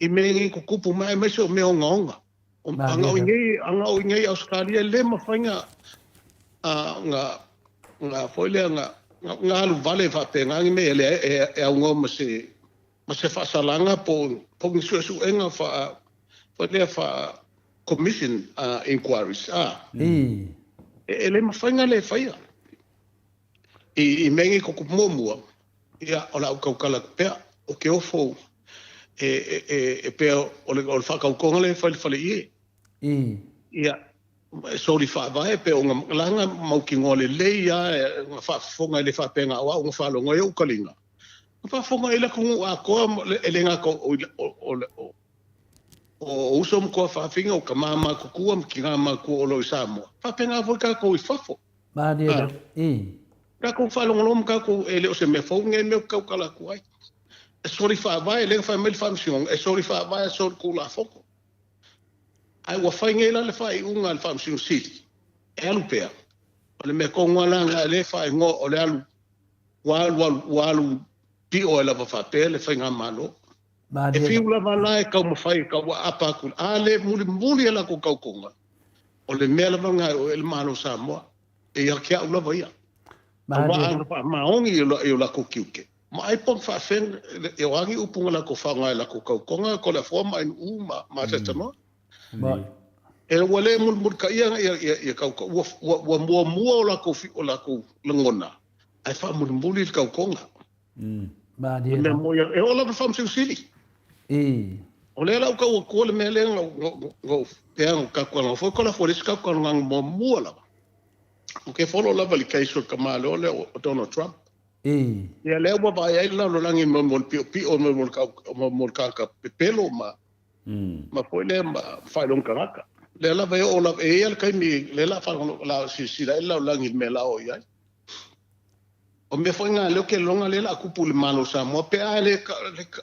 I mengi ko kupu mai se o mea o ngaonga. Anga o ingei Australia le ma whainga nga foile nga alu vale whapenga ngi me ele e au ngō ma se whaasalanga po ngisuesu enga wha commission inquiries. Ele ma whainga le whaia. I mengi ko kupumomua. Ia o lau kaukala pea o ke ofo e pea o le whakaukonga le whale ie. Ia sori whaavae pea o ngā langa mauki ngole le ia ngā whaafonga le whaapenga awa o ngā whaalonga e ukalinga. Ngā whaafonga e la kungu a koa ele ngā ko o uso mko whaafinga o ka māma kukua ki ngā mākua o loi Samoa. Whaapenga voi kako i whafo. Mādia, Kako whalongolom kako e leo se me whaunga e meo kaukala kuai. E sori whaavai, e lega whaameli whaamsiong, e sori whaavai, e sori kula whoko. Ai ua whainga ila le whai unga le whaamsiong siti. E alu pea. O le mea kongwalanga le whai ngo o le alu. Walu pio e lava whapea le whainga malo. E whiula wala e kau mawhai kau wa apakul. A le muli ala ko kaukonga. O le mea lava ngai o ele malo Samoa. E ia kia ulava ia. Maongi e o lako kiuke. Ma ai pong whaafeng e wangi upunga lako whangai lako kaukonga ko le forma in uma matatanoa. E wale mul ka ia ia kauka wa mua o lako langona. Ai wha muli kaukonga. E o lava whamsing siri. O le lau kau ko le mea lenga ngau peang kakuanga. Foi kola fo lesi kakuanga mua lava. O ke folo lava li kaiso kamale o le o Donald Trump. Ia leo wa vai ai la lo langi mo pio mo kaka pelo ma foi le ma fai long karaka. Le la vai o la e al kai mi le la fa la si la langi me la o ia. O me foi nga le ke longa le la kupu le malo sa mo pe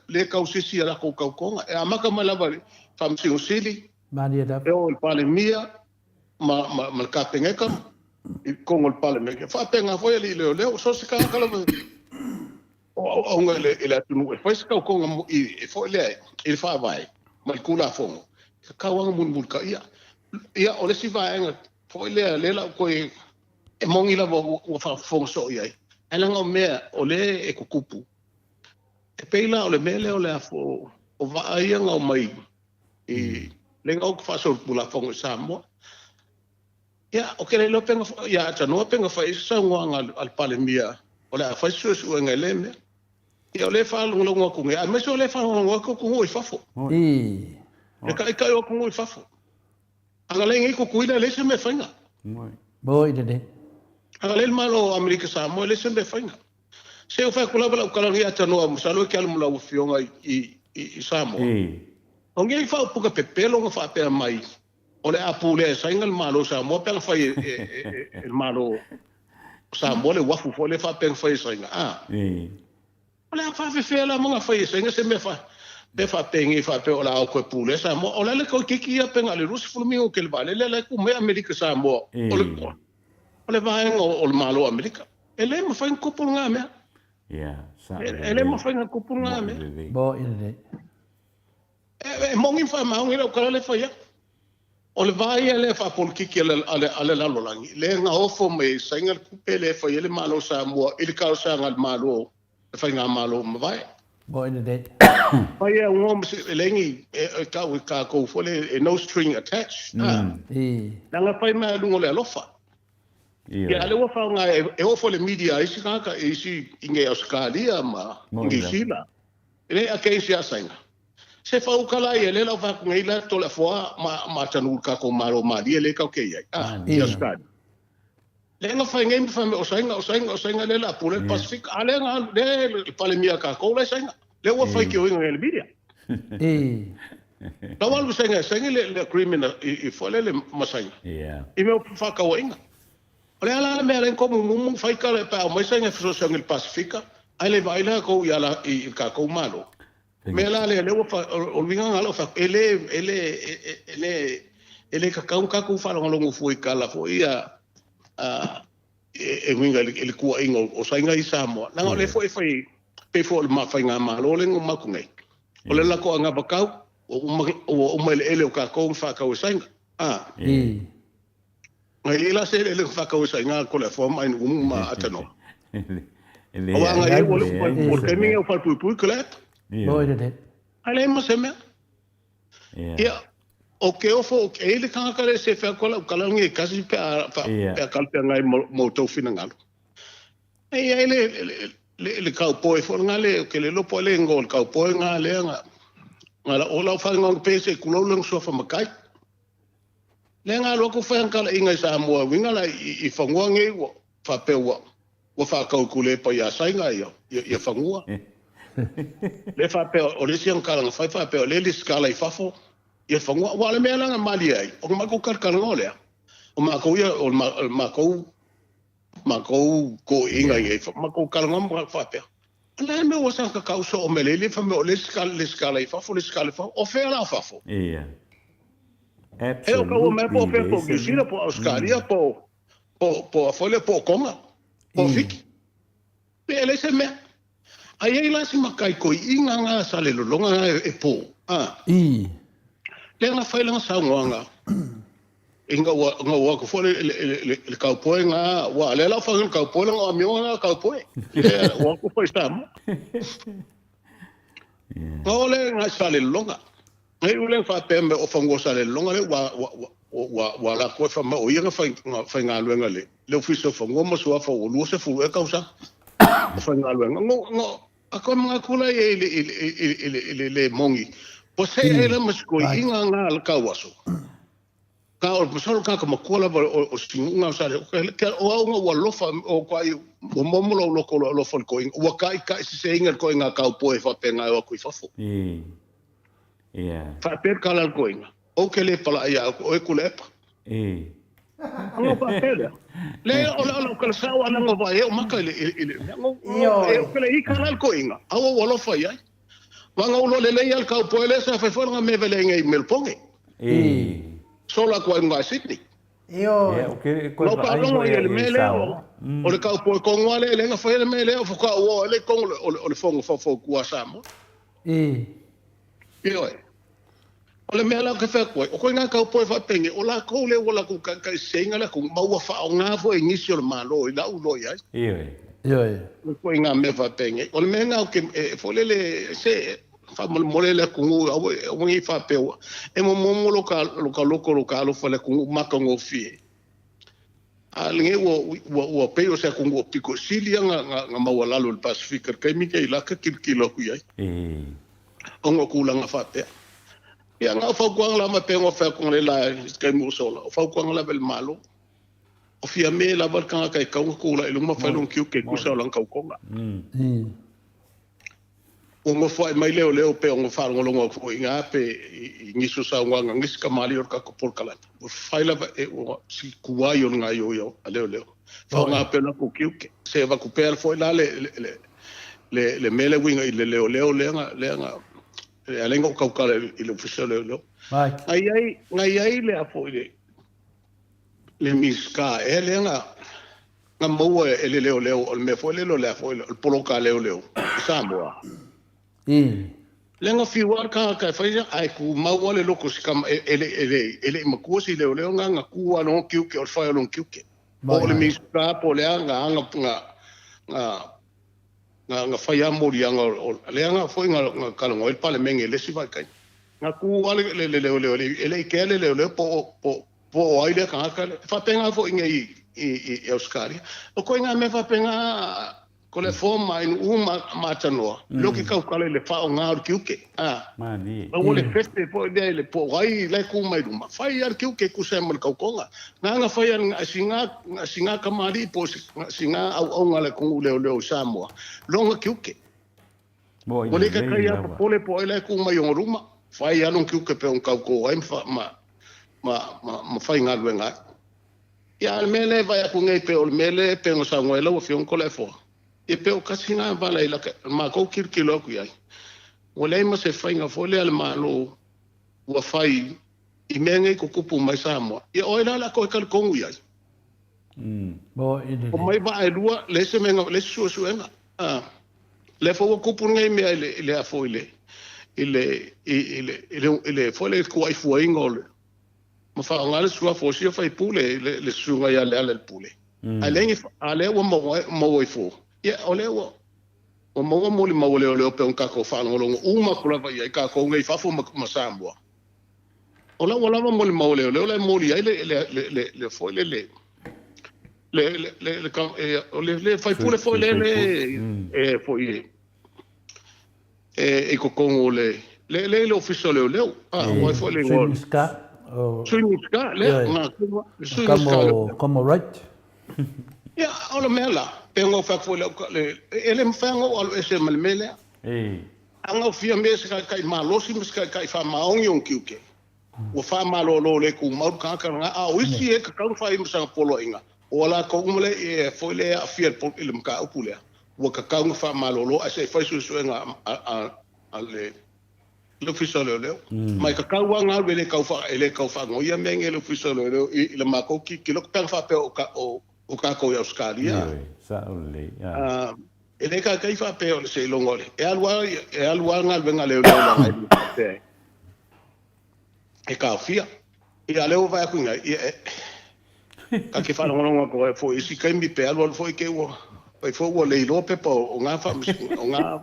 le kausisi ala ko kaukonga e amaka malava fam sili. Madia da. E o il pale mia ma ka pengeka I kongo le pale me ke whapenga foi ali leo so se kala o nga le tunu e foi se ka konga I foi le I fa vai ma kula fongo ka wanga mun ka ia o le si vai nga foi le la ko e mongi la o fa fongo so ia ala nga me o le e kukupu e peila o le mele o le afo o vai nga o mai I le nga o fa so pula fongo Samoa. Ya, o le lo penga ya tano penga fai sangwanga al palemia. O le fai su nga leme. Ya le fa lo ku ngai. Me so le fa lo ku ngoi fafo. E kai o ku ngoi fafo. Anga le ngai ku kuina le se me fainga. Boy de. Anga le malo Amerika Samoa le se me fainga. Se o fa ku la kala ya tano mo salo ke al mo la fionga I Samoa. O ngai fa puka pepelo nga fa pe mai. O le apule sainga le malo Samoa pe fai el malo Samoa le wafu fo le fa pe fai sainga. Ole fa fe la mga fa senga se me fa. Be fa pengi fa pe ola ko pule sa mo ola le ko kiki ya penga le rusi fulmi o ke vale le ku me America sa mo. Ole va en o malo America. Ele mo fa en ko nga me. Ele mo fa en ko nga me. Bo ine. Mongi fa ma ngi ko le fa ya. Ole va ya le fa pol kiki ale la lolangi. Le nga ofo me senga ku pele fa ele malo sa mo il ka sa ngal malo. Fa nga malo mo vai. Bo ine de. Pai e ngom se lengi ka ko fole no string attached. Nanga pai ma lungo le alofa. Ya le wa fa nga e o fole media isi ka isi inge Australia ma ngi sila. Ele a ke isi asenga. Se fa u kala ye le la fa ngai la to la fois ma tanu ka ko maro ma di le ka ke ya. Di Australia. Le nga fa ngai fa me o senga le la pole Pacific ale nga le palemia ka ko le senga. Le wa fai ki o inga le media. La walu senga le criminal I fole le masanga. I me fa ka o inga. Ole ala me ala ko mu fai ka le pa mo senga fso senga le Pacifica. Ai le vai la ko ya la I ka ko malo. Me ala le wa fa o vinga ngalo fa ele ka ka ku fa lo fu ka la fo ia e winga le ku inga o senga I Samoa. Na ole fo fai pe fo ma fa nga ma lo le ma ku ngai ole la ko nga bakau o ma ele o ka ko fa ka o sanga ngai la se le fa ka o sanga ko le fo ma in ma atano o nga e o ke mi o fa pu klap Bo ine de. ale ma se me ya o ke o fo ke ele ka ka le se fa ko la kala ngi kasi pe kalpe ngai mo to fina ngalo ele le cowboy fo ngale ke le lopo le ngol cowboy ngale ngala ola fa ngong pese kulo lang so fa makai le ngalo ko fa ngala inga sa mo wingala I fa ngonge wo fa pe wo fa ka kule pa ya sai nga ya fa ngua le fa pe o le siang kala fa pe le skala I fa fo ya fa ngua wala me la mali ai o ma ko kar ngole o ma ko ya o ma ko inga ye ma ko kalangam fa pe ala me wasa ka kauso o melele fa me o le skala I fa fo le skala fa o fe la fa fo e o ka o me po pe po gisira po Australia po fo le po konga po fiki pe ele se me ai la si makai ko inga nga sa le longa e po le nga fa le nga sa nganga inga wa ko fole le cowboy nga wa le la fa un cowboy nga mi nga cowboy wa ko fa stam ole nga sale longa ngai ule fa pembe o fango sale longa le wa la ko fa ma o yenga fa nga luenga le ofiso fa ngo mo so fa o lu se fu e causa fa nga luenga ngo ako mga kula le mongi po se ele masko inga nga al kawaso ka o solo ka como kola o singa sa ke o nga wa lofa o kwai o momo lo fol ko o kai se inga ko nga ka po fa penga o ko fa fo fa per kala ko inga o ke le pala ya o ku le o pa pele le o ka sa wa nga va e o maka le o ke le I kala ko inga o lo fa ya wa nga lo le ya ka po le sa fa fo nga me vele nga melponge sola ko nga Sydney no pa no ye le mele o le ka po ko ngale le nga fa le mele o ko o le ko o le fongo fo ku asamo o le mele ka fa ko nga ka po fa penge o la ko le wala ku ka senga la ku ma wa fa nga fo inicio le malo la u lo ya ko nga me fa penge o le me nga ke fo le se fa molele ku o ngi fa pe e mo lo ka lo fa le ku maka ngo fi alinge wo pe o se ku ngo piko silia nga mawala lo Pacific ka mi ke la ka kilo ku ya o ngo ku la nga fa pe ya nga fa ku la ma pe ngo fa ku le la ka mo sola fa ku la bel malo o fi me la bar ka ku la ilung ma fa long ki ku sa lang ka ko nga o mo foi mai leo pe o fa ngo longo ko inga pe ngi su sa nga ngi ska mali or ka ko por kala o fai la o si kuai o nga yo leo fa nga pe na ko ki se va ku per foi la le le mele winga i le leo lenga alenga o kaukala i le ofisa leo ngai ai le afo le miska lenga nga maua le leo o me foi le afo le poloka leo Samoa lenga fiwar ka fai ai ku maua le loko skam ele makusi leo nga kuwa no kiuke o fai lo kiuke o le miska po le nga fai amori anga leanga foi nga kalongo el pale menge le siva kai nga ku ale le ele kele le po ai le ka fa penga fo inga i Euskari o ko nga me fa penga ko le forma in matanoa lo ki ka kale le fa nga kiuke mani o le feste po le po ai le ku mai duma fai ar kiuke ku se mal ka konga nga fai singa kamari po singa au nga le ku le Samoa longa kiuke mo le ka ya po le ku mai o ruma fai anu kiuke pe on ka ko ai ma fai nga luenga ya mele vai ku ngai pe o mele pe o sangoela o fion ko le fo e pe o kasinga vala ila ma ko kirkilo ku ai o le ma se fai nga fo le al malo wa fai i menge ko kupu mai Samoa e o ila la ko kal kongu ai o mai va e lua le se menga le suenga le fo kupu ngai me le a fo ile fo le ku ai fo ingol ma fa ngale sua fo si fa pule le suga ya le pule ale wo mo fo ya ole wo o mo le mo le pe un kako fa no uma kula va ya ka ko ngai fa fo ma Samoa ola wala mo le mo le mo ya le fo le fai pule fo le fo e ko kongo le official le o fo le ngol Suiniska, como right. Ya, ola mela, pengo fa fo ele mfango o ese malmele. Anga fia mes kai malosi mes kai fa maong yong kiuke. O fa malo le ku mau ka nga a wisi e ka fa im sang polo inga. Ola ko umle e fo le a fia po ilm ka upule. O ka fa malo ase fa su nga ale le fisol leo mai ka kawa nga vele ka fa ngo ya menge le fisol leo le mako ki lo ka fa pe o ka ko Australia sa ole ele ka fa pe o se longole e alwa nga venga leo la e ka fia e aleo va ku nga ka ke fa ngo ko fo isi ka mi pe alwa fo ke wo pai fo wo le lope po nga fa nga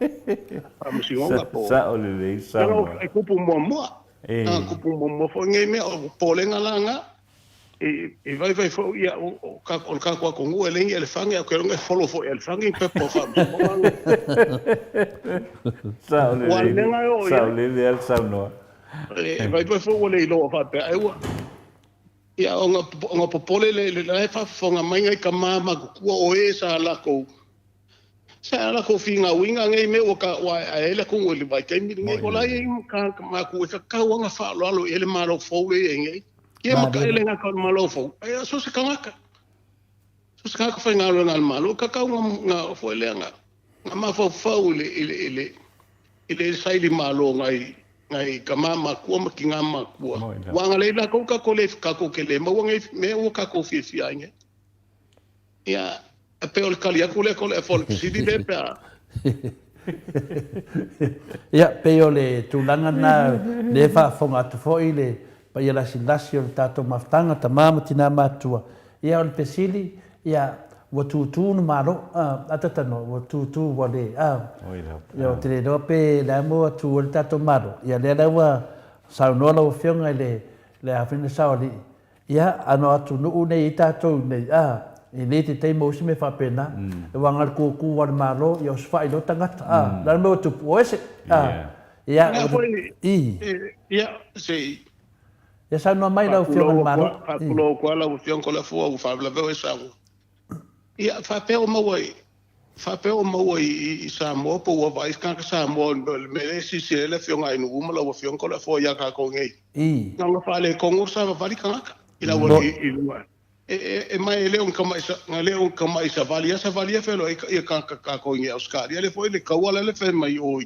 po sa ole le sa e kupu mo kupu mo fo ngai me o pole nga langa e vai fo ia o ka ko ngu ele fanga ko nga follow fo ele fanga pe po fa sa ole le al sa no e vai fo wo le lo fa pe ai ia nga popole le fa fonga mai ngai ka mama ku o e sa la ko finga winga ngai me o ka wa ele ku le vai kai mi ngai ko la i ka ma ku ka wanga fa lo ele ma lo fo le ngai ye ma ka ele nga ka ma lo fo ai so se ka fa nga lo ngal ma lo ka nga fo le nga ma fo ile sai di ma lo ngai ka mama ku ma ki nga ma ku wanga le la ko ka ko le ka ko ke le ma wanga me o ka ko fi ngai ya pe o kali aku le ko le fo si di le pa ya pe o le tulanga na le fa fonga to fo ile pa ia la silasio tato maftanga tamama tina matua ia o le pesili ia wa tu no malo atata no wa tu wale ia o te do pe la mo tu o tato malo ia le wa sa no la ofionga le afina sauli ia ano atu no nei tato nei e le te mo se me fa pena e wanga ku war malo ia os fa ilo tangata la mo tu poese ia sei ia sa no mai la ofionga malo lo ko la ofionga ko la fo fa la ve sa ia fa pe o mo i sa mo po wa vai ka sa mo me si se le fionga inu mo la fionga ko la fo ya ka ko ngai nga fa le ko sa va ri ka ila wo i mai le un kama isa valia felo e ka ko nge Oscar le foi le kawala le fe mai o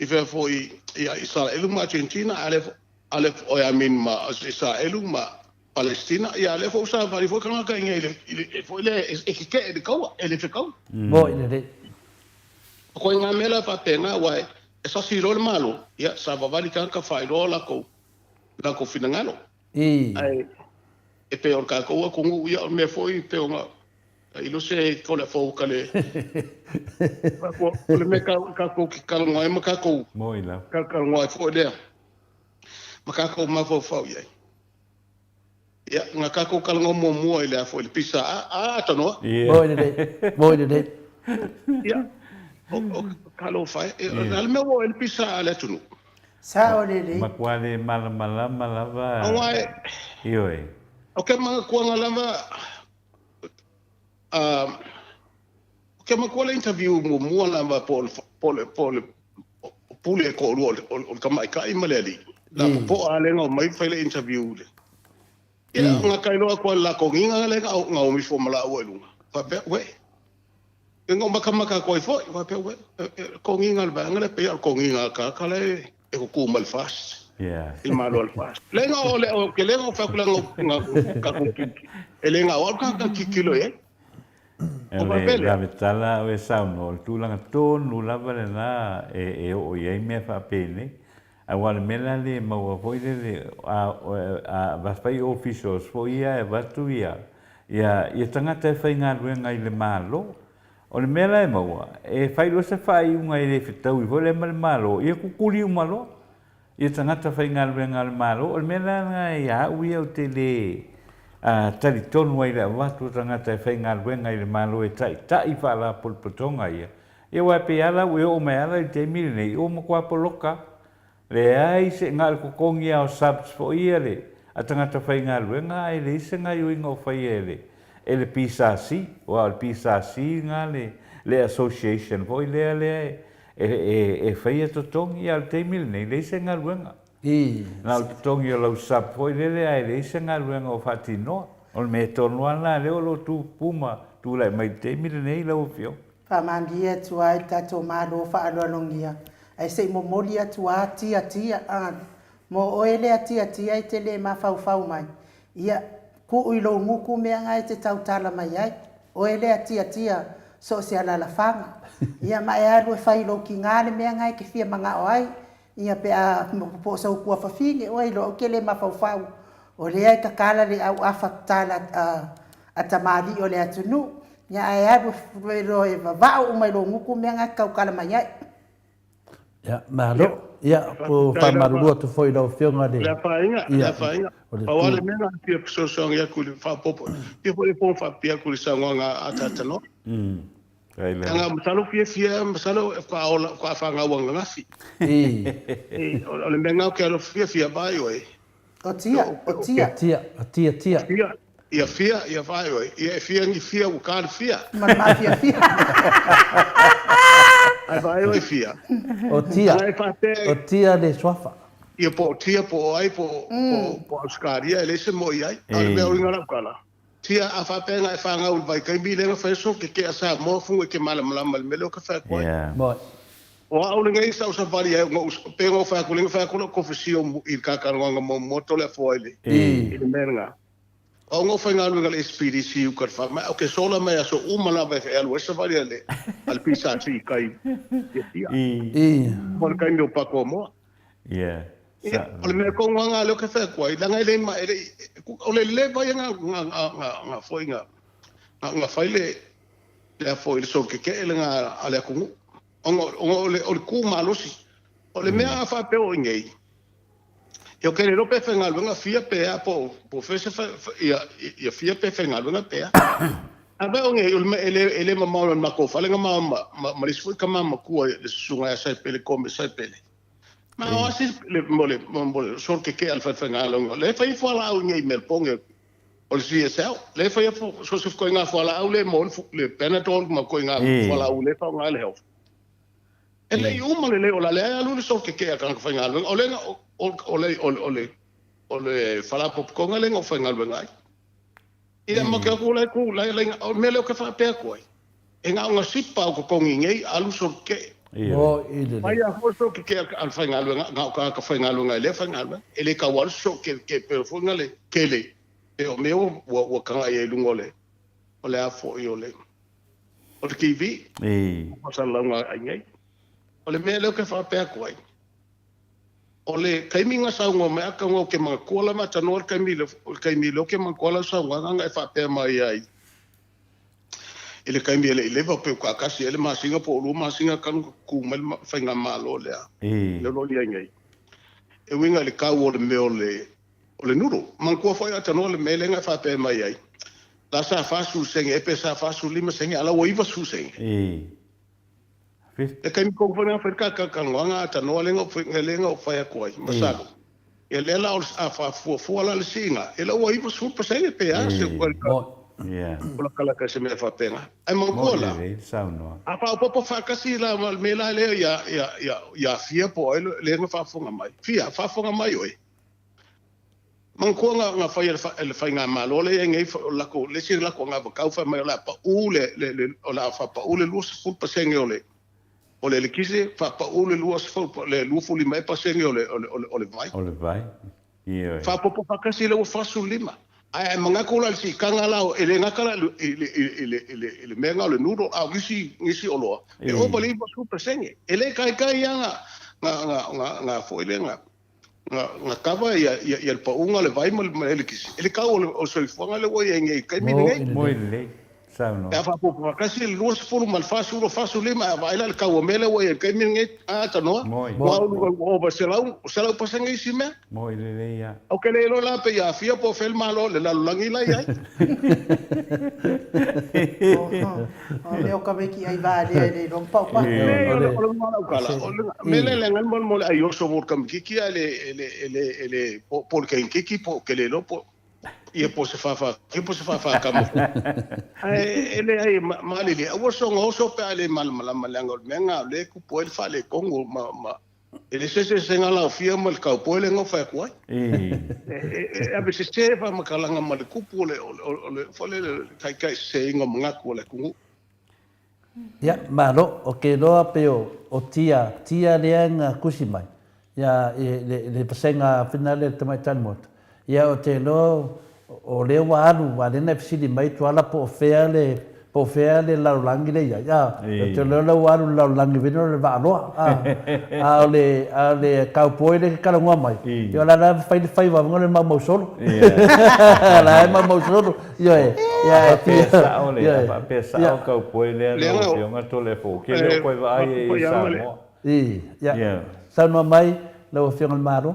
i fe foi ia Israel ma Argentina ale o ya min ma Israel ma Palestina ia le fo sa vali fo ka nge le foi le e ke de kawa ele fe kawa mo ile ko nga mela pa pena wa esa siro le malo ia sa vali ka fai la ko finangalo ai e pe o ka ko ia me foi pe o ilo se ko le fo ka le ko le me ka ko ki ka ngoi ma ka ko moila ka ngoi fo le ma ka ko ma fo fo ia nga ka ko ka ngoi mo ile fo le pisa to no mo ile ia o ka lo fai al me wo le pisa ale tunu sa o le makwale malava ngoi ioi okay mga kuang alama okay mga interview mo alama pole pule ko o kamai kai maleli la po ale ngo mai file interview le ya nga kailo ko la ko nginga le nga o mi fo mala o lu pa pe we ngo maka ko fo pa pe we ko nginga ba ngale pe ko nginga ka le e ko kumal fast il malo al fast lenga o ke lenga fa kula nga elenga o ka kilo la vetala o sauno tu langa tonu lava na o ye me fa pene a wal mela le mo foi le a va fai officials foi ia va tu ia tanga te fai nga ruenga i le malo o le mela e mo e fai lo se fai unga i le fitau i vole malo ia kukuri malo ia tangata fai ngal malo o mena nga ia uia o te le tari tonu ai le watu tangata fai ngal le malo e tai fa la polpotonga ia wa pe ala we o me ala te mili nei o mo kwa poloka le ai se ngal ko kongi o subs fo ia le a tangata fai ngal ai le se nga yo ingo fai ele PSC o al PSC ngale le association fo le e fai to tongi al te mil nei le se ngaluenga na tongi lo sap foi le ai le se ngaluenga o fatino o me tonu ana le o lo tu puma tu le mai te mil nei lo fio fa mandia tu ai tato malo fa alongia ai sei mo molia tu tia mo oele tia i te le ma fau mai ia ku ilo nguku me ngai te tautala mai ai oele tia so se ala la fanga ia mai alu fai lo ki ngale me ngai ke fia manga oi ia pe a po so ku fa fine oi lo ke le ma fau o le ai ka kala le au afatala a tamali o le atunu ia ai alu lo e va o mai lo nguku me ngai ka kala mai ai ia malo ia po fa maru tu foi lo fionga de la fainga o ale mena pia so ia ku fa popo pia po fa pia ku sa nga atata no nga masalo fia masalo ka fa nga wanga ngasi o le menga ke lo fia vai oi o tia ia vai oi ia fia o ka fia ma fia ai vai oi fia o tia de swafa ia po ai po Oscaria ele se moi ai ale me o ngala kala tia a fa pena e fa nga u vai kai bile nga fa so ke asa mo fu ke mala me lo ka fa ko o au le ngai sa vali e pengo fa ko fisio il ka nga mo to le fo ile il menga o ngo fa nga lu ngal expedici u ka fa ma o ke sola me so umana ve e lo sa vali ale al pisa si kai por kai meu pa como ole me ko nga lo ka fa ko ila ngai le ma ole le vai nga foi nga fai le foi so ke nga ale ku ole ku malosi ole me fa pe o ngei eu quero lo pe fengal nga fia pe po fese ia fia pe fengal nga pe aba o ngei ele mama ma ko fa le nga mama ma le foi kama ma ku le sunga sa pe le come sa pe ma o si le mole so ke al fa fengal le fai fo la o ngei mel ponge o le CSL le fai so se ko nga fo la o le mon le penatol ma ko nga fo la o le fa nga le health ele uma le o la le alu so ke ka fa nga o le fala pop ko nga le ngo fa nga ngai Ia mo ke ku lai o mele o ke fa pe ko. E nga nga sipa o ko kongi ngai alu so ke. O ile. Mai a foso ke al fa nga nga ka fa nga nga le fa nga. Ele ka wal so ke pe fo nga le ke le. E o meu o ka nga e lungole. O le a fo yo le. O le kiwi. O sa la nga ngai. O le mele o ke fa pe ko. O le kaiminga sa ngo me aka ngo ke mga kola ma tanor kaimile o ke mga kola sa nga e fa pe mai ai. Ele kaimile ile va pe ka kasi ele ma singa po lu ma singa kan ku mal fa nga malo le. Le lo li ngai. E winga le ka wo le me o le nuru. Man ko fa ya tanor le mele nga fa pe mai ai. La sa fa su senge e pe sa fa su lima senge ala wo iva su senge. E kai ko fa nga fa ka nganga ta no lenga fa ngelenga fa ya ko masalo e le la a fa fu la singa e la wa ipo su pa sai pe a se ko la kala ka se me fa pena ai mo ko la a fa po fa ka si la me la le ya fia po le nga fa funga mai fia fa funga mai oi man ko nga fa el fa nga malo le ngai la ko le si la ko nga ka fa mai la pa u le la fa pa u le lu fu pa sai ngole o le kise fa pa o le luas fo le lufu li mai pasenge o le vai fa po pa kasi le fa su lima ai manga ko la si kanga la ele ngakala ele menga le nudo a ngisi o lo e o pa li su pasenge ele kai nga fo ele nga kava ya el pa unga le vai mal ele kisi ele ka o so fonga le wo ngai kai mi ngai mo le ya fa po kasi luas fo mal fa su lima vai la ka o mele wo kai mi ngai a ta no o ba se la pasenge si me mo le ya o ke le lo la pe ya fia po fel malo le la langi la ya le o ka veki ai va le no pa pa mele le ngal mo ai o so vor kam kiki ele por que en kiki po que le lo po e po se fa kamo ele ai mali le o so pe ale mal lango menga le ku po el fa le kongo ma ele se ngala fia mal ka po le ngo fa ko a be se fa ma kalanga mal ku po le fo le kai se ngo nga ko le ku ya malo o ke lo apeo o tia le nga kusimai ya le pasenga finale tamai tanmot ya o te lo o le walu wa le na fisi mai to ala po fea le la langi le ya te lo walu la langi vino le va lo a le cowboy le kala ngwa mai yo la fai va ngole ma mo solo la ma mo solo yo ya pesa o le pesa o cowboy le no nga to le fo ke le ko va ai sa mo ya sa no mai lo fiong al maro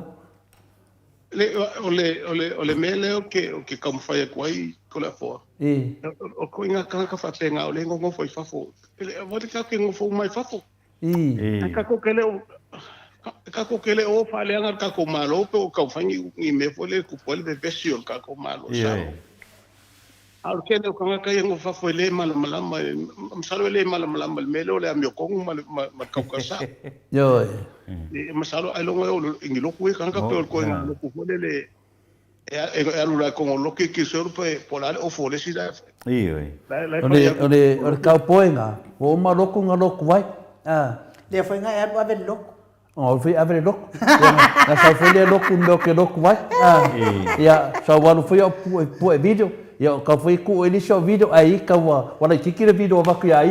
le mele o ke kam fai ko ai ko la fo o ko inga ka fa tenga o le ngo foi fa fo ele vo ka ke ngo fo mai fa fo ka ko kele o fa le ngar ka ko malo pe o ka fa ni me fo le ku po le besio ka ko malo sa al kele o ka ngo fa fo le mal salo le mal mele o le amio ko ma ka ka sa yo masalo ai longa o ingilo ku ka pe ko ngo ku fo le e alura con lo que quiso polar o fole si da o ka poenga o ma lo ku ngalo ku vai le foi nga e ave lo o foi ave lo na sa foi le lo ku ndo ke lo ku vai ya sa wa foi o video ya ka foi ku ele show video aí ka wa wala kiki le video va ku ya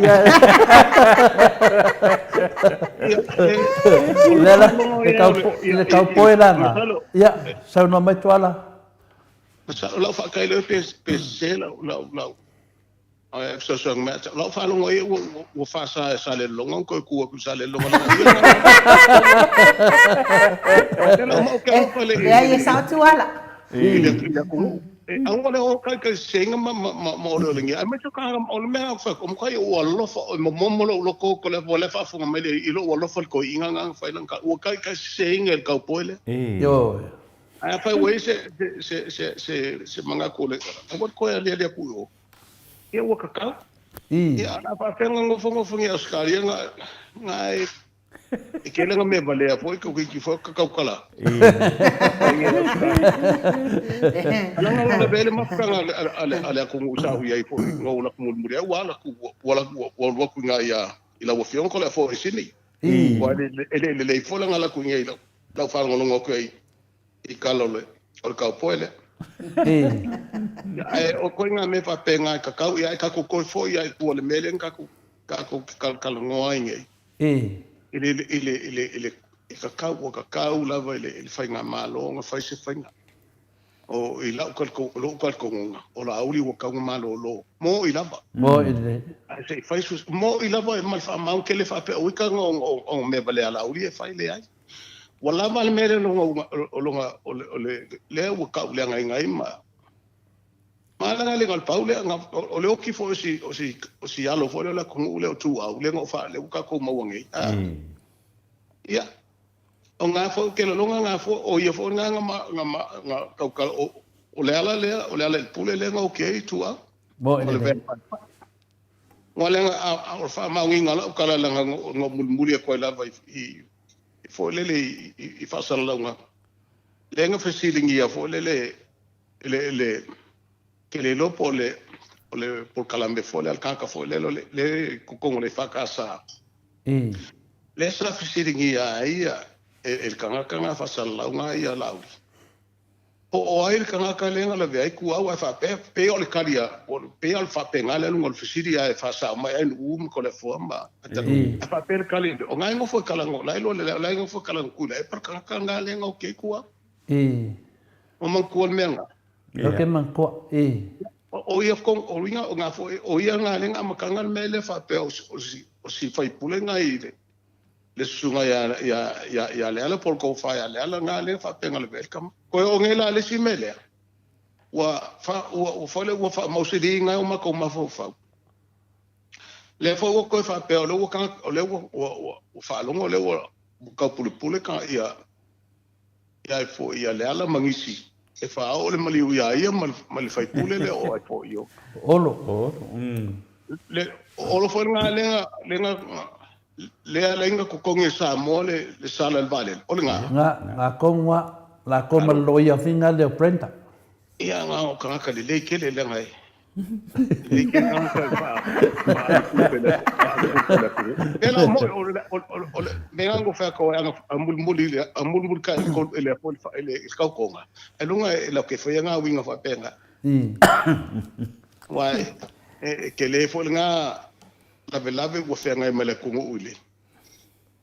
le ka poenga ya sa no mai toala la fa kai le pe se la so me la fa lo ngai o fa sa le lo ngon ko ku sa le lo la le ai sa tu ala ang wala o kai senga ma lo ngi a me ka o me fa ko kai o lo fa mo lo ko le vola fa fu me le lo lo fa ko inga nga fa lang ka o kai senga el ka poile yo ai fa we se manga ko le o ko ya le ku yo e o ka ka e ana fa fenga ngo fongo fongi australia ngai ke lenga me vale foi ki fo ka kala ala bele mafkanga ala ko usa hu yai fo ngo la mo muri wala ku nga ya ila wo fion ko la fo sini wa le fo la ngala ku ngai la fa ngo ko I kalo le o ka poele o ko nga me fa penga ka ya ka ko fo ya ku le melen ka ngoa ngai ele kakau lava ele whainga malo nga whaise whainga o I lau kalkonga o la auri wa kaunga malo lo mo I lava mo I lava e malwha mau ke le whape o ika o me vale ala auri e whaile ai wa lava le mere longa o le wa kau le ngai ma Malanga le ngal paule o le oki fo si alo fo le ko le tu au le ngo fa le ka ko mo ngi ya o nga fo ke lo nga fo o ye fo nga ka o le ala pule le ngo ke tu au mo le wala nga o fa ma ngi ngala ka la ngo mulmuli ko la vai I fo le I fa sala nga le nga fesilingi ya fo le que le lopo le por calambe fole al kanka fole le kukongo le fakasa le sa fisiringi ia el kanga fasala nga ia lauri o ai el kanga lenga le vai ku au fa pe o le kalia o pe al fa penga le ngol fisiria e fasa ma en ko le forma fa per kali o nga ngo fo kalango la ngo fo kalango ku le per kanga lenga o ke ku o man ku menga Okay man ko o ia kong o ringa o nga fo o ia nga lenga makanga mele fa pe o si fai pulenga ile le sunga ya le ala por ko fa ya le ala nga le fa penga le welcome ko o ngela le si mele wa fa o fa mo se dinga o ma ko ma fo fa le fo ko fa pe o le ka o le o fa longo le o ka pule ka ia fo ia le ala mangisi e fa o le mali uia ia mal fai pule le o ai fo io olo le olo fo nga lenga ko konge sa mo le sala al vale o nga kongwa la koma lo ia finga le prenta ia nga o kanga le ke le ngai le ke nga ka ela mo o me nga fa ko amul ka ko ele fo ele ka ko nga elunga la ke foi nga winga fa penga wa ke le fo nga la velave wo fe nga mele ko uli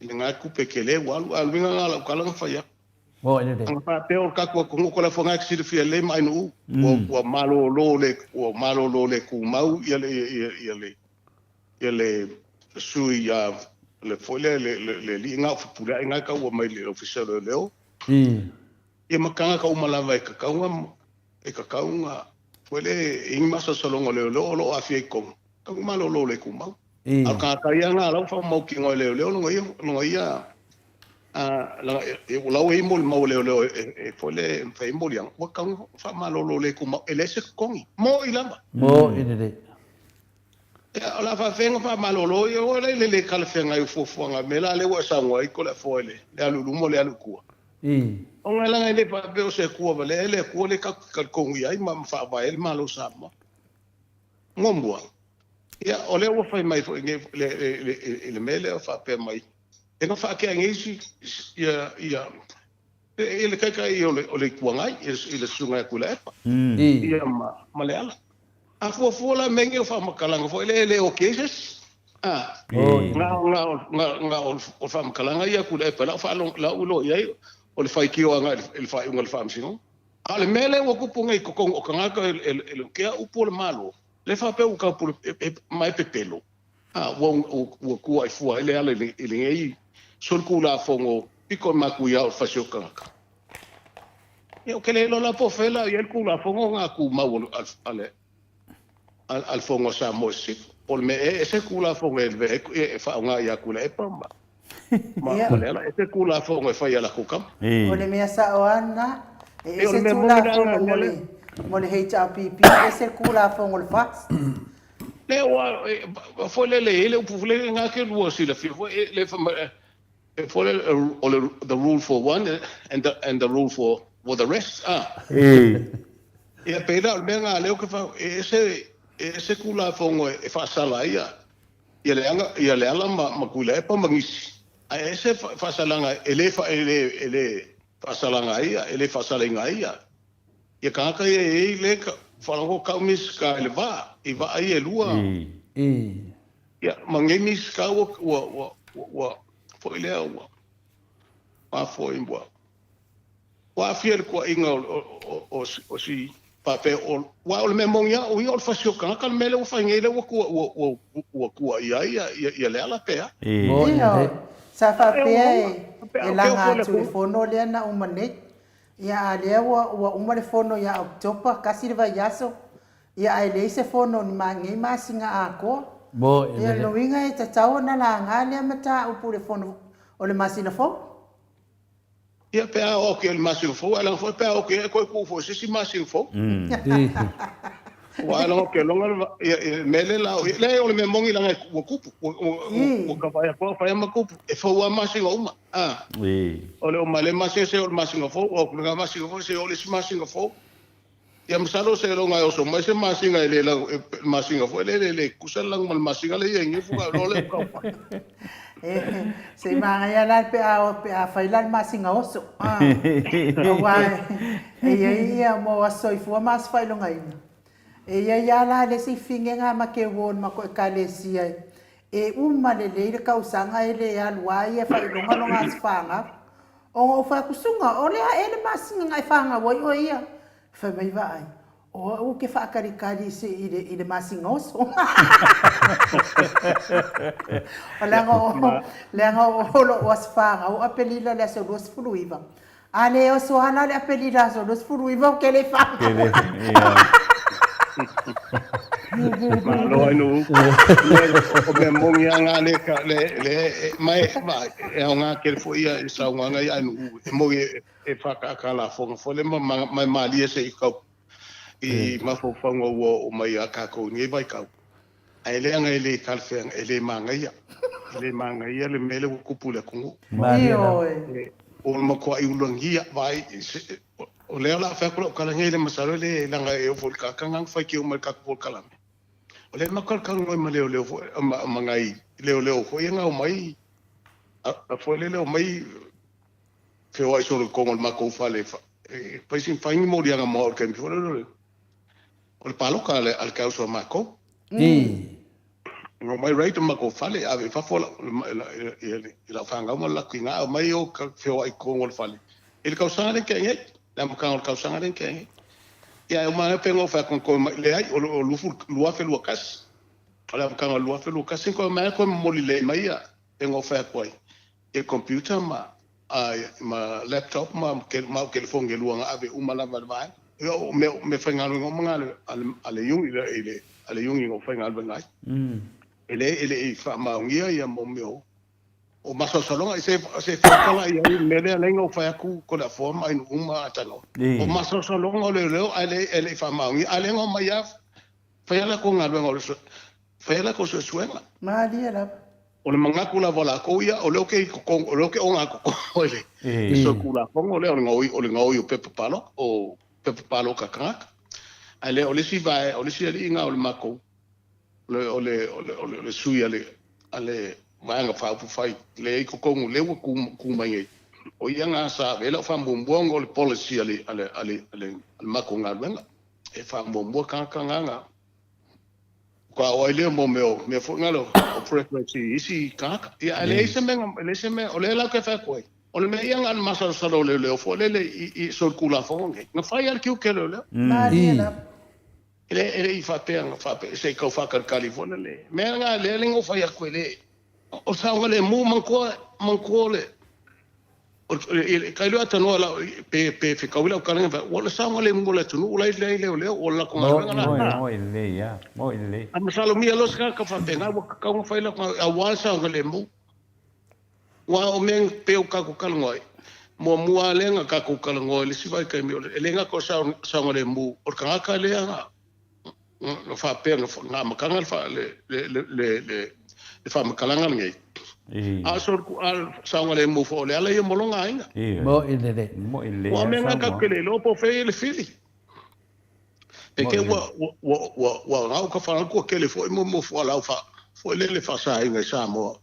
nga ku pe ke le wa winga nga la kala fa ya mo ene fa pe o ka ko ko la fo nga si fi le mai no wo malo lo le ku mau le sui ya le foile le linga fupula nga ka wo mai le official leo e makanga ka umalava e ka kaunga foile ingmasa solongo lo afie kom ka malo lo le ku mau ka ya nga la fa mau ki ngole leo no ia la e we mol mau leo e foile fe mol yang wa ka fa malo lo le ku mau ele se kongi mo ilamba mo ine la fa fenga fa malolo yo le kala fenga yo fofo nga mela le wa sangwa iko la foile le alu mo le alu ku o nga la le pa be o se ku ba le ku le ka ko ngi ai ma fa ba el malo sama ngombo ya ole wo fa mai fo le mele o fa pe mai e nga fa ke ngi ya ele ka yo le ku ngai ele sunga ku le ya ma le ala a fo la menge fa makalanga fo le o cases nga o fa makalanga ia ku le pela fa la ulo ia o le fai ki o nga el fai un fa msino ale mele o ku punga ko o kanga ka el ke u por malo le fa pe u ka por mai pepelo wo ku ai fu ele ale ele ngai sol ku la fongo piko ma ku ia o fa sio kanga io ke le lo la po fela ia ku la fongo nga ku ma ale al fongo sa mosi por me ese kula fongo e fa nga ya kula e pamba ma ela ese kula fongo e fa ya la kukam o le mea sa oana ese kula fongo mo le HRPP ese kula fongo le fast le wa fo le pu le nga ke lu si le fi le fa for the rule for one and the rule for the rest. Ia pera o menga leo ke fa ese kula fongo e fa sala ia le ala ma kula e pa mangisi a ese fa salanga ele fa salanga ia ele fa salinga ia ia ka e le fa ngo ka mis ka le va i va ai e lua ia mangemis ka wa fo ile wa fo imbo wa fiel ko inga o si pape o le memoria o yo fasio kan mele o fangele o ku ia le ala pea sa fa pe e langa telefono le na o mane ia le o uma le fono ia october kasi le vai yaso ia ai le se fono ni mangi masinga ako ia lo winga e tatau na la ngale mata o pure fono o le masina fo ia pea o ke le masing fo ala fo pea o ke ko ku fo si masing fo wa ala ke longa mele la le o le memongi la ku kupu o ka fa ma kupu e fo wa masing o ma o le o male masing se o masing fo o ka masing fo se o le masing fo ia msalo se longa o so mai se masing ele la masing fo le kusalang mal masing le yengi fu ka le ka se manga ya la pe a failan masinga oso wa ia mo aso i fu mas failonga ina ia la le si fingenga ma ke won ma ko kalesia e uma le ka usanga ele ya luai e failonga no asfanga o fa kusunga o le ele masinga ngai fanga wo ia fa mai vai o ke fa karikari se ile masinga oso lengo lo wasfanga o apelila le so dos fuluiva ale o so ana le apelila so dos fuluiva ke le fa lo anu o me mongi anga le mai e nga ke fo ia sa nga ia anu mo e fa ka la fo le mai mali se i ka i ma fo fango o mai aka ko ni vai ka ai le anga ele kalfen ele manga ia le mele ku pula ku o mo ko i ulongia vai o le la fa ko kala ngele masalo le langa e fo ka kanga fa ki o mal ka ko kala o le ma ka ngoi ma le mangai le fo ia nga o mai a fo le o mai fe o so ko ma ko fa le pa sin fa ni mo dia nga mo ke mi fo le o le palo ka al ka so ma ko no mai right ma ko fale ave fa fola la fanga mo la kinga mai o ka feo ai ko ngol fale il ka usanga ke ngai la ma ka usanga ke ngai ya o ma pe ngo fa con le ai o lu fa lu kas ala ka lu fa lu kas ko ma ko mo le mai ya ngo fa ko e computer ma laptop ma ke phone lu nga ave uma la va yo me fa ngalo ngomanga ale yung ile ale yung ngo fa ngalo ngai ele fa maungia ia mo meu o maso salonga se fa ia mele lengo fa ku ko la forma in uma atano o maso salonga le ele fa maungia ale ngo maya fa la ko ngalo ngo fa la ko se suena ma dia la o le manga kula vola ko ia o le ke o nga ko ele so kula fongo le o le ngoi o pepe palo kakak ale o le si vai o le si ali nga o le mako le sui ale manga fa fai le ko le ku mai o ia nga sa vela fa mbongo le policy ale mako nga venga e fa mbongo kanga ko o ile mo me fo ngalo o frequency isi kaka ia ale se me o le la ka fa ko o le me ia nga masa salo le fo le i so kula fonge nga fa ia ki o ke le ele i fa pe se ko fa kan California le me nga le lengo fa ya kwele o sa ngale mu manko le o kai lo atano la pe ka wila ka nga o le sa ngale mu le tunu le o la ko nga mo ile ya mo ile am salo mi lo ska ka fa pe nga ka nga fa la a wa sa ngale mu wa o men pe o ka ko kalngoi mo mua lenga ka ko kalngoi le si vai ka mi le nga ko sa ngale mu o ka ka le nga no fa pe nga makanga fa le fa makalanga ngai a so al saunga le mo fo le ala ye molonga inga mo ile wa menga ka kele lo po fe le fili e ke wa ngau ka fa ko kele fo mo fo la fa fo le fa sa inga sa mo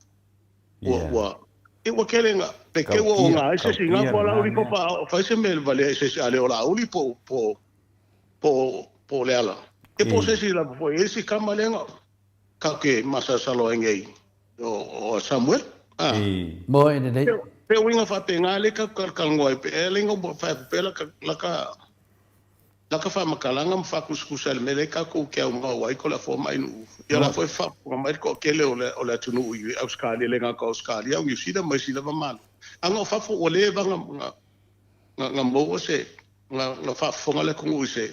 wa e wa kele nga pe ke wo nga se singa po la uri po pa fa se mel vale se ale ola uri po le ala e po se si la po e si kamalenga ka ke masa salo ngai o Samuel mo ene dei pe winga fa pe ngale ka ngoi pe elingo fa pe la ka fa makalanga fa kuskusal mele ka ko ke o wai ko la fo mai nu ya la foi fa ko mai ko ke le o la tunu u Australia le nga ko Australia u sida mai sida ba mal anga fa fo o le ba nga mo se nga fa fo ngale ko u se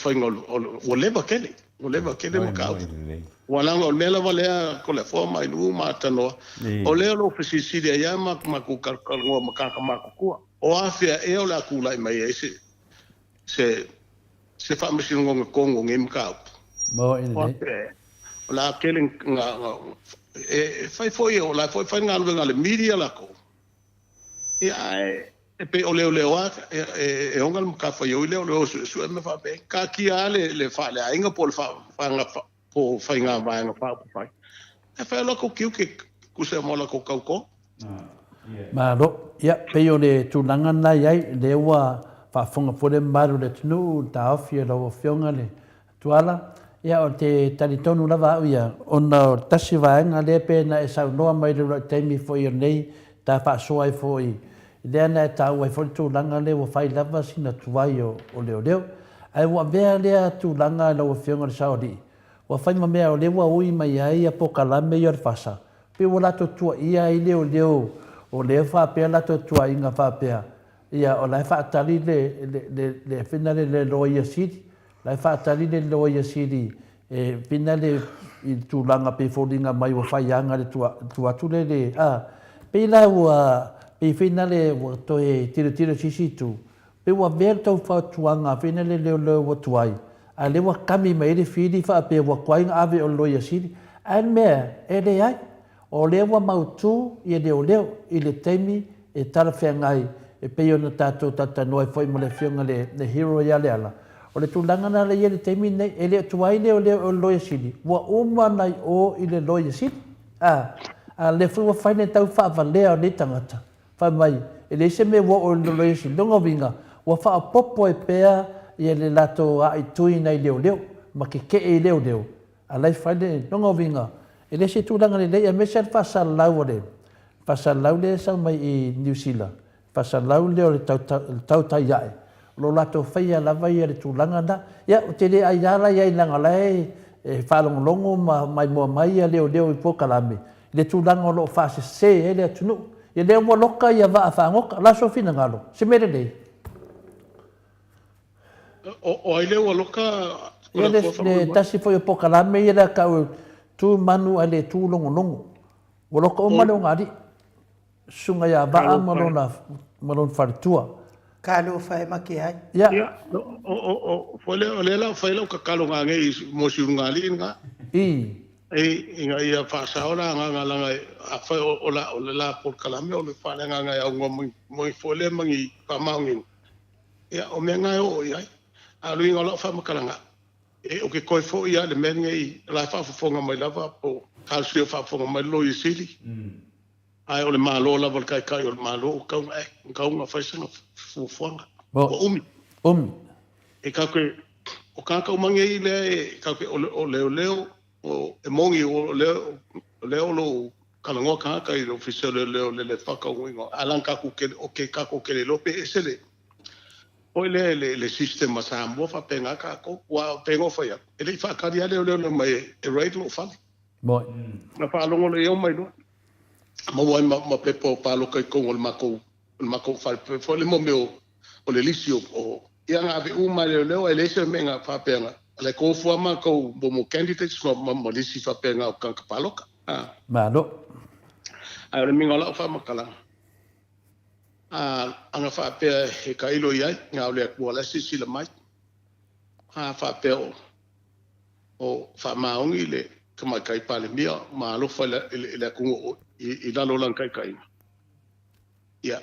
fa ngol o le ba kele mo ka wala ngol mela vale ko le fo mai nu matano o le lo fisisi de ya ma ku ka ngo ma ka ku o afia e o la ku lai mai se fa mesi ngo kongo ngem ka mo ine la kelen nga fai foi o la foi nga le media la ko e pe o le wa e ongal ka foi o le su me fa pe ka ki ale le fa le ainga pol fa nga po fa nga va nga fa fa e fa lo ko ki ku se mo la ko ko ma ro ya pe o le tunanga na yai le wa fa fonga pole maru le tunu ta ofia lo fionga le tuala ya o te talitonu lava ia ona tasi vaenga le pe na e sau noa mai le temi fo i nei ta fa soai fo i le na ta wai fo tu langa le wo fai lava sina tuai o leo ai wa bea le tu langa lo fionga le saudi wa fai ma mea o le wa ui mai ai a po kalame i fasa pe wo la to tua ia i leo o le fa pe la to tua inga fa pe ia o la fa tali le finale le loia city la fa tali le loia city e finale i tu langa pe foldinga mai wa fai anga le tua tu le pe la wa pe finale wa to e tiro sisi tu pe wa verto fa tuanga finale le wa tuai a le wa kami mai le fili fa pe wa kwainga ave o loia city an me e le ai o le wa mautu i leo i le temi e tala fengai e pei ona tātou tata noe foi mo le whiunga le hero ia le ala. O le tūlanga na le ia le teimi nei, e le tuai le o loia sini. Wa uma nai o i le loia sini. A le whiua whaine tau whaavalea o le tangata. Whai mai, e le se me wa o le loia sini. Longa winga, wa wha popo e pea i le lato a i tui nei leo. Ma ke e leo. A lai whaine, longa winga. E le se tūlanga le lei, a me se whasalau o le. Whasalau le sa mai i New Zealand. Pasalau leo le tau tai ai. Lo lato whaia lava ia le tūlanga na. Ia, o te le ai ala ia i langa lai e whalongolongo mai mua mai ia leo i Pokalame. Le tūlanga o lo whase se e le atunu. Ia leo mua loka ia waa whangoka. Laso fina ngalo. Se mere nei. O ai leo loka... Ia le tasi foi o Pokalame ia le kau tū manu ai le tūlongolongo. O loka o manu ngari. Sunga ya ba malon fartua kalo fai maki ai ya o le la fai lo ka kalo nga ngai mo sunga li nga nga ia fa sa ora nga langa a fa o la por kalame o le fa nga o mo fole mangi pa maungi ya o me nga o ia a lu nga lo fa makalanga e o ke koi fo ia le men ngai la fa fo nga mai lava po kalsio fa fo nga mai lo i sili ai o le malo la vol kai o le malo ka nga fa sino fuanga o umi e ka ke o ka mangi le ka ke o leo o e mongi o leo lo ka ngo ka i lo official le fa ka ngo alan ka ku ke o ke ka ko ke le lope esele o le sistema sa mo fa penga ka ko wa pengo fa ya e le fa ka dia le mai e right lo fa mo na fa lo le yo mai lo ma wai ma pepo palo kai kongo le mako fal fo le momeo o le lisio o ia nga ave uma leo ele se menga fa penga le ko fo ma ko bo mo candidates no mo lisi fa penga o kan paloka ma no ai le minga la fa makala anga fa pe e kailo ia nga le ko la sisi le mai fa pe o fa maungi le mai kai pale mia ma alofa le kungo I lalo lang kai ia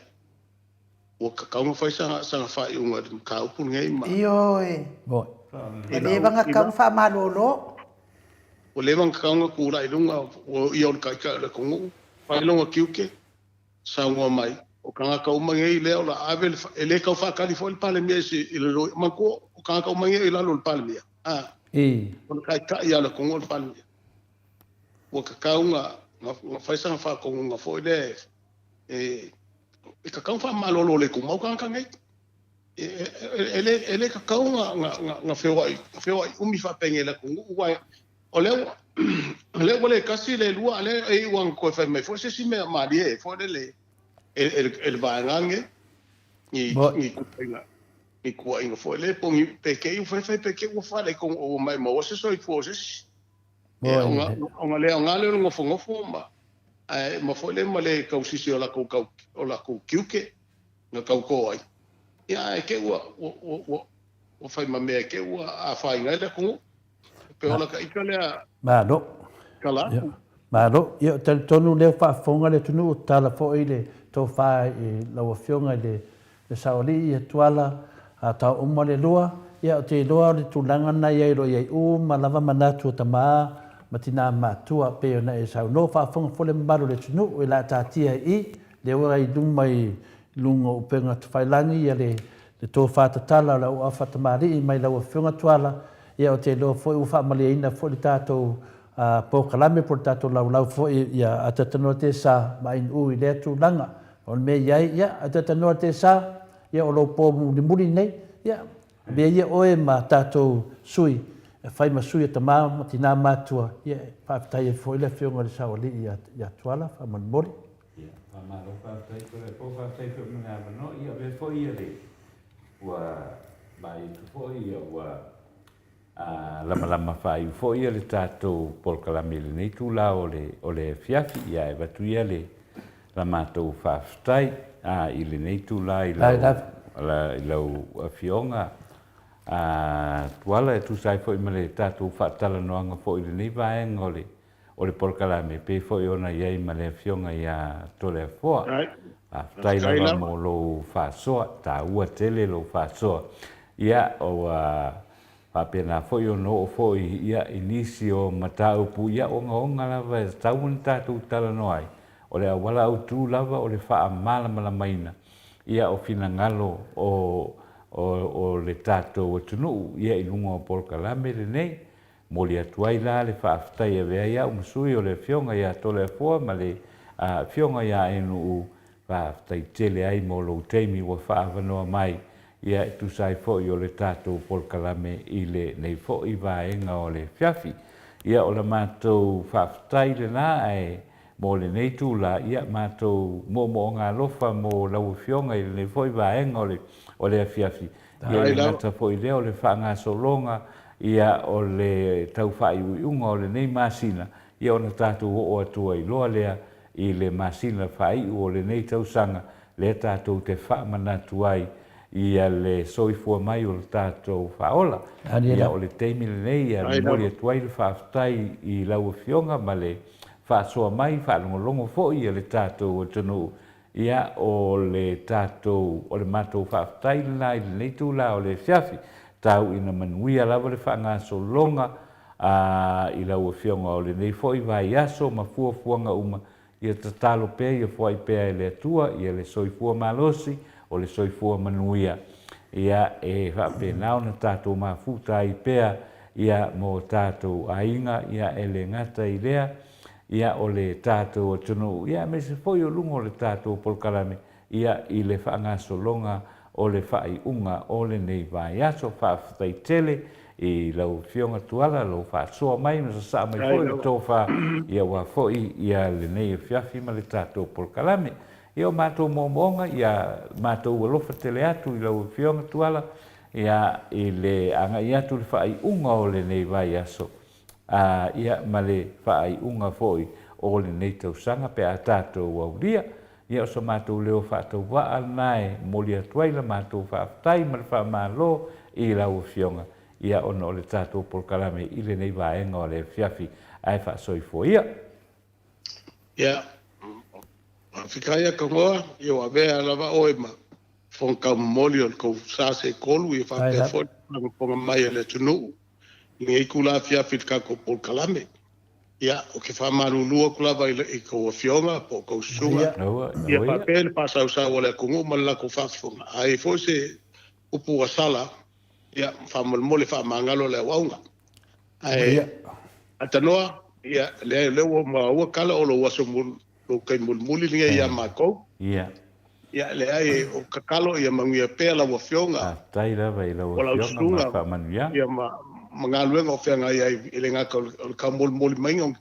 o ka kaunga fai sanga fai unga ka upun ngai ma Ioi. E le vanga kaunga wha malolo. o le vanga kaunga kura I lunga o ion kai le kungo fai longa kiuke sa ngua mai o kanga ka umangai leo la avel ele ka fa kali fo pale mia si ile lo manko o kanga ka umangai lalo pale mia o kai ka ia le kungo pale mia o ka kaunga nga fai sanga fa kunga fo le ka kaunga fa malolo le kungo kanga ngai ele ka kaunga nga fewa umi fa pengela kungo wa o le kasi le lua le e wan ko fa me fo se si me ma die fo le el baangange ni kupenga ni kuwa inga fo le pongi peke u fa peke u fa le con o mai mo se so I forces o le ngo fo ma ma fo le ma le ka usisi o la ko kiuke na ka ko ai ya ke o fa ma me ke u a fa inga le ko pe ola ka ikale ma do kala ma do yo tonu le fa fonga le tunu tala fo ile to fa la fionga le saoli e tuala a ta umma le lua ia te loa le tulanga na ia ro ia ma lava manatu tama matina matua pe na e sa no fa fonga fo le mbalo le tunu la tatia I le ora I dum mai lungo penga tfailangi ia le to fa tala la o fa tamari mai la fionga tuala ia te lo fo u fa mali ina fo le tato po kalame por tato lau fo ia atatano te sa mai u le tulanga on me yai ia atatano te sa ia o lo po muri nei ia be ia oe ma tato sui fai ma sui tama matina matua ia fa tai fo le fionga le saoli ia tuala fa man mori ia fa ma lo fa tai ko fa tai fo na no ia be fo ia le wa mai fo ia wa lama fai fo ia le tato por kalame le nei tu la o le fiafi ia e batu ia le la matou faafetai I le nei tula I lau afionga tuala e tusai fo'i ma le tatou faatalanoaga fo'i lenei vaega o le polokalame pe fo'i ona iai ma le afioga ia tole afoa faafetai lava mo lou faasoa tāua tele lou faasoa ia o faapena fo'i ona o'o fo'i ia inisi o mataupu ia ogaoga lava e tau ona tatou talanoa ai o le awala au tu lava o le faa malamaina ia o finagalo o le tatou atunuu ia I luga o polokalame lenei mo le atu ai la le faafetai avea ia umasui o le afioga ia tole afoa ma le afioga ia e nuu faafetai tele ai mo lou taimi ua faavanoa mai ia e tusai fo'i o le tatou polokalame I le nei fo'i vaega o le fiafi ia o le matou faafetai lenā e mo le nei tula ia matou mo ngā lofa mo lau fionga I le foi vaenga o le afiafi ia le ngata foi lea o le whaangasolonga ia o le tau whai uiunga o le nei masina ia o na tātou o atua I loa lea I le masina whai o le nei tausanga le tātou te whaamanatu ai ia le soifua mai o le tātou whaola ia o le teimi le nei ia le mori atuai le whaaftai I lau fionga ma le faasoa mai faalongolongo fo'i ia le tatou atunuu ia o le tatou o le matou faafetai lenā I lenei tula o le fiafi tau ina manuia lava le faagasologa I lau afioga o lenei fo'i vaiaso ma fuafuaga uma ia tatalo pea ia foai pea e le atua ia le soifua malosi o le soifua manuia ia e faapena ona tatou mafuta ai pea ia mo tatou aiga ia e le gata I lea ia o le tātou atunuu ia me se foi o lungo o le tātou polokalame ia I le whaangasolonga o le whaiunga o le nei vaiaso whaafetai tele I lau fionga tuala lau whaasoa mai ma sa mai foi le tōwha ia wa foi ia le nei fiafi ma le tātou polokalame ia o mātou momonga ia mātou alofa tele atu I lau fionga tuala ia I le anga I atu le whaiunga o le nei vaiaso ia ma le whaaiunga foi o le nei tausanga pe a tātou auria ia o sa mātou leo whātou waa nae mo li atuai la mātou whaafetai ma le whaamalo I lau fionga ia ona o le tātou polokalame i le nei vaenga o le fiafi ai whaasoifoia. Ia, whikaia ka ngoa, i o avea lava oe ma whongkau moli o kou sase kolu i whakea fwoi ponga mai le tunu. Ni i kula fiafi ka ko polokalame. Ia, o ke whamarulua kula vai i kou fionga po kou sunga. Ia, whapea pasau sa o le kungu malala ko whafunga. Ai fwoi se upu wa sala, ia, whamolmole whamangalo le waunga. Ai, atanoa, ia, leo ua kala o lo waso lo kai mulmuli linga ia mako. Ia. Ia, le ai o kakalo ia mangia pea la wa fionga. Tai lava i la wa fionga ma whamanuia. Ia, mga luenga o whianga ia i le ngaka o ka mulmuli mainga o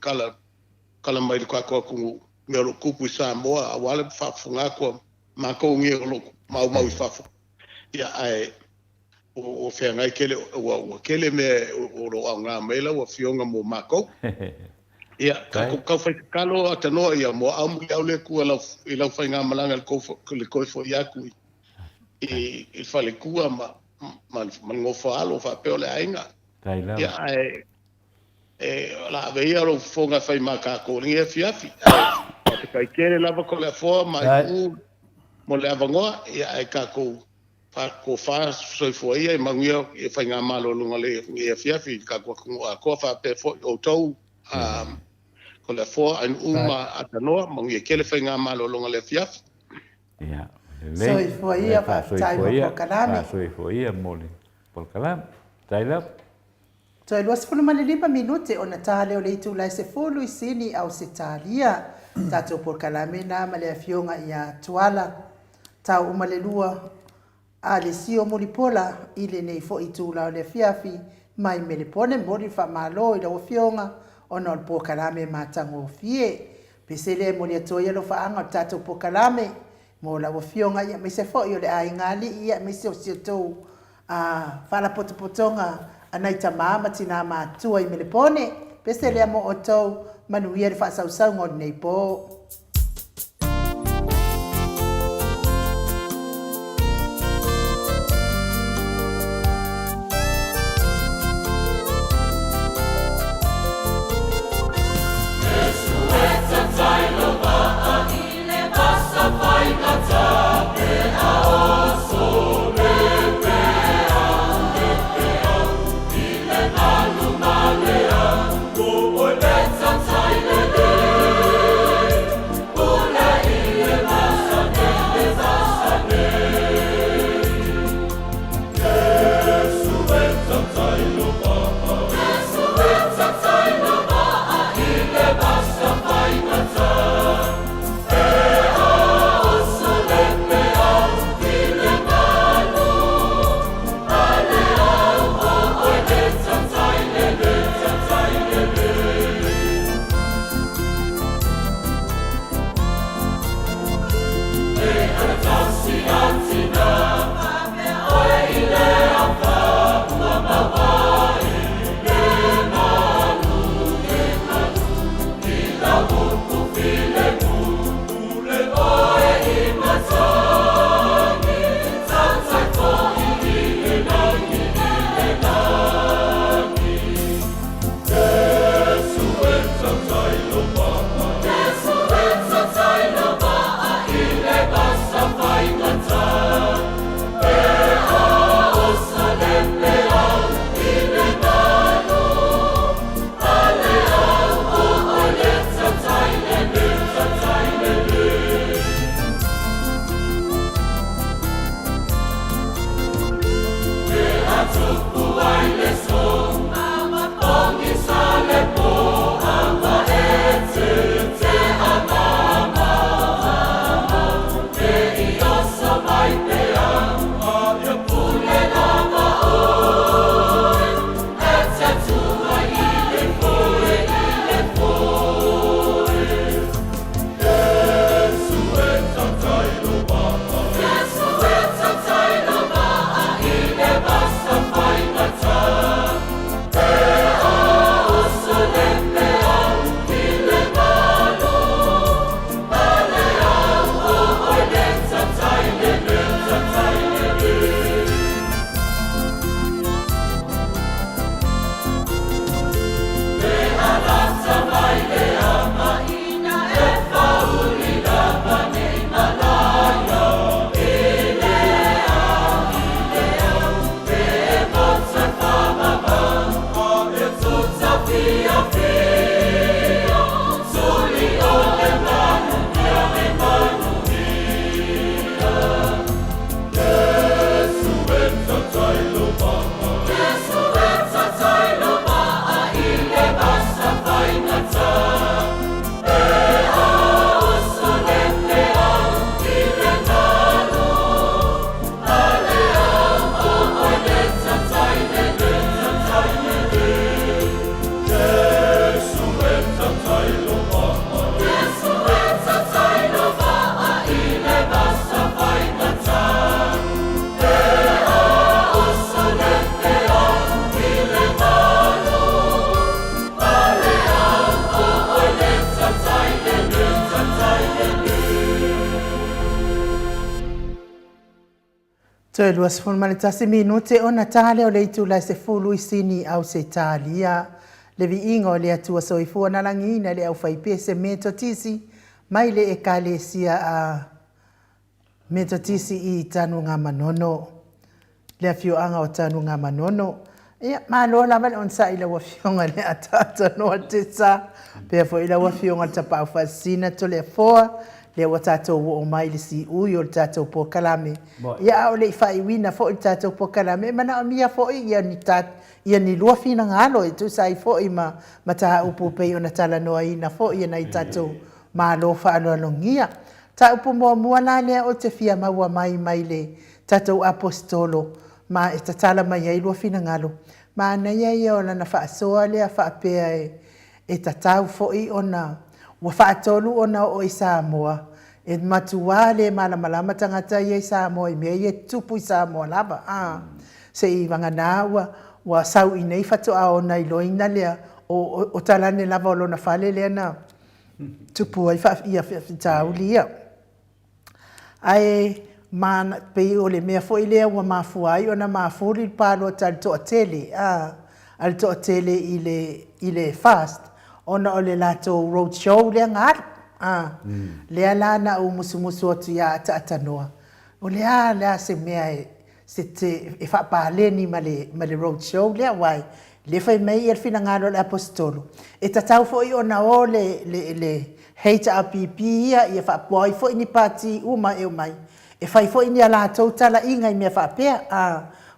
kala mai le kwa kungu. Mea lo kupu i Samoa, a wale whafunga kua mako ngi o lo mau i whafu. Ia, ai, o whianga i kele, o kele me o lo au ngā meila o fionga mo mako. Ia, kau whai kalo atanoa ia mo amu i au le kua i lau whai ngā malanga le koifo i aku i whale kua man ngofa alo whapeo le ainga. Ia, la veia lo fonga whai maka kōringi e fiafi. Te kai kere lava ko le afoa mai u mo le avangoa ia ai kako ko fa soifua ia i mangia e whai ngā malo lunga le e fiafi kako ko fa pe fo o tau ko le afoa an uma atanoa mangia kele whai ngā malo lunga le fiafi. Ia. Soifua ia whaatai mo Polkalame. Soifua ia mo le Polkalame. Taila. Toi luas fulu malilipa minute o na tale o leitu lai se fulu i sini au se talia. Tātou Polkalame nā male a fionga ia tuala. Tau umalelua a le sio molipola i le nei fo i tūla o le fiafi mai me le pone mori wha malo i lau fionga o na o Polkalame mātango fie. Pese le mori atoia lo whaanga o tātou Polkalame mo lau fionga ia me se fo i o le aingali ia me se o sio tau whala potopotonga anai ta mama tina mātua i me le pone. Pese le mo o tau manuia le whaasau ngod nei po. Toe lua se fulu tasi minute o na tale o le itu la se fulu i sini au se talia. Le vi ingo le atua soifua na langina le au whaipe se metotisi mai le e kale sia a metotisi i tanu ngā manono. Le fio anga o tanu ngā manono. Ia, malo la vale on sa ila wa fionga le atata no te sa. Pea fo ila wa fionga ta pa fasina to le foa. Le wa tato wo o mai le si ui o tato po kalame. Ia o le fai wina fo i tato po kalame. Mana o mia fo i ia ni tat. Ia ni lua fina ngalo e tu sai fo i ma taha upu pei o na tala noa ina fo i na i tato malo fa alo alongia. Ta upu mua mua la lea o te fia maua mai le tato apostolo. Ma e tatala mai ai lua fina ngalo. Ma na ia o na fa soa lea fa pea e tatau fo i o na wa fa tolu o na o i Samoa. E matua le malama tangata i Samoa i mea i tupu i Samoa lava. Se i wangana wa sau i nei fatu a o na i loina lea o talane lava o lona fale lea na tupu ai fa ia fitau lia. Ai mana pe o le mea fo i lea wa mafuai o na mafuri palo tal to tele. Al to tele i le fast. Ona o le lato road show lea ngar. Lea la na u musumusu atu ia ata noa. O lea se mea se te e whapaleni ma le road show lea wai. Le whai mei el fina ngaro le apostolo. E tatau fo i ona o le HRPP ia i e whapoi fo i ni pati uma e mai. E whai fo i ni ala tautala inga i mea whapea.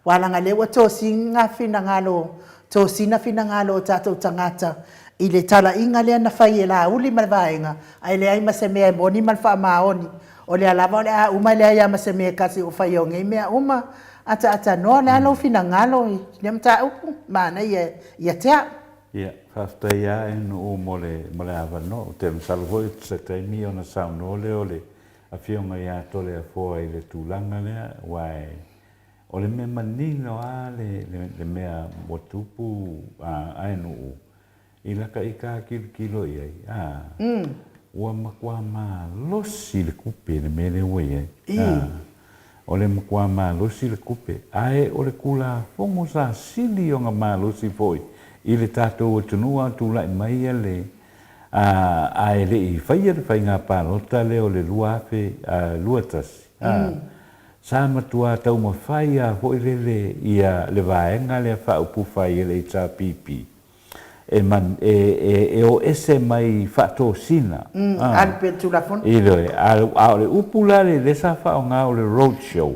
Walanga lewa tōsinga fina ngaro. Tōsina fina ngaro o tātou tangata. I le tala inga lea na whai e la uli malvaenga. Ai lea ima se mea moni malwha maoni. O lea lava o lea uma lea ia ma se mea kasi o whai o ngei mea uma. Ata noa lea lau fina ngalo. Lea mta upu. Mana ia tea. Ia, whafta ia e no o mole awa no. Te msalo hoi se taimi o na sao no le a fionga ia tole a fōa i le tūlanga lea. Wai, o le mea manino a le mea motupu a no o. I laka i ka kilo i ai. Ua makua maa losi le kupe le mele ue ai. O le makua maa losi le kupe. Ae o le kula fongo sa sili o nga maa losi foi. I le tātou o tunua tūlai mai a le. Ae le i whaia le whai ngā pālota le o le luafe luatasi. Sa matua tau ma whai a hoi le ia le vaenga le a whaupu whai le i tā pipi. E o ese mai whato sina. Alpe tulafon. I loe, a le upula le sa whao ngā o le roadshow.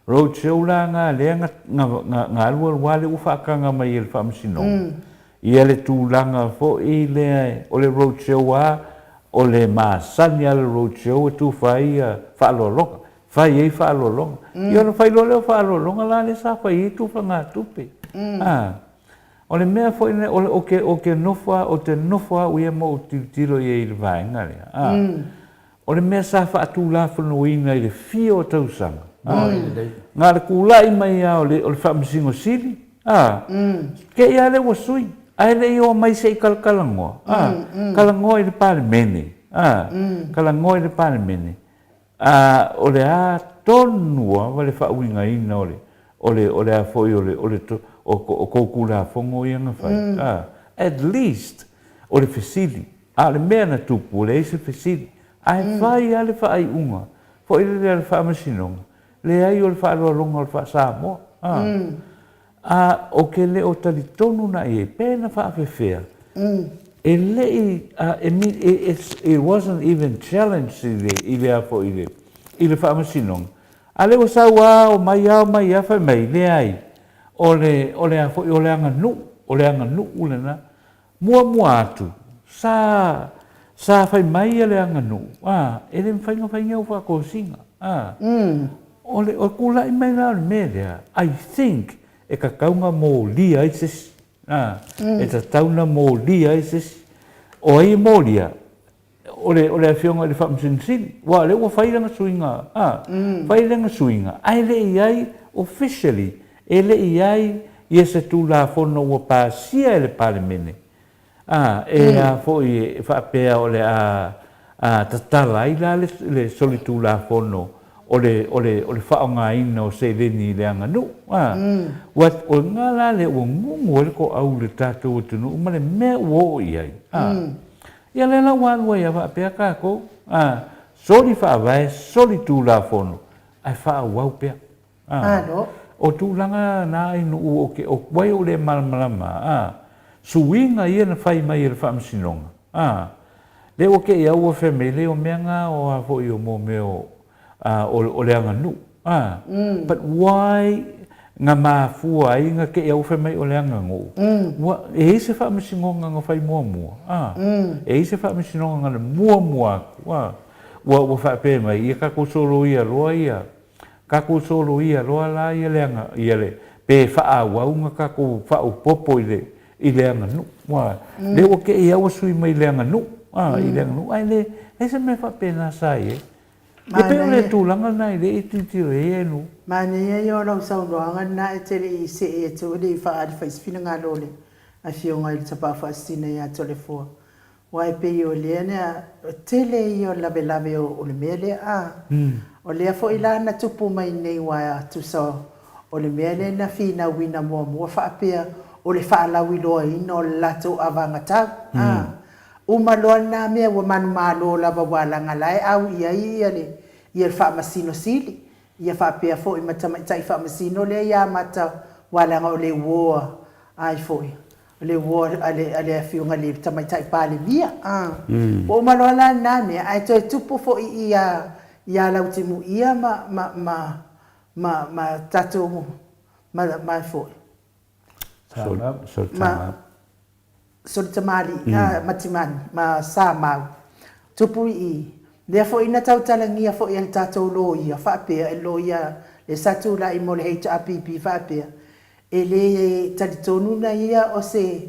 Roadshow la ngā lea ngā alua wale ufakanga mai el whamsino. I le tūlanga fo i lea o le roadshow a o le maasani a le roadshow e tu whai whaalolonga. Whai ei whaalolonga. I ona whai lo leo whaalolonga la le sa whai i tu whanga tupe. O le mea fo ina o ke nofa o te nofa ua mo o tiro i le vaenga lea. O le mea sa wha atu la whanuina i le fio o tausanga. Ngā le kūlai mai a o le whamsingo sili. Ke ia le wasui. Ai le i o mai se i kalangoa. Kalangoa i le pāle mene. Kalangoa i le pāle mene. O le a tonua wa le whauinga ina o le a foi o le o kōkula fongo i anga whai. At least, o le whesili. A le mea na tupu, o le eise whesili. Ai whai a le whai unga. Fo i le whamasinonga. Le ai o le whaalolonga o le whaasamoa. O ke le o talitonu na e pēna whaafewhea. E le it wasn't even challenged i le a fo i le whamasinonga. A le o saua o mai a whai mai, le ai. O le anga nu ulena mua atu sa fai mai le anga nu ele whainga o whakosinga o kula i mai la mea I think e ka kaunga mō lia i sesi e ta tauna mō lia i sesi o ai mō lia o le a fionga le whamsinsini wa le ua whairanga suinga ai le i ai officially e le iai ia se tu la fono ua pasia le palemene. E a foi whaapea o le a tatala i la le soli tu la fono o le whaongaina o se leni le anga nu. Wat o ngala le o ngungu le ko au le tātou o tunu, ma le mea uo iai. Ia le la wālua ia wha pia kako. Soli whaawai, soli tū la fono. Ai wha wau pia. O tūlanga nā inu u o ke o wai o le malamalama. Suinga ia na whai mai le whaamasinonga. Le o ke ia ua whemele o mea ngā o a fo i o mō meo o le anga nu. But why ngā māfua i ngā ke ia ua whemele o le anga ngō? E hei whaamasinonga ngā whai mua mua. E hei whaamasinonga ngā mua mua. Ua whape mai, ia kako solo ia roa ia. Kako solo ia roa la ia leanga ia le. Pe wha waunga kako wha popo i leanga nu. Le o ke ia wasui mai leanga nu. I leanga nu. Ai le, e se me whape nā sai e. E pe o le tūlanga nai le e titiro e nu. Mane ia i o rau saunoanga na e tere i se e tu le i wha ari whaiswhina ngā lole. A whionga i le tapa whaasina i a tole fua. Wai pe i o lea nea, tele i o lawe lawe o le mea lea O lea fo ila na tupu mai nei wai a tu sa o le mea lea na whina wina mua mua whaapea o le whaalau i loa ina o le lato awanga tau. Uma loa nā mea wa manu mālo lawa wālanga lai au ia ia le ia le whaamasino sili. Ia whaapea fo i matamaitai whaamasino lea ia mata wālanga o le woa ai fo i. Le wo ale fiunga le tamaitai pale via o malola na me ai to tupu fo ia lautimu ia ma tatu ma fo so tamali matimani ma sama tupu i le fo ina tau talangia fo ia tatu lo ia fa pe lo ia le satu la i mo le HRPP fa pe e le talitonu na ia o se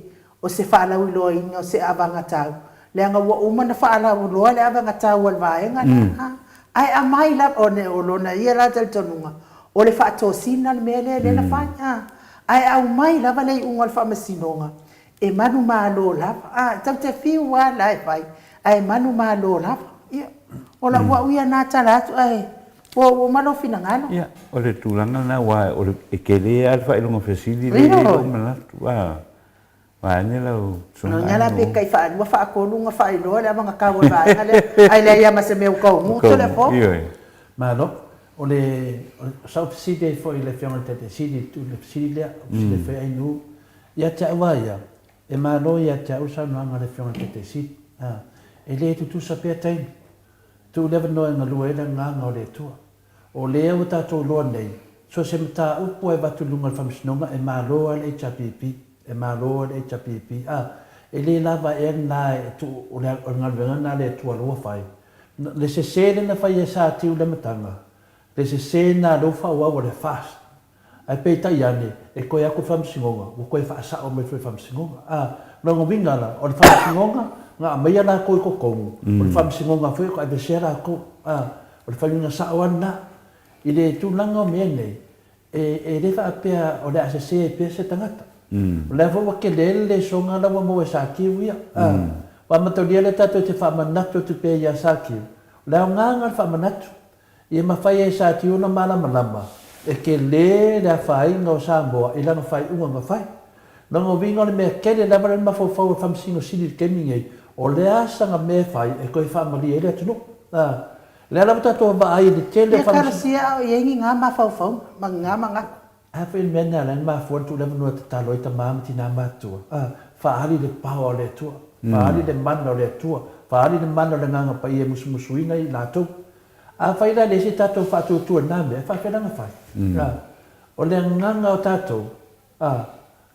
whaalau loa ina o se awanga tau. Le anga ua uma na whaalau loa le awanga tau al vaenga. Ai a mai la o ne o lona ia la talitonunga. O le whaatosina le mele le na whaia. Ai au mai lava le unga le whaamasinonga. E manu maa lo lava. Tau te whiu wā lai pai. Ai manu maa lo lava. O la ua uia nā talatu ai. O malo fina ngano. Ia, o le tūlanga na wā, o le ekele a le whailonga whesili le o manatu. Wā ane lau sunga. No ngala pe kai wha anua wha akolunga wha iloa le amanga kawa wā. Ai le ia mase meu kau muto le po. Malo, o le South Sydney fo i le whianga tete Sydney, tu le Sydney lea, o le whea inu. Ia te awa ia, e malo ia te ausa nuanga le whianga tete Sydney. E le tu sa pia taini. Tu lewa noe ngā luela ngā o le tua. O lea o tātou loa nei, so se mta upo e watu lunga le whamisinonga e māloa le HRPP, e māloa le HRPP. E le lava e ngā e tu o ngā luenga ngā le tua loa whai. Le se se le na whai e sā tiu le matanga, le se se nā lo whau au le fast. Ai pei tai ane, e koe ako whamisinonga, o koe whaasa o me whai whamisinonga. Nongo wingala, o le whamisinonga, ngā meia nā koe kokongu, o le whamisinonga whai ko ai besera ko, o le whalinga sa o ana. I le tūlanga o mea nei, e le whaapea o le asese e pia se tangata. O le whawa ke le songa lawa mo e sa kiu ia. Wa mataulia le tato te whamanatu tu pia ia sa kiu. O le au nganga le whamanatu, i e mawhai e sa kiu na malama lama. E ke le a whai ngau sa moa, i langa whai unga ngā whai. Nongo winga le mea kere lawa le mawhau whamsingo siri kemingei, o le asanga mea whai e koe whamali e le atunu. Le ala tato ba ai de tele fa ia sia o yengi nga ma fa fa manga manga a fe mena la ma for tu le no ta loita ma ti na ma tu fa ali de power le tu fa ali de man le tu fa ali de man le nga pa ie musu musuina i la tu a fa ila le si tato fa tu na me fa fe na fa o le nga o tato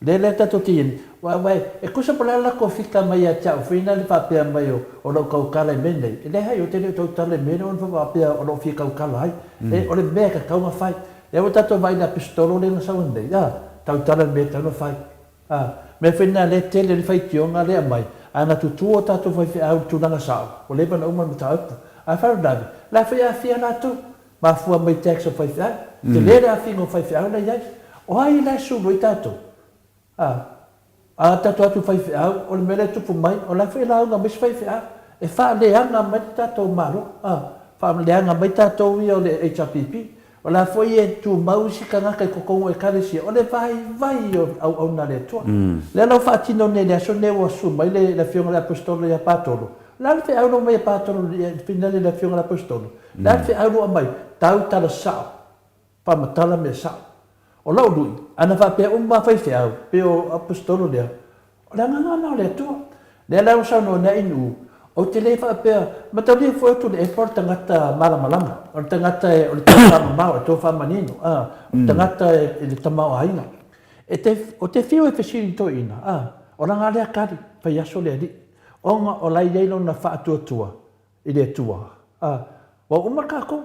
le tato tin wa e cosa per la conflitta mai a ciao fino al papia mai o lo caukala mende e le hai o te to tale meno on fa papia o lo fi caukala ai e o le beka ka uma fai e o tato vai da pistolo le na saunde tau tale meta no fai me fina le tele le fai tionga le mai ana tu tuo tato fai fi au tu na sa o le bana uma mata a fa davi la fai na tu ma fu mai texo fai fi te le a fingo fai fi au na ia o ai la su lo tato tato atu fai au o le mele tupu mai o la fai la nga mis fai e fa le anga mai tato maro whaamaleanga mai tātou ia o le HRPP. O la foi e tu mausi ka ngaka i kokongo e karesi. O le vai au na le tua. Le lau whaatino ne le aso ne wa suma i le fionga le apostolo i a pātolo. La le whi auno mai a pātolo i finale le fionga le apostolo. La le whi auno a mai tau tala sao. Whamatala me sao. O lau lui. Ana whapea umma whaiwhi au. Pe o apostolo lea. O le ngangana o le tua. Le lau sao no na inu. O te le whapea. Ma tau lia fo tu le e por tangata malamalama. O le tangata e o le tangata mau e tō whamanino. O le tangata e le tamau haina. O te whio e whesiri tō ina. O ranga lea kari. Pai aso lea di. Onga o lai leilo na whaatua i le tua. Wa uma kako.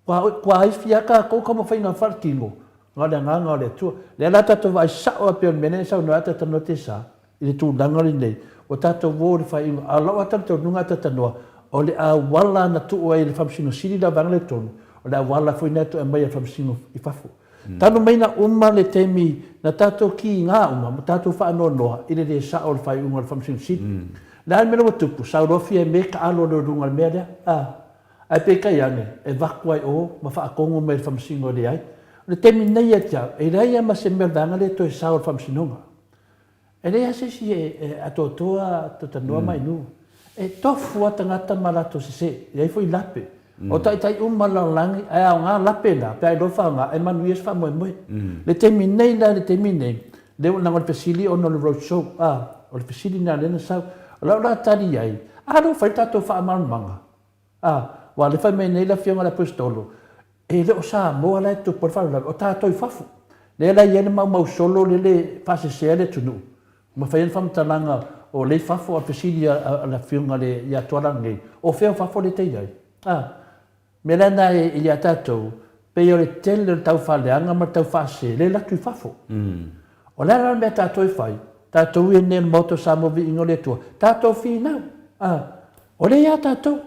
Kwa aifia kako kama whainga wharkingo. Ngā lea nganga o le tua. Lea la tato vai sao a peo mene sao no ata tano te sa. I le tū langari nei. O tato wōre whainga. A lau ata tau nunga tatanoa. O le a wala na tua i le whamsino siri la vanga le tonu. O le a wala fwoi neto e mai a whamsino i whafu. Tano mai na uma le temi na tato ki ngā uma. Ma tato whaanoa noa. I le sao le whainga le whamsino siri. Nā mera watupu, saurofi e me ka alo le runga mea lea. Ai pe kai ane, e wakuai o, ma whaakongo me le whamsingo le ai. Le temi nei a tia, e rei ama se mea vanga le to e sao le whamsinonga. E rei asesi e atotoa tatanoa mai nu. E tofu a tangata malato se se, e ai foi lape. O tai umalalangi, ai au ngā lape na, pe ai rofa ngā, e manu ies wha moe moe. Le temi nei la, le temi nei. Le nangol pesili ono le road show, o le pesili na lena sau. Lau la tari ai, aro whai tato whaamarumanga. Wa le whai mei nei la fionga la apostolo. E leo sa moa lai tu por wharu o tato i whafu. Le la iene mau solo le pase sea le tunu. Ma whai whamtalanga o le whafu a pesiri a la fionga le ia tuarangi. O whea whafu le tei ai. Me lana e ia tato, pe o le tele le tau whaleanga ma tau whase, le latu i whafu. O le la mea tato i whai. Tātou e nea moto sa movi ingo le tua. Tātou whinau. O le ia tātou.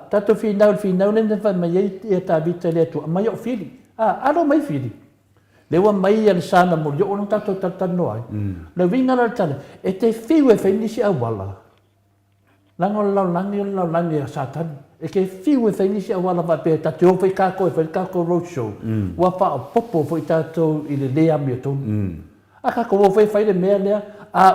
Tātou whinau nene whai mai e tā vita le tua. Mai o whiri. Aro mai whiri. Lewa mai e le sāna mo. Yo ono tātou tatano ai. Le winga la tane. E te whiu e whainisi a wala. Lango laulangi a sātani. E ke whiu e whainisi a wala wa pēr. Tātou o whai kako roadshow. Wa wha o popo whai tātou i le lea mi o tonu. Aka ko whai whai le mea lea,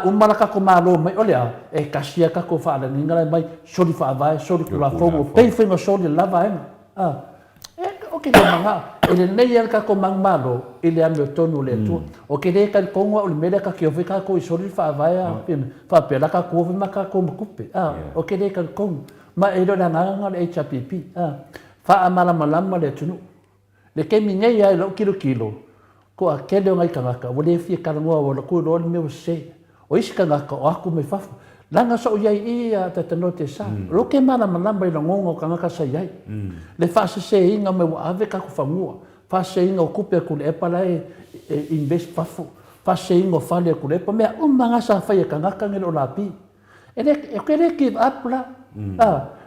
umara kako mālo mai o lea, e kasia kako whaala ngingara mai, sori whaavai, sori kula whongo, pei whinga sori lava ema. O ke le manga, e le nei al kako mang mālo, i le ame o tonu le tua. O ke le ka konga o le mea ka ki o whi kako i sori whaavai, whapela kako o whi kako makupe. O ke le ka konga, ma e roa nganga le HRPP, wha malama le tunu. Le kemi ngei ai lau kilo. Ko a kele o ngai kangaka, wale e fia karangoa wala kua roa ni mea se. O isi kangaka o aku me whafu. Langa sa o iai i a tatano te sa. Roke mana manamba i na ngongo kangaka sa iai. Le whaase se inga me wa ave kako whamua. Whaase inga o kupe a kule epala e invest whafu. Whaase inga o whale a kule epa. Mea umanga sa whai a kangaka ngere o la pi. E kere give up la.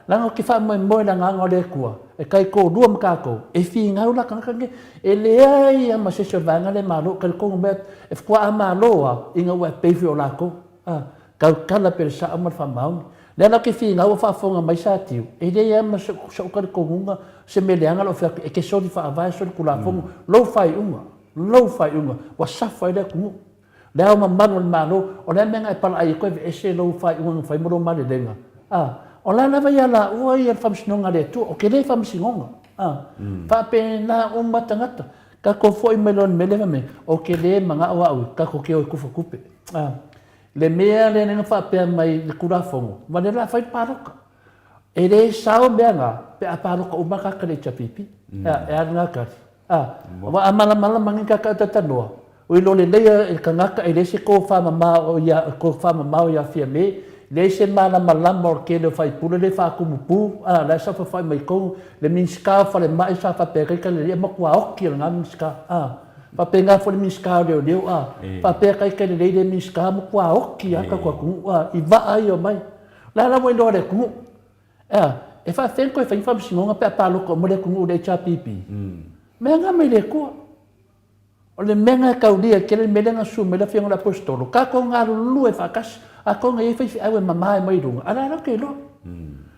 Langa ki wha moe la nganga o le kua. E kai ko rua makako. E whi ngau la kangaka nge. E lea i a masesio vanga le malo. Kai kongo mea. E whakua a maloa. Inga ua e peiwi o lako. Kau kala pere sa amar wha mauni. Lea la ki whi ngau a whaafonga mai sa tiu. E lea i a sa ukari kongunga. Se me leanga lo whiaka. E ke sori wha avai sori kula fonga. Lau whai unga. Wa safa i lea kungu. Lea o mamanu le malo. O lea menga e pala ai koe ve ese lau whai unga. Whai moro mare lenga. O la lava ia la ua ia whamsinonga le tua, o ke le whamsinonga. Whapena o matangata. Ka ko foi melon melewa me, o ke le manga awa au, ka ko ke o kufa kupe. Le mea le nenga whapea mai le kurafongo, ma le la whai paroka. E le sao mea ngā, pe a paroka o makaka le chapipi. E a ngā kari. Wa amala mangi kaka tatanoa. O ilo le leia e ka ngaka e le se ko whamamao ia fia me, le se mana malama o ke le whai pule le whakumupu, la sa whai mai kou, le minska whale mai sa whapeka le rea makua oki o ngā minska. Whapenga whale minska o leo, whapeka i le le minska makua oki aka kua kungu, i waa ai o mai. La la mo ilo le kungu. E whawhenko e whainwhamsingonga pe a paloko mo le kungu le HRPP. Mea ngā mai le kua. O le menga kaulia ke le melenga su me le whianga la apostolo. Ka ko ngā lulu e whakasi. A konga e whaifi au e mamae mai runga. Ara ke lo.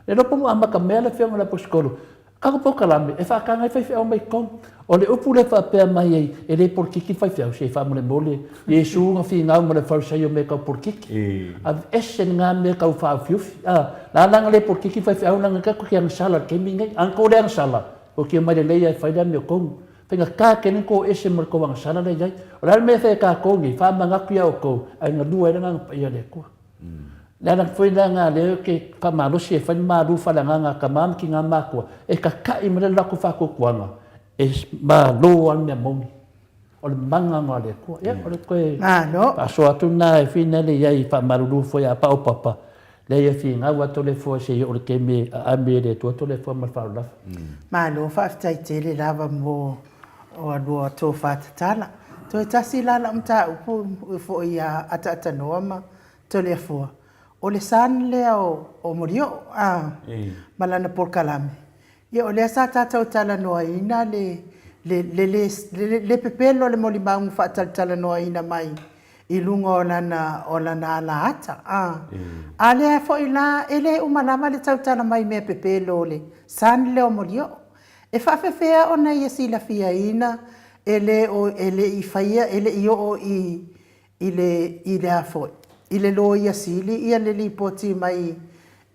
Le no pomo ama ka mele fe ngala poskolo. Ka ko kalame e fa ka ngai fai au mai kom. O le upu le fa pe mai e le por kiki fai au se fa mo le mole. Yesu nga fi nga mo le fa sa yo me ka por kiki. A esen nga me ka fa fiu. La la le por kiki fai au nga ka ko ki ang sala ke mi ngai an ko le ang sala. O ki mai le ia fai da me kom. Penga ka kenen ko ese mo ko ang sala le jai. O la me fe ka ko ngi fa manga ku ya ko. Ai nga dua nga pa ya le ko. Lana foi nga le ke pa malo se fa ma du fa nga ka mam ki nga ma ko e ka ka i mele la ko fa ko kwanga e ma lo al me mo o le manga nga le ko ya o le ko no pa so atu na e fina le ya i pa malu du foi a pa o papa le ya fi nga wa to le fo se o le ke me a me le to le fo ma fa la ma no fa tai te le lava mo o do to fa tala to tasi la la mta u fo ia ata no ma to le fo o le san leo o morio malana por kalame ia o le sa tata tala no ina le pepelo le molimang fa tala no ina mai i lunga o lana ala ata ale fo ila ele umalama le tala mai me pepelo le san leo morio e fa fea ona ia sila fia ina ele i faia ele io i le afo ile lo ia sili ia le lipoti mai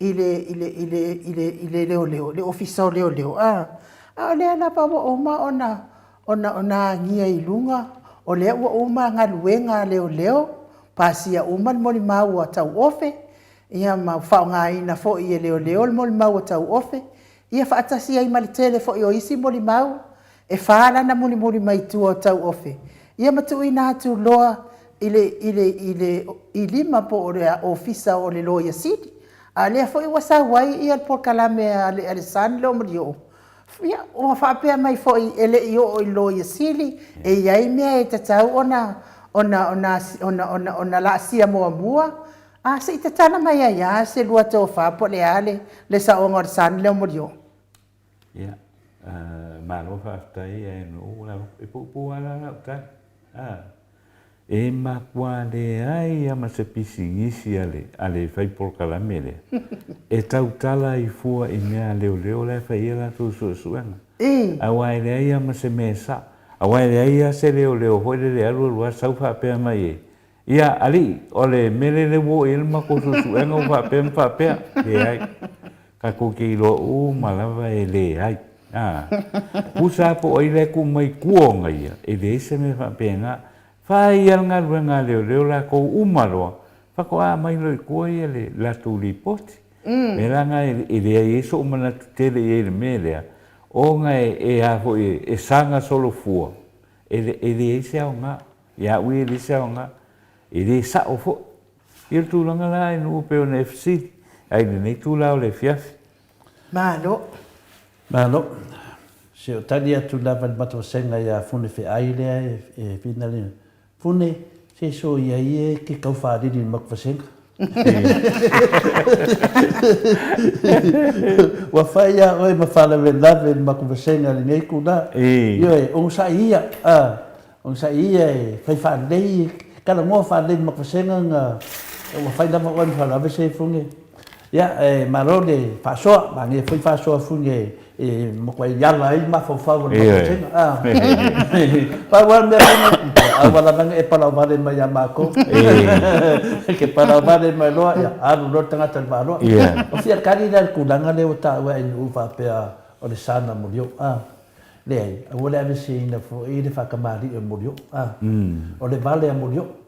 ile leo le ofisa leo le ana pa o ma ona ngia ilunga o le o ma nga luenga leo pasia uma moli mau tau ofe ia ma fa nga ina fo ia leo moli mau tau ofe ia fa atasi ai mali tele fo io isi moli mau e fa la na moli mai tu tau ofe ia matu ina tu loa ile ma po le ofisa o le loia city ale foi wasa wai ia por kalame ale san lo mrio ia o fa pe mai foi ele io o loia city e ia me te tau ona la sia mua se te tana mai ia se lua to fa po le ale le sa o san lo mrio ia ma lo fa tai e no la e pu ala ta e makua le ai ama se pisingisi ale fai por kalamele e tautala i fua i mea leo le fai la tu suenga awai le ai ama se mesa awai le ai se leo hoi le alu saufa pe mai ia ali ole mele le wo il mako suenga o fa pe le ai ka ko ki lo malava e le ai usa po i le ku mai kuonga ia e le se me fa pena fai nga luenga leo la ko umalo fa ko mai lo ko ele la tu lipoti me la nga ele so mana tele ele mele o nga e a fo e sanga solo fu ele se nga ya wi ele se nga ele sa o fo il tu langa la no pe on fc ai ne tu la le fiaf malo se o tani atu lava le mato senga ia fune fe aile e finale fune se so ia ke kau whaari ni makwasenga. Wa whaia oi mawhala me lave ni makwasenga ni nei kuna. Ioe, on sa ia e whai whaarei, kala ngoa whaarei ni makwasenga nga wa whai nama oan whaarave se funge. Ia, marone, whaasoa, mangi whai whaasoa funge makwai yala ai mafawhawa ni makwasenga. Pawan mea awala nang e pala vale mai amako ke pala vale mai loa ya aru lo tanga tal balo o fia kani dal kulanga le uta wa in ufa pe o le sana mulio le awala ave si na fo e de fakamari e mulio o le vale mulio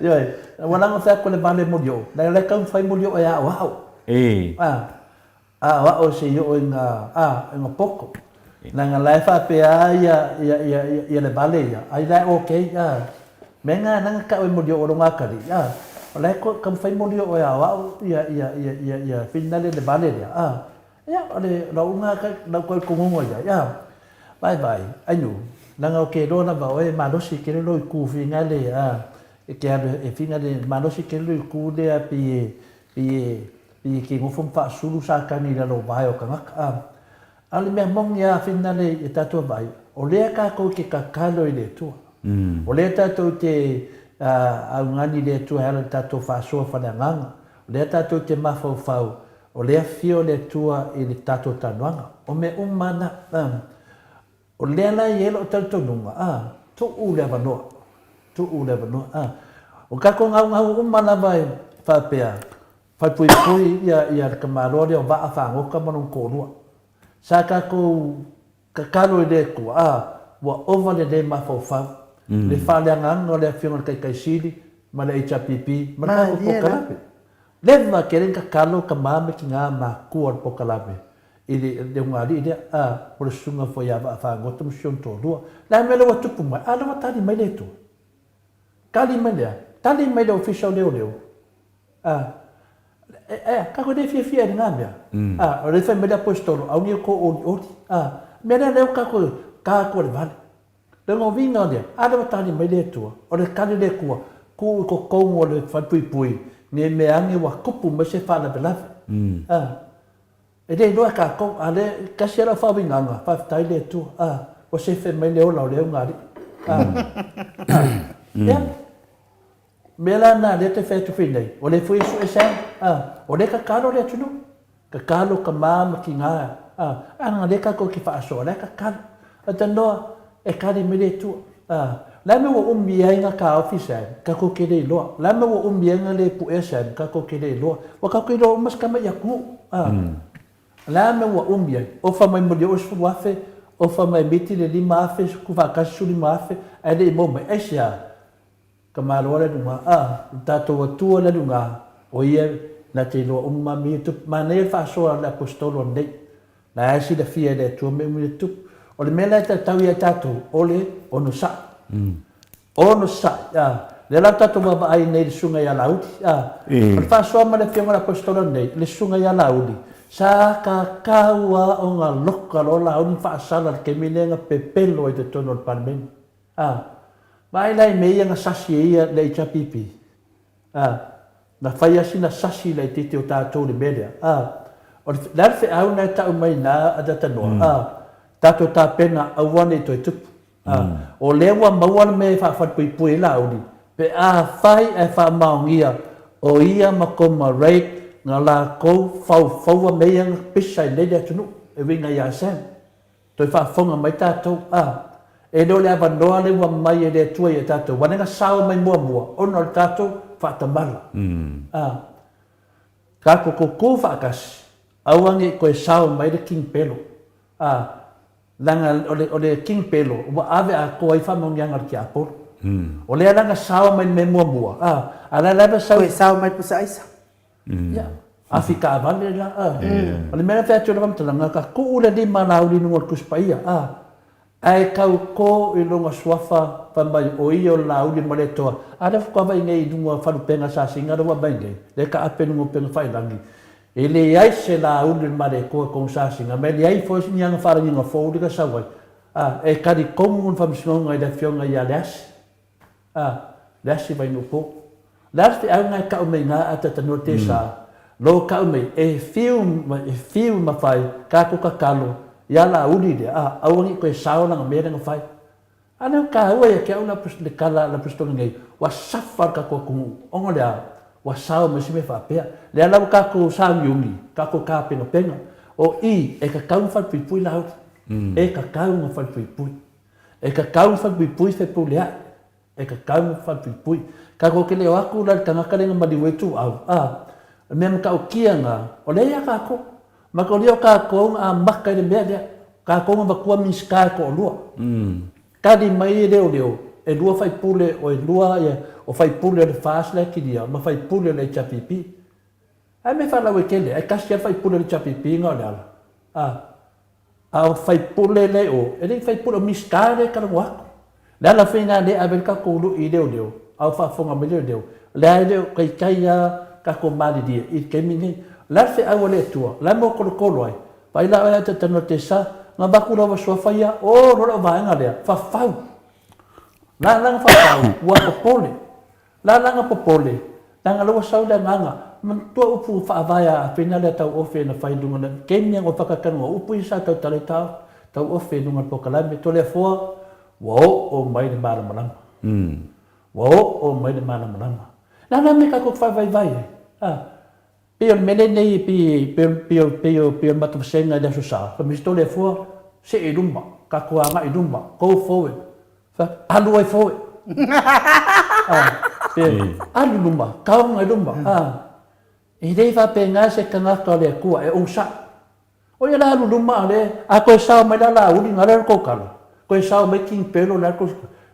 yo wala ngo fa ko le vale mulio le kan fai mulio ya wow wa o se yo nga poko nanga laifa pe ia le bale ia ai la okay menga nanga ka mo dio o ngakari lai ko kam fai mo dio o wa ia finale le bale ia ole ro nga ka na ko mo ia bye anu nanga okay do na ba o ma do si ke lo ku finale e ke e finale ma do si ke lo ku de pi ke mo fom fa sulu sa kani la lo ba o ka ale mea mongi a finale e tatua vai. O lea kako ke kakalo i le tua. O lea tatou te au ngani le tu hala tatou whaasoa whananganga. O lea tatou te mawhau o lea fio le tua i le tatou tanuanga. O me umana, o lea lai elo o tautonunga, tu u le wanoa. Tu u le wanoa, o kako ngau umana vai whapea. Whapui ia kamarore o waa whangoka manong kōrua. Sa kako kakalo i le kua, wa ova le mawhau. Le whaleanganga o le whionga kai siri, ma le HRPP, ma le pokalape. Lewa keren kakalo ka mame ki ngā mā kua pokalape. I le ngari i le o le sunga fo ia waa whangota musion tōrua. La mele wa tupu mai, lawa tali mai le tu. Kali mai lea, tali mai le official leo. Kako de fia ni ngā mea. O le whai mele apostolo, au ni ko ori. Mele leo kako le vale. Le ngō vinga lea, lawa tali mai le tua. O le kali le kua, ku ko kongo le whapui. Nge me ange wa kupu ma se whana pelawe. E rei roa ka kong, a le kasi ala whawinganga, whawhitai le tu, o se whe mai leo lau leo ngari. Mela na le te whetu whinei, o le fui su e sang, o le ka karo le tunu, ka karo ka māma ki ngā, anga le ka ko ki whaasoa, le ka karo, a te noa, e kari me le tu, la me wa umbienga ka officer ka ko kele lo la me wa umbienga le pu esen ka ko kele lo wa ka ko lo mas ka ya ku la me wa umbien o fa mai mo o su wafe o fa mai miti le lima afe ku fa ka su lima afe ale mo mai asia ka malo le dunga tato wa tu le dunga o ye na te lo umma mi tu mane fa so la apostolo ndei na asi da fie le tu me mi tu o le mela ta tau ya tato ole ono sa ono sa le la tato ma ai nei sunga ya laudi per fa so ma le fiona apostolo nei le sunga ya laudi sa ka kaua o nga loka lo laudi fa sala ke milenga pepelo e te tono al parmen mai lai me nga sasi ia le chapipi na fai sina sasi le tite o tato le media o la fe au na ta mai na adata no tato ta pena awane to tupu o lewa mawal me fa pui laudi pe fai e fa maungia o ia makoma rate nga la ko fau me yang pisai le le tunu e winga ya sen to fa fonga mai tato e do le avanoa le wa mai e le tua e tato wanenga sao mai mua o no tato fa tamala ka ko fa kas awangi ko sao mai de king pelo langa ole king pelo wa ave a ko ai fa mong yang ar kia por ole langa sao mai me mua ala leva sao mai pusa isa ya afika vale la ole me fa tu ram tanga ka ku ule di mana uli no ku spaia ai ka ko i longa swafa pa mai o io la uli male to ada ko vai nei dunga fa penga sa singa ro ba ngai le ka apen ngo penga fa langi ele ai se la uli male ko sa singa me le ai fo singa fa ri ngo fo diga sa wai e ka di komun fa msonga da fionga ya les les vai no ko las te au ngai ka o me nga ata ta note sa lo ka o me e film ma fai ka ko ka kalo ya la uli de au ngi ko sa ona me nga fai ana ka o e ke una pus de kala la pus to ngai wa safar ka ko ku ongo le wa sao me se me fa pe le ala ka ko sa yumi ka ko ka penga o e ka ka fa pui la e ka ka fa pui e ka ka fa pui fe pu le e ka ka fa pui ka ko ke le wa ku la tanga ka lenga mali wetu me ka o kianga o le ya ka ko ma ko le ka ko makka de me ka ko ma ku mi ska ko lua ka di mai leo e lua fai pule o e lua o fai pule le fasle ki dia ma fai pule le chapipi ai me fa la weekend ai kasi fai pule le chapipi ngala fai pule le o e le fai pule mi ska le ka wa la la fina le abel ka ko lu i leo au fa fonga me leo la leo kai ka ko mali dia i ke mini la fe au le tua la mo ko ai pai la ai te tano te sa nga ba ku lo so fa ya o ro va nga le fa fau la fa fau wa popole la popole la lo sa da nga man to upu fa va ya pena le tau ofe na fai dunga ke mi ngo fa ka kan upu sa tau tale tau ofe dunga po kala me to le fo wo o mai de bar malam o mai le mana malama na me ka ko fa vai pio mele nei pio matu senga da so sa pa mi sto le fo se e lumba ka ko anga e lumba ko fo fa alu e fo alu lumba ka nga lumba e dei fa penga se kanga to le ku e usa o ya alu lumba le a ko sa mai la uli ngara ko kala ko sa mai king pelo la ko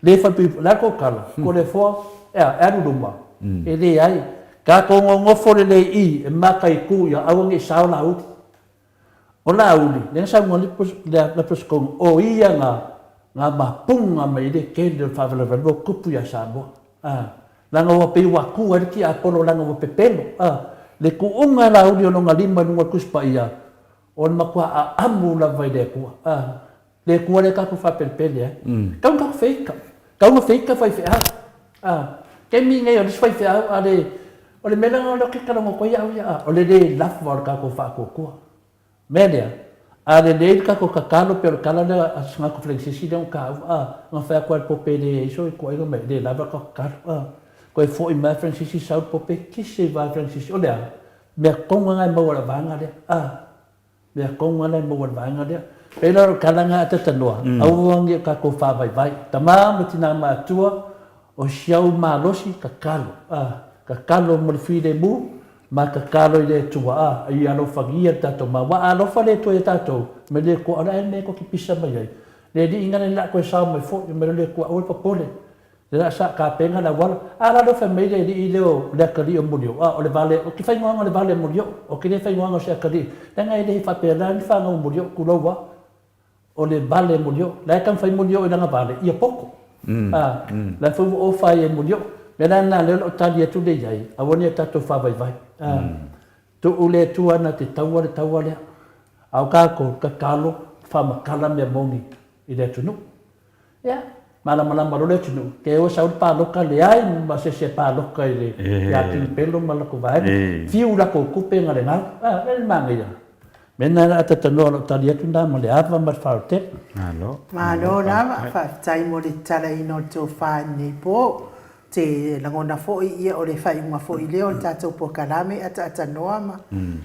le fa la ko kala ko le fo alu lumba e dei ai ka ko ngofo le I e makai ku ya awang e sa la uti o la uli le sa ngoli pus la pus ko o ia nga mapunga mai de ke de fa la va kupu ya sa bo la ngo pe wa ku ar ki apolo la ngo pe pelo le ku unga la uli no ngalima no kuspa ia on makwa amu la vai de ku le ku le ka ku fa pele ka ka fake fa ke mi ngai o fa ale o le mena o ke kala ko ia o le de laf war ka ko fa ko media a le de ka ko kakalo pero kala na asnga ko flexi de ka nga fa ko po pede so ko i me de lava ko ka ko fo i ma francis sa po pe ki se va francis o le me ko nga mo wala banga de me ko nga mo wala banga de pero kala nga tatano au ngi ka ko fa vai tamam tina ma tua o xiao ma losi kakalo kakalo mo fi de bu ma kakalo de tua ai alo fagia tato ma wa alo fa le to tato me le ko ana me ko ki pisa mai le di ingana la ko sa me fo me le ko o popole le sa ka penga la wala ala do fa me le di leo le ka di o mulio o le vale o ki fa ngwa le vale mulio o ki le fa ngwa se ka di le ngai de fa pe la fa ngwa mulio ku lo wa o le vale mulio la kan fa mulio e nga vale ia poko la fa o fa e mulio Mena na le o tali tu de jai, awoni tato fa vai. Tu ule tu ana te taua le. Au ka ko kakalo fa makala me mongi I le tunu. Ya, mala malu le tunu. Ke o sa pa loka le ai ma se pa loka I le. Ya tin pelo mala ko vai. Fiu la ko kupe ngale ngal. Le manga ya. Mena na tatano o tali tu na ma le ava ma fa te. Malo na fa tai mo le tala ino to fa ni po. Te langona foi ia o le fai uma foi leo tatou po kalame ata noa ma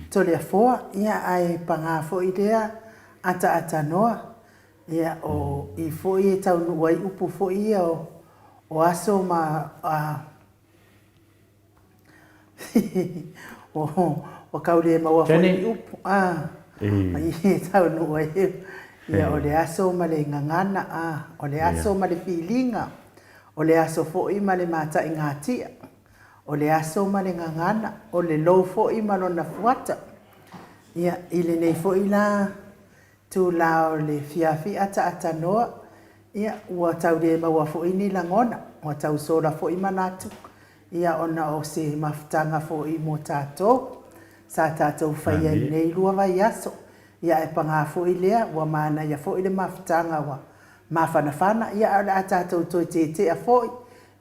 to le foa ia ai panga foi lea ata noa ia o I foi e tau nuai upu foi ia o aso ma o kaule ma wa foi upu ai tau nuai ia o le aso ma le ngangana o le aso ma le filinga o le aso fo'i ma le mata I ngatia, o le aso ma le ngangana, o le lou fo'i ma lona fuata. Ia, I le nei fo'i la, tu la o le fiafi ata noa, ia, ua tau le maua fo'i ni langona, ua tau sola fo'i manatu, ia ona o se mafutanga fo'i mo tātou, sa tātou whaia nei lua vai aso, ia e panga fo'i lea, ua mana ia fo'i le mafutanga wa, ma fana ia ala atatou toi te a foi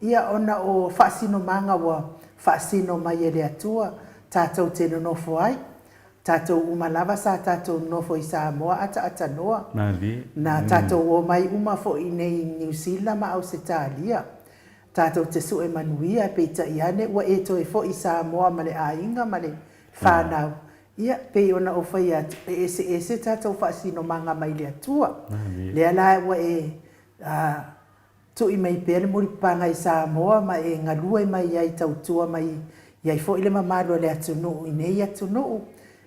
ia ona o fasino manga wa fasino mai le atua tatou te no foi tatou uma lava sa tatou no foi sa mo ata noa na tatou o mai uma foi nei New Zealand ma Australia tatou te su emanuia pe ta iane wa e toi foi sa mo ma le ainga ma le fanau ia pe ona o fai at ese tatou fasino manga mai le atua le ala wa tu I mai pere muri panga I Samoa ma e ngalua mai ai tautua mai ia fo ile mamalo le atunu I nei atunu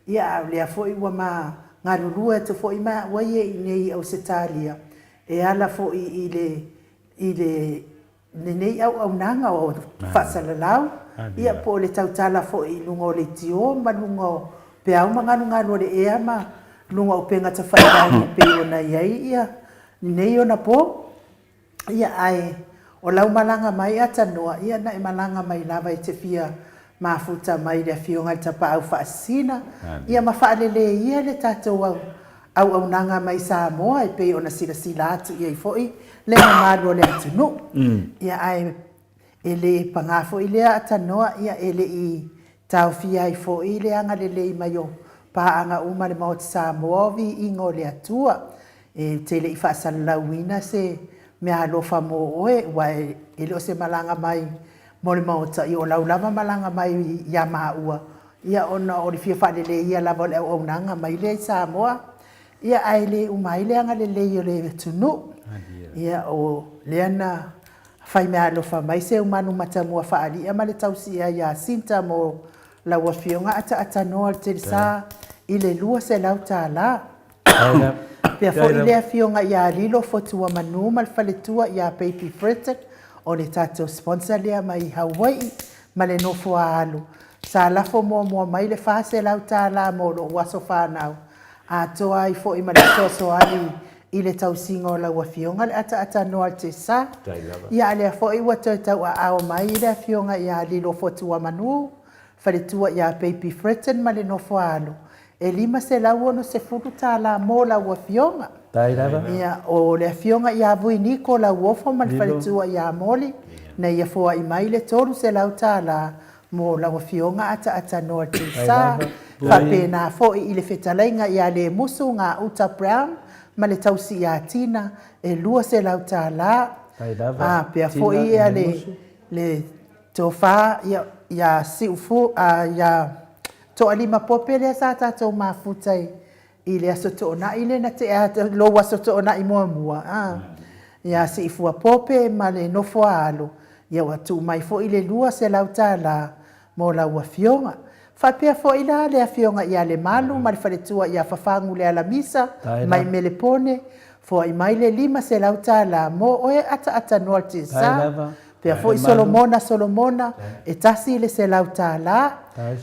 ia le fo I wa ma ngalua tu fo I ma wa ye I nei Australia e ala fo I le nei au nanga o fasalalau ia po le tautala fo I lungo le tio ma lungo pe au nganu le ea ma lunga o penga ta whaia pe ona iai ia nei ona po ia ai o lau malanga mai ata noa ia na malanga mai lava I te fia mafuta mai le fionga ta pa au faasina ia ma faalele ia le tatou au nanga mai Samoa pe ona sila atu ia foi le mamalo le atunu ia ai ele panga foi le ata noa ia ele I tau fia I foi le anga le mai o pa anga uma le mau Samoa vi ingo le atua e te le I faasalalauina se mea alofa mo oe ua e le o se malanga mai mo le maota i o laulava malanga mai ia maua ia ona o le fia whaelele ia lava le au nanga mai le Samoa ia ai le umai le anga le le o le tunu ia o le ana fai mea alofa mai se umanu matamua whaali ia ma le tausia ia sinta mo la ua fionga ata noa le te sa i le lua se lau tāla pia fo i lea fionga ia lilo fotua manu ma le faletua ia Baby Britain o le tatou sponsor lea mai Hawaii ma le nofo a alu sa lafo mua mai le fa se lau tāla mo lo waso whanau a toa i fo i ma le soso ali i le tausinga o la ua fionga le ata noa le te sa ia lea fo i wa tau a ao mai i lea fionga ia lilo fotua manu faletua ia Baby Britain ma le nofo a alu e lima se lau ono se furu tāla mo la ua fionga. Ia o le fionga ia vuini ko la uofo ma le faletua ia moli. Na ia foa i mai le toru se lau tāla mo la ua fionga ata noa te sa. Whapena fo i le whetalainga ia le musu ngā Uta Brown ma le tausi ia tina e lua se lau tāla. Pea fo i ia le tofa ia siufu ia to alima pope le sa tatou mafutai i le asoto ona i le na te lo asoto ona i mua ia si fua pope ma le nofo alo ia watu mai fo i le lua se lau tāla mo la ua fionga fa pia fo i la le fionga ia le malu ma le faletua ia fafangu le alamisa mai melepone fo i mai le lima se lau tāla mo oe ata noa te sa pia fo i Solomona e tasi le se lau tāla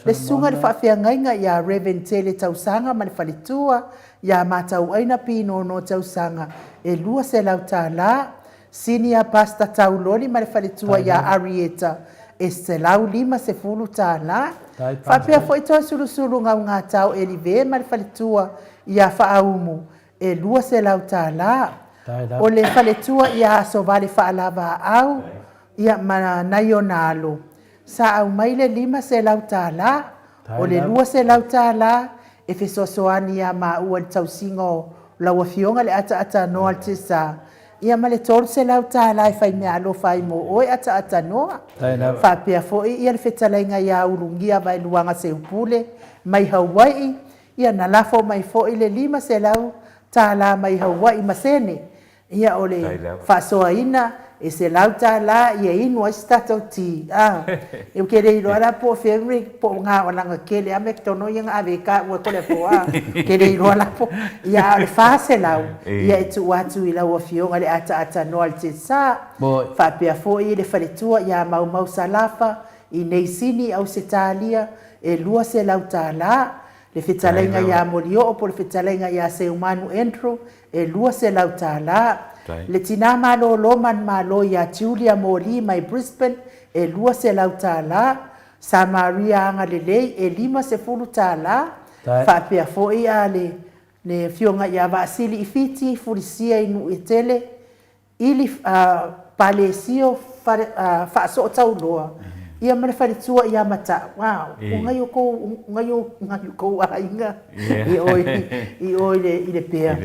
le sunga le whawhiangainga ia Reverend Tele tausanga ma le faletua ia matau aina pino no tausanga e lua se lau tāla Senior Pastor tauloli ma le faletua ia Arieta e se lau lima se fulu tāla whapea fo i toa sulu ngau ngā tau e live ma le faletua ia whaaumu e lua se lau tāla o le faletua ia so vale whaalava au ia mana naionalo sa au mai le lima se lau tāla o le lua se lau tāla e fesoasoani ia maua le tausingo laua fionga le ata noa te sa ia ma le tolu se lau tāla e whai mea alofa i mo oe ata noa whapea foi ia le whetalainga ia urungia vai luanga se upule mai Hawaii ia na lafo mai foi le lima se lau tāla mai Hawaii masene ia o le whasoaina e se lau tāla ia inu ai statou ti e ke rei roa po fevri po ngā walanga kele ame tono ia ngā aveka ua kole po ke rei roa po ia le whase lau ia e tu watu i lau a fionga le ata noa le te sa whapea fo i le whaletua ia mau salafa i nei sini au se tālia e lua se lau tāla le whetalainga ia molio o po le whetalainga ia se umanu Andrew e lua se lau tāla le tina malo loman malo ia Julia Moli mai Brisbane e lua se lau tāla Samaria anga lelei e lima se fulu tāla whapea fo ia le fionga ia Vasili i fiti furisia inu i tele ili palesio whaaso o tauloa ia mare wharitua ia mata ngai ko ainga i oi le pea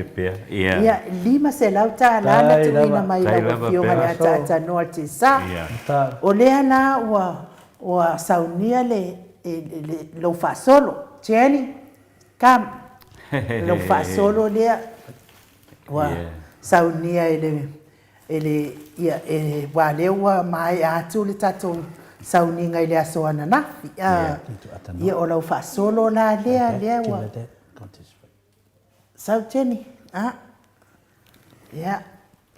ia lima se lau tāla na tuina mai lau fionga le ata noa te sa o lea na ua saunia le lau whaasolo Jenny kam lau whaasolo lea ua saunia ele ia waleua mai atu le tatou sauninga i le aso ananafi ia o lau whaasolo la lea wa sau Jenny ia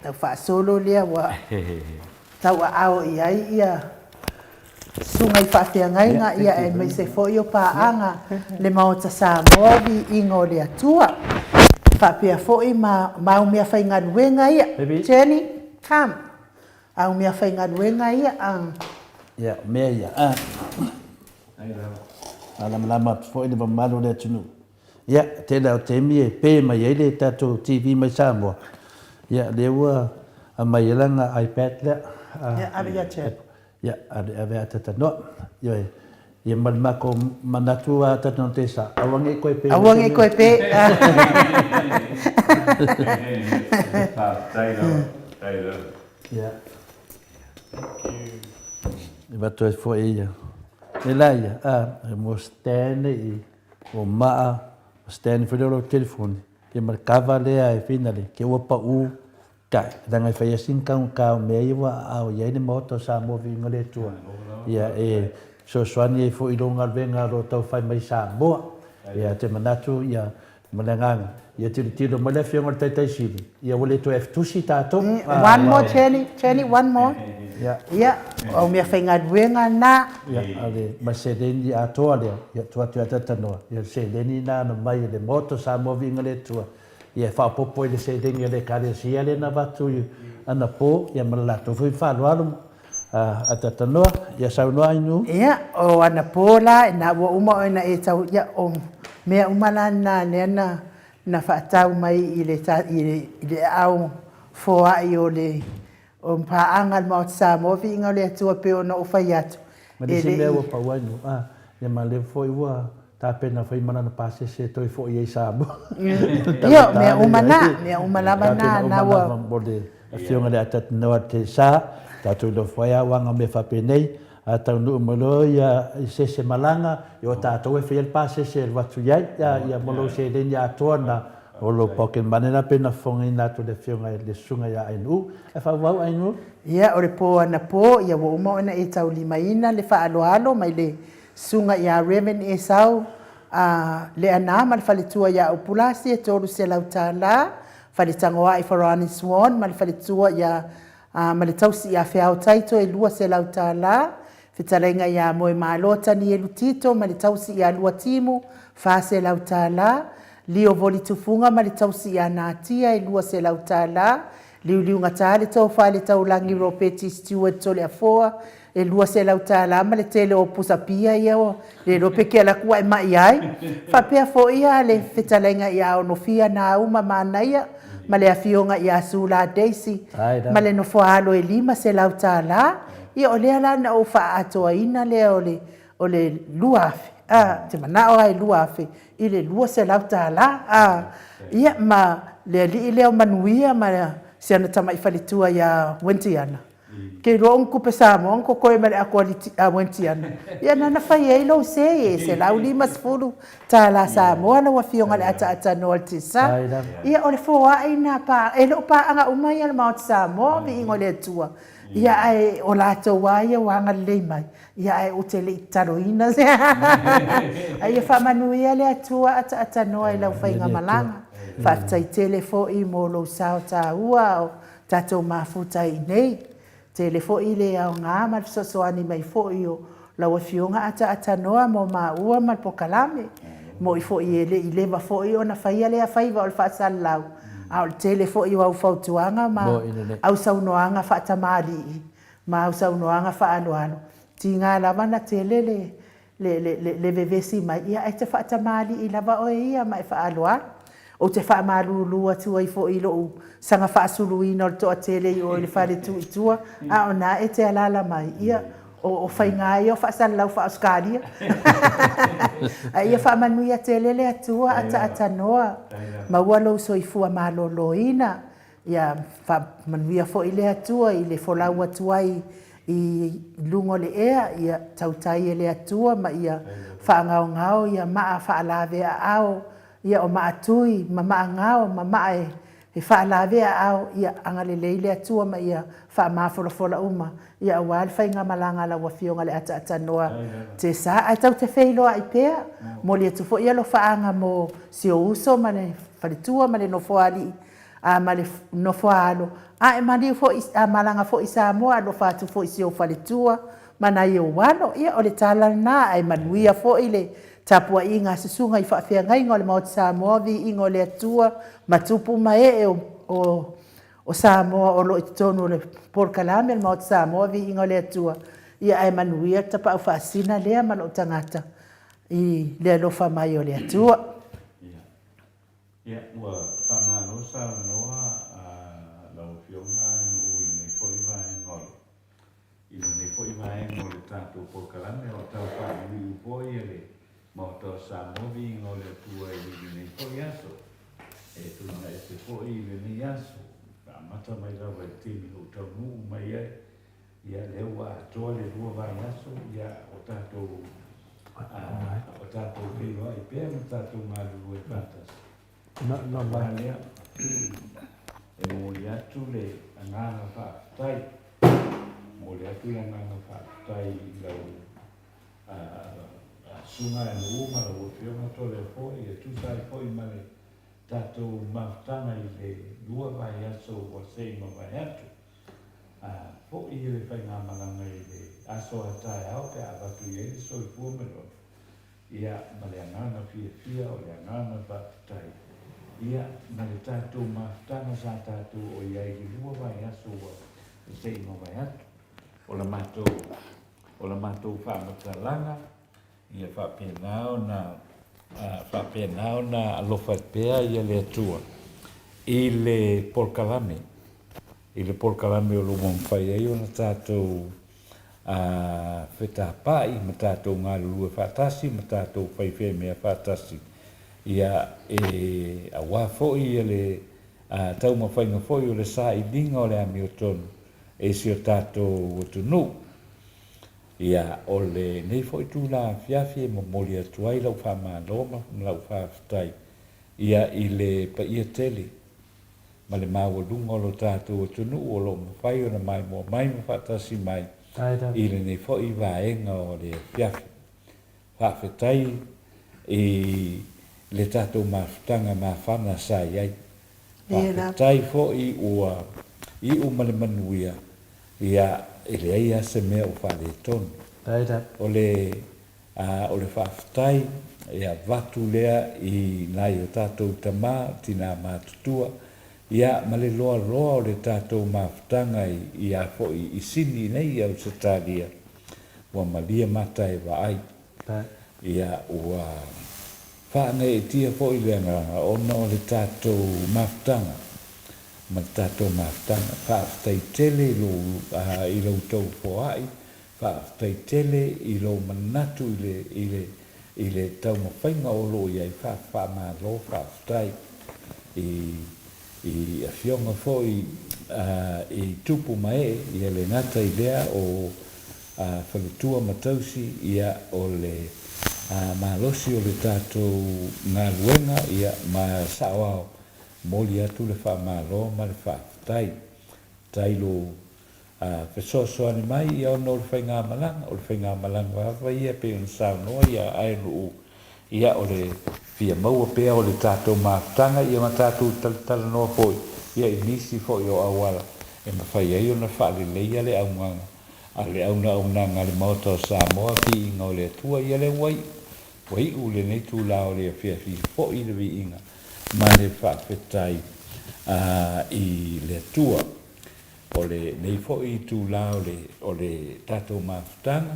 lau whaasolo lea wa tau a ao i ai ia sunga i whawhiangainga ia e mai se fo i o paanga le maota Samoa vi ingo le atua whapea fo i mau mea whainganuenga ia Jenny come au mea whainganuenga ia Ya, mea ia. Lama fo i le vamalu le tunu. Ya, te lau te mi e pe mai e le tatou TV mai Samoa. Ya, le ua a mai langa iPad le. Ya, ave ya chat. Ya, ave atata no. Yo, ia malmako manatu atata no te sa. Awange koe pe. Awange koe pe. Ya. Iba tu foi ia. Nilai mo stene I o maa stene foi o telefone. Ke marcava le ai finale ke o pa u kai danga fai assim ka me ia au ia ni moto sa mo vi ngole tua. Ia so soani foi longa venga ro tau fai mai sa boa. Ia te manatu ia mananga ia tiro mo le fiona tai sili. Ia wole to F2 tato. One more Jenny, one more. Ya, o me whainga ruenga na. Ya, ale, ma se deni a toa lea, ia tua tatanoa. Ia se deni na mai le moto sa movinga le tua. Ia whapopo le se deni le kare sia le na watu ana po, ia malato fui whalualu a tatanoa, ia saunoa inu. Ia, o ana po la, na wa uma o ina e tau, ia o mea umala na neana na whaatau mai I le au foa I o le o mpaanga le maot sa mo vi inga le atua pe ona o whai atu. Ma le se mea wa pawainu, ia ma le foi ua ta pena foi mana na pase se toi foi ei sa mo. Ia, mea umana na wa. Bode, a fionga le atat noa te sa, tatu lo foi a wanga me whapenei, a tau nu umalo ia se malanga, i o tātou e whi el pase se el watu iai, ia molo se leni a toa na, o lo poke manena pena fonga ina to le fionga le sunga ya ainu e fa wau ainu ia o le po ana po ia wo mo na e tau lima ina le fa alo mai le sunga ya reven e sau le ana mal falitua ya opulasi e tolu se lautala falitangoa I farani swan mal falitua ya mal tausi ya fea taito e lua se lautala fitalenga ya mo malota ni e lutito mal tausi ya lua timu fa se lautala Lio voli tufunga ma le tausi ia natia I lua se lautala. Liu ngata le tau wha le tau langi ropeti steward to le afoa. E lua se lautala ma le tele o pusapia ia o. Le ropeke ala kua e mai ai. Whapea fo ia le whetalenga ia o nofia na uma mana ia. Ma le afionga ia sula Daisy. Ma le nofoalo e lima se lautala. Ia o le ala na o wha atoa ina le o le luafe. Te mana o ai luafe. I le lua se lautala. Ia ma le li leo manuia ma se ana tama I whalitua ia wentiana. Ke roong kupe Samoa, ko koe mare a wentiana. Ia nana whai e lo se lau lima sfuru ta la Samoa na wafionga le ata noa te sa. Ia o le fōa ai na pa, e lo pa anga umai ala maot Samoa vi ingo le tua. Ia ai o lato waia wanga le mai. Ia ai o te le taroina. Ia whamanuia le atua ata noa I lau whainga malanga. Whaftai telefo I mo lo sao ta ua o tatou mafuta I nei. Telefo I le au ngā mal sosoani mai fo I o lau fionga ata noa mo ua mal pokalame. Mo I fo I ele I lewa fo I o na whaia lea whaiva o le whaasal lau. Au telefo I wau fautuanga ma au saunoanga whaatamari. Ma au saunoanga whaanoano. Ti ngā lava na tele le vevesi mai. Ia e te whaatamari I lava o ia mai whaaloa. O te whaamarulua tua I fo I lo sanga whaasuluina o toa tele I o le whare tu I tua. A o nā e te alala mai. Ia o whaingai o whaasalau whaaskaria. Ia whaamanuia tele le atua ata noa. Maua lo soifua maloloina. Ia whaamanuia fo I le atua I le folau atua I lungo le ea. Ia tautai le atua ma ia whaangao ngao. Ia maa whaalawe a ao. Ia o maatui, ma maa ngao, ma maa e whaalawea au, ia angale leile atua ma ia wha mawholafola uma. Ia o wale whainga malanga la wafionga le ata noa. Te sa, ai tau te wheiloa I pēr. Mo le atufo ia lo whaanga mo sio uso, ma le whalitua, ma le nofoali, ma le nofoalo. E mani fo malanga fo I Samoa, lo whatu fo I sio whalitua, ma na i o wano, ia o le tala na, ai manuia fo I le tapua I ngā sisunga I whaafea ngai ngā le maoti Samoa vi I ngō le atua matupu mai o Samoa o lo I tonu le porkalame le maoti Samoa vi I ngō le atua. Ia ai manuia tapa au whaasina lea mana o tangata I le alofa mai o le atua. Ia, ua whamanosa noa lau fionga ui nei fwoi vai ngolo. Ina nei fwoi vai ngolo tātou porkalame o tau whaamui upoi ele. Moto Samovi ngole tua I nei fo yaso e tu na e se fo I le ni yaso mata mai rawa e tini o tau nuu mai e, ia leo a toa le rua vai aso, ia o tātou whiwa i pēr, o tātou ngāru e pātas. No, Wā lea, e mōri atu le anganga whaafutai, mōri atu le anganga whaafutai i lau sunga e no uma lau o whionga tole hoi, e tūtai hoi mare tātou mawhtanga i le lua vai aso o sei ma vai atu. Po i le whai ngā malanga i le aso a tae au pe a watu i eri so i puamero. Ia ma le anganga fia o le anganga whaafutai. Ia ma le tātou mawhtanga sa tātou o iai i lua vai aso o sei ma vai atu. O la mātou whaamatalanga, ia whapenao na alofa pea ia le atua. I le polkalame. I le polkalame o lumo mwhai ai o na tātou whetāpai, ma tātou ngā lua whātasi, ma tātou whaiwhea mea whātasi. Ia a wāfoi ia le tau mawhainga foi o le sā i dinga o le ami o tonu. E si o tātou o tunu. Ia o le nei foi tū la fiafi e mamoli atu ai lau whamāloma, lau whaafutai. Ia i le pa ia tele. Ma le māua lunga o lo tātou o tunu o lo mawhai o na mai mua mai mawhatasi mai. I le nei foi vaenga o le fiafi. Whaafetai i le tātou mawhtanga mawhana sa iai. Whaafetai foi i umale manuia. Ia ele ai ase mea o whare tonu. O le whaafutai, ia watu lea i nai o tātou tamā, tina mātutua, ia ma le loa o le tātou mawhutanga i a fōi i sini nei au se tālia, ua malia mata e wa ai. Ia ua whaanga e tia fōi le ngā ona o le tātou mawhutanga. Ma tātou mawhutanga, whaafutai tele i lau tau poai, whaafutai tele i lau manatu i le tau mawhainga o lo iai whaamalo whaafutai i a whionga fōi i tupu mai i le ngata i lea o whalutua matausi ia o le malosi o le tātou ngā luenga ia ma sawao moli atu le whaamalo ma le whaafutai. Tailo whesoasoani mai ia ono o le whainga malanga, o le whainga malanga wawa ia pe un saunoa ia aenu ia o le fia maua pea o le tātou mawhtanga ia ma tātou talatala noa hoi. Ia i nisi hoi o awala. E mawhai ai o na whaalelei ale au nganga. Ale au na au nanga le mauta o Samoa fi inga o le atua ia le wai. Wai u le nei tū la o le fia fi hoi le vi inga. Ma le whaafetai i le atua o le nei fo'i tū la o le tātou mawhtanga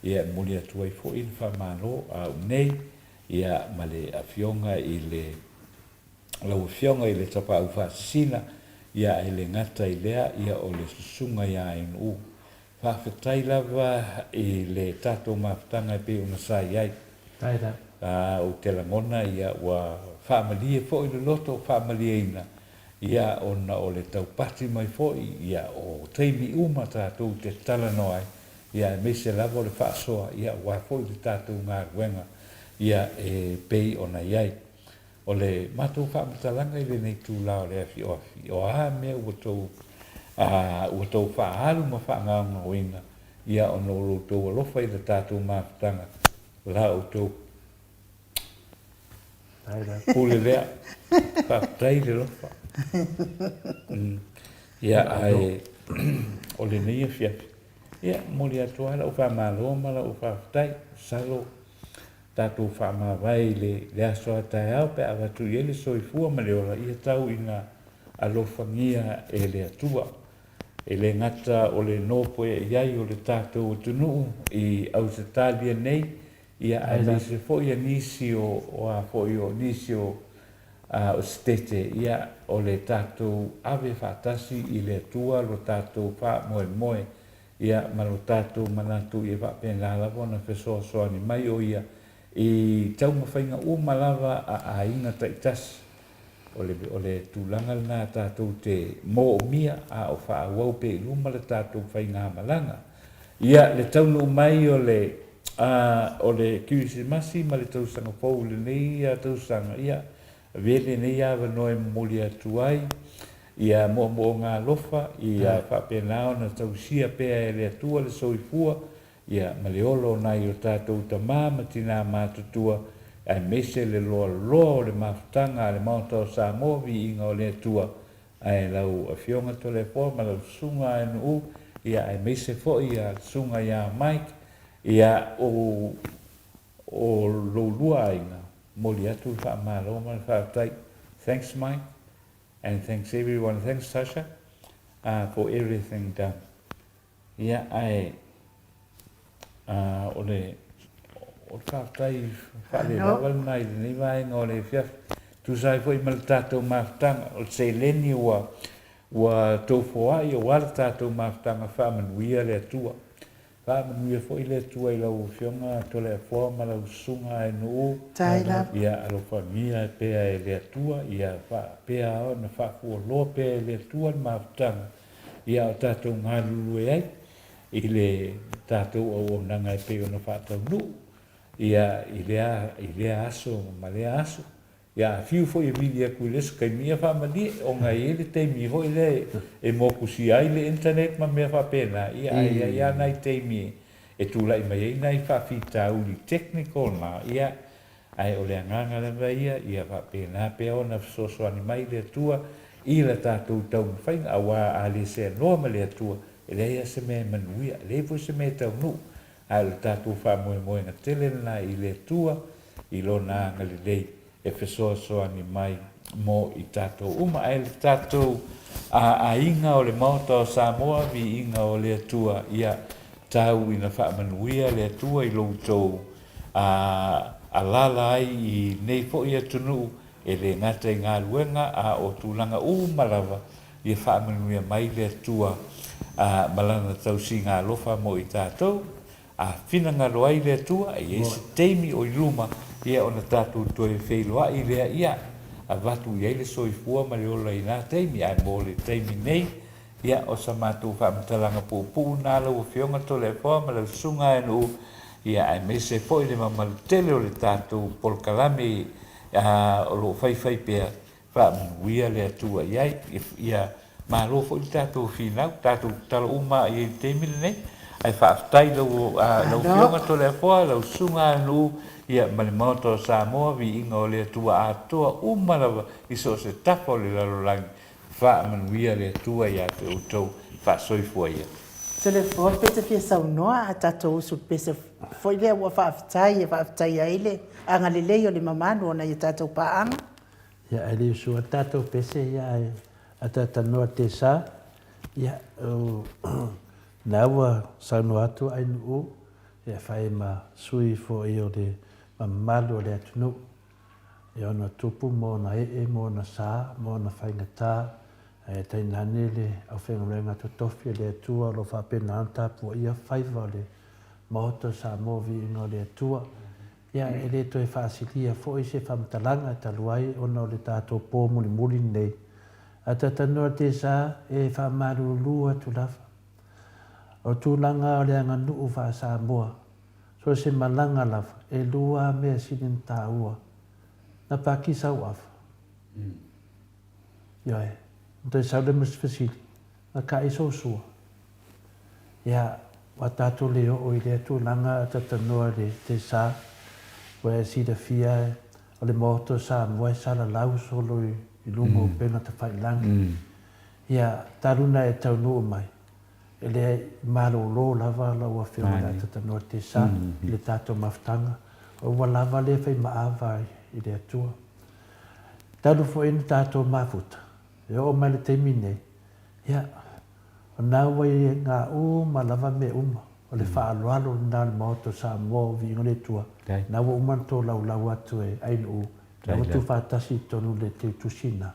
ia muli atua i fo'i le whamalo au nei ia ma le awhionga i le lau awhionga i le tapa au whaasina ia e le ngata i lea ia o le susunga ia inu whaafetai lava i le tātou mawhtanga i pe una sa iai o te langona ia ua whaamalie fo'i le loto whaamalie ina ia ona o le taupati mai fo'i ia o teimi uma tātou te tala noai ia me se lava o le whaasoa ia ua fo'i le tātou ngā ruenga ia e pei ona iai o le mātou whaamatalanga i le nei tūla o le afi o a mea ua tau whaahalu ma whaangaunga oina ia ona o loutou alofa i le tātou mawhtanga la o tau pule lea, whaafutai le lofa. Ia ai, o le neia fiafi. Ia, mori atua la u whaamalo ma la u whaafutai, salo, tātou whaamawai le aso atai au pe awatu i ele soifua ma le ora ia tau ina alofangia e le atua. E le ngata o le nopo e iai o le tātou tunu i au se talia nei, ia ai se foi nisi o a foi o nisi o stete ia o le tātou ave whaatasi i le atua lo tātou wha moe ia ma lo tātou manatu i wa pena lava na whesoasoani mai o ia i tau mawhainga o malava a inga taitasi o le tūlanga nā tātou te mō mia a o wha wau pe luma le tātou whai ngā malanga. Ia le taunu mai o le kirisimasi ma le tausanga pou le nei a tausanga ia vele nei a wanoe moli atu ai ia mo ngā lofa ia whapenao na tausia pea e le atua le soifua ia ma le olo nai o tātou tamā ma tina mātutua ai mese le loa le mafutanga le mautau sa movi inga o le atua ai lau a fionga to le po ma lau sunga e nuu ia ai mese fo ia sunga ia Mike ia o lua inga moli atu wha malo ma whaatai. Thanks Mike and thanks everyone. Thanks Sasha for everything done. Ia ai o le whaatai whaale lawal nai ni vai ngā le whiaf tu sai foi ma le tātou mafutanga o se leni wa tofu ai o wala tātou mafutanga whaamanuia le atua. Whaamanuia foi le atua i lau fionga to le afoa ma lau sunga e nuu. Ia alo whamia e pea e le atua, ia pea o na whakua loa pea e le atua na mafutanga. Ia o tātou ngā lulu e ai, i le tātou o nanga e pea o na whātau nuu. Ia i lea aso, ma lea aso. Ia fiu fo i vidi a kui lesu kai mia whamani o ngai e le teimi ho i le e mokusi ai le internet ma mea whapena. Ia nai teimi e tūlai mai ei nai whawhita uli technical na ia ai o le anganga lewa ia whapena pea o na sosoani mai le atua i le tātou tau mwhainga a wā a le se noa ma le atua e le ia se mea manuia le fo se mea tau nu a le tātou whamoe nga tele na i le atua i lo na anga le lei e fesoasoani mai mo i tātou uma ai le tātou a inga o le mauta o Samoa vi inga o le atua ia tau ina whaamanuia le atua i loutou a lala ai i nei fo i atunu e le ngata i ngā luenga a o tūlanga malawa i whaamanuia mai le atua malana tau si ngā lofa mo i tātou a whinanga roai le atua e se teimi o i luma ia ona tātou toe wheiloa i lea ia a watu i eile soifua ma le ola i nā teimi ai mō le teimi nei ia o sa mātou whaamatalanga pōpū nā lau o whionga to le poa ma lau sunga e nuu ia ai mese po i le mamalu tele o le tātou polkalame o lo whaiwhai pia whaamanuia le atua iai ia mā lo fo i tātou whinau tātou tala uma i e teimi le nei ai whaafutai lau whionga to le poa lau sunga e nuu ia mali moto Samoa vi inga o le atua atoa umarawa i so se tapa o le lalolangi whaamanuia le atua ia te utou whaasoifua ia. Telefon pete fia saunoa a tatou usu pese foi lea ua whaafutai a ile anga le lei o le mamanu ona i tatou paanga. Ia ele usu a tatou pese ia a tatanoa te sa ia na ua saunoa atu ai nuu ia whae ma sui fo i o le malu o le atunu e ona tupu mo na mo na sa mo na whaingatā e tainane le au whengarenga totofi le atua lo whapena anta po ia whaiva le mahoto sa movi ingo le atua ia e le toi whaasilia fo i se whamtalanga taluai ona o le tātou pō muli muli nei a tatanoa te sa e whamaru lua tu lafa o tūlanga o le anga nuu wha Samoa so se malanga lava e lua mea sinin tāua na paki sau afa. Ia Ntai sau le masifasili na ka iso sua. Ia wa tātou leo o i lea tūlanga a tatanoa le te sa wa e sida fia o le moto sa moe sala lau solo i lumo pena ta whailangi. Ia taruna e tau nuu mai. E le malo lo lava la ua whiona tatanoa te sa i le tātou mafutanga. O ua lava le whai maawai i le atua. Talu fo ina tātou mafuta. E o mai le teimi nei. Ia, o nā wai ngā ma lava me uma. O le whaaloalo nā le maoto sa mō vi ingo le tua. Nā wa umanto lau lau atu e ainu u. Nā wa tu whātasi tonu le te tusina.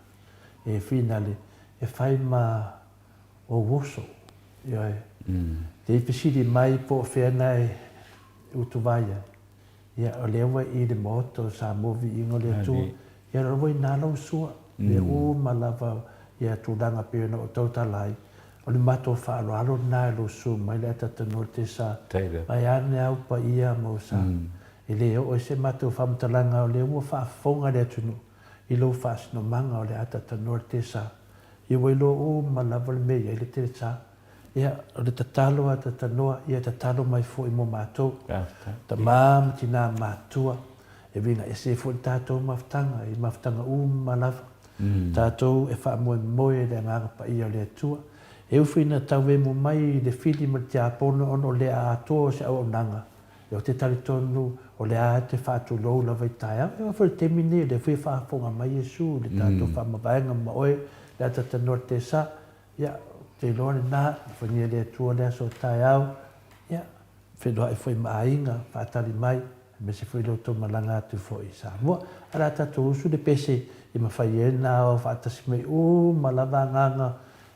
E whina le, e whai ma o woso. Ia te ipesiri mai po whena e utuwaia. Ia o lewa i le moto sa movi ingo le atua. Ia rawai nā lau sua. le malava ia tūranga pēna o tautalai. O le mato whaaloalo nā lo su mai le atatanu te sa. Ai ane au pa ia mo sa. I le o se mato whamtalanga o le ua whaafonga le atunu. I lo whaasino manga o le atatanu te sa. I wailo o malava le mea i le te sa. Ia o le tatalo atatanoa ia tatalo mai fo i mo mātou. Ta māma tina mātua. E vinga e se fo i tātou maftanga. I maftanga malava. Tātou e whaamoe moe le nganga pa ia o le atua. E uwhina tawe mo mai le whili ma te apono ono le a atoa se au nanga. E o te taritonu o le a te whaatu lou la vai taia. E o whare te mine le whi whaafonga mai Jesu. Le tātou whaamawaenga ma oe le atatanoa te sa. Ia te loane nā, whania le atua le aso tai au. Ia whenua e whai maainga whaatari mai. Me se whi loto malanga atu fo i sa. Mua, ara tātou usu le pese i mawhai e nā o whaatasi mei malawa nganga.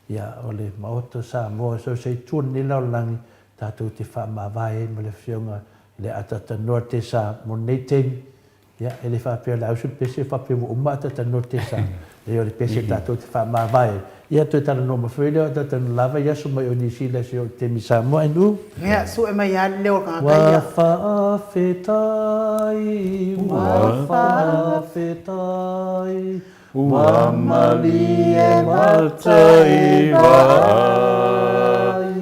Ia o le maoto sa moa so se tuan ni lau langi tātou te whaamawai ma le whionga le atatanoa te sa mo nei teni. Ia e le whapea le ausu pese whapea mo uma atatanoa te sa. E o le pese tātou te whaamawai. Ia toi tala no mawhele o atatanoa lava iaso mai o Nisila se o te misa moa enu. Ia su e mai an leo kakaia. Wa whaafetai. Wa mali e matai vai.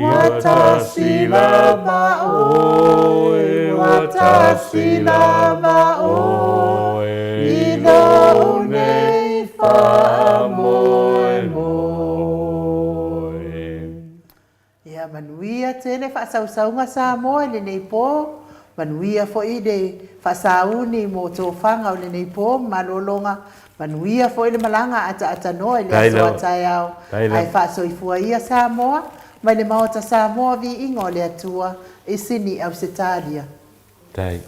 Wa tasila ba oe. Wa tasila ba oe. I lo nei wha moe moe. Ia manuia tele whaasaunga sa moe le nei pō. Manuia fo i de whasauni mo tō whanga o le nei pō, malolonga. Manuia fo i le malanga ata noa i le aso atai au. Ai whaasoifua ia Samoa, mai le maota Samoa vi ingo le atua i sini au Setalia. Tai.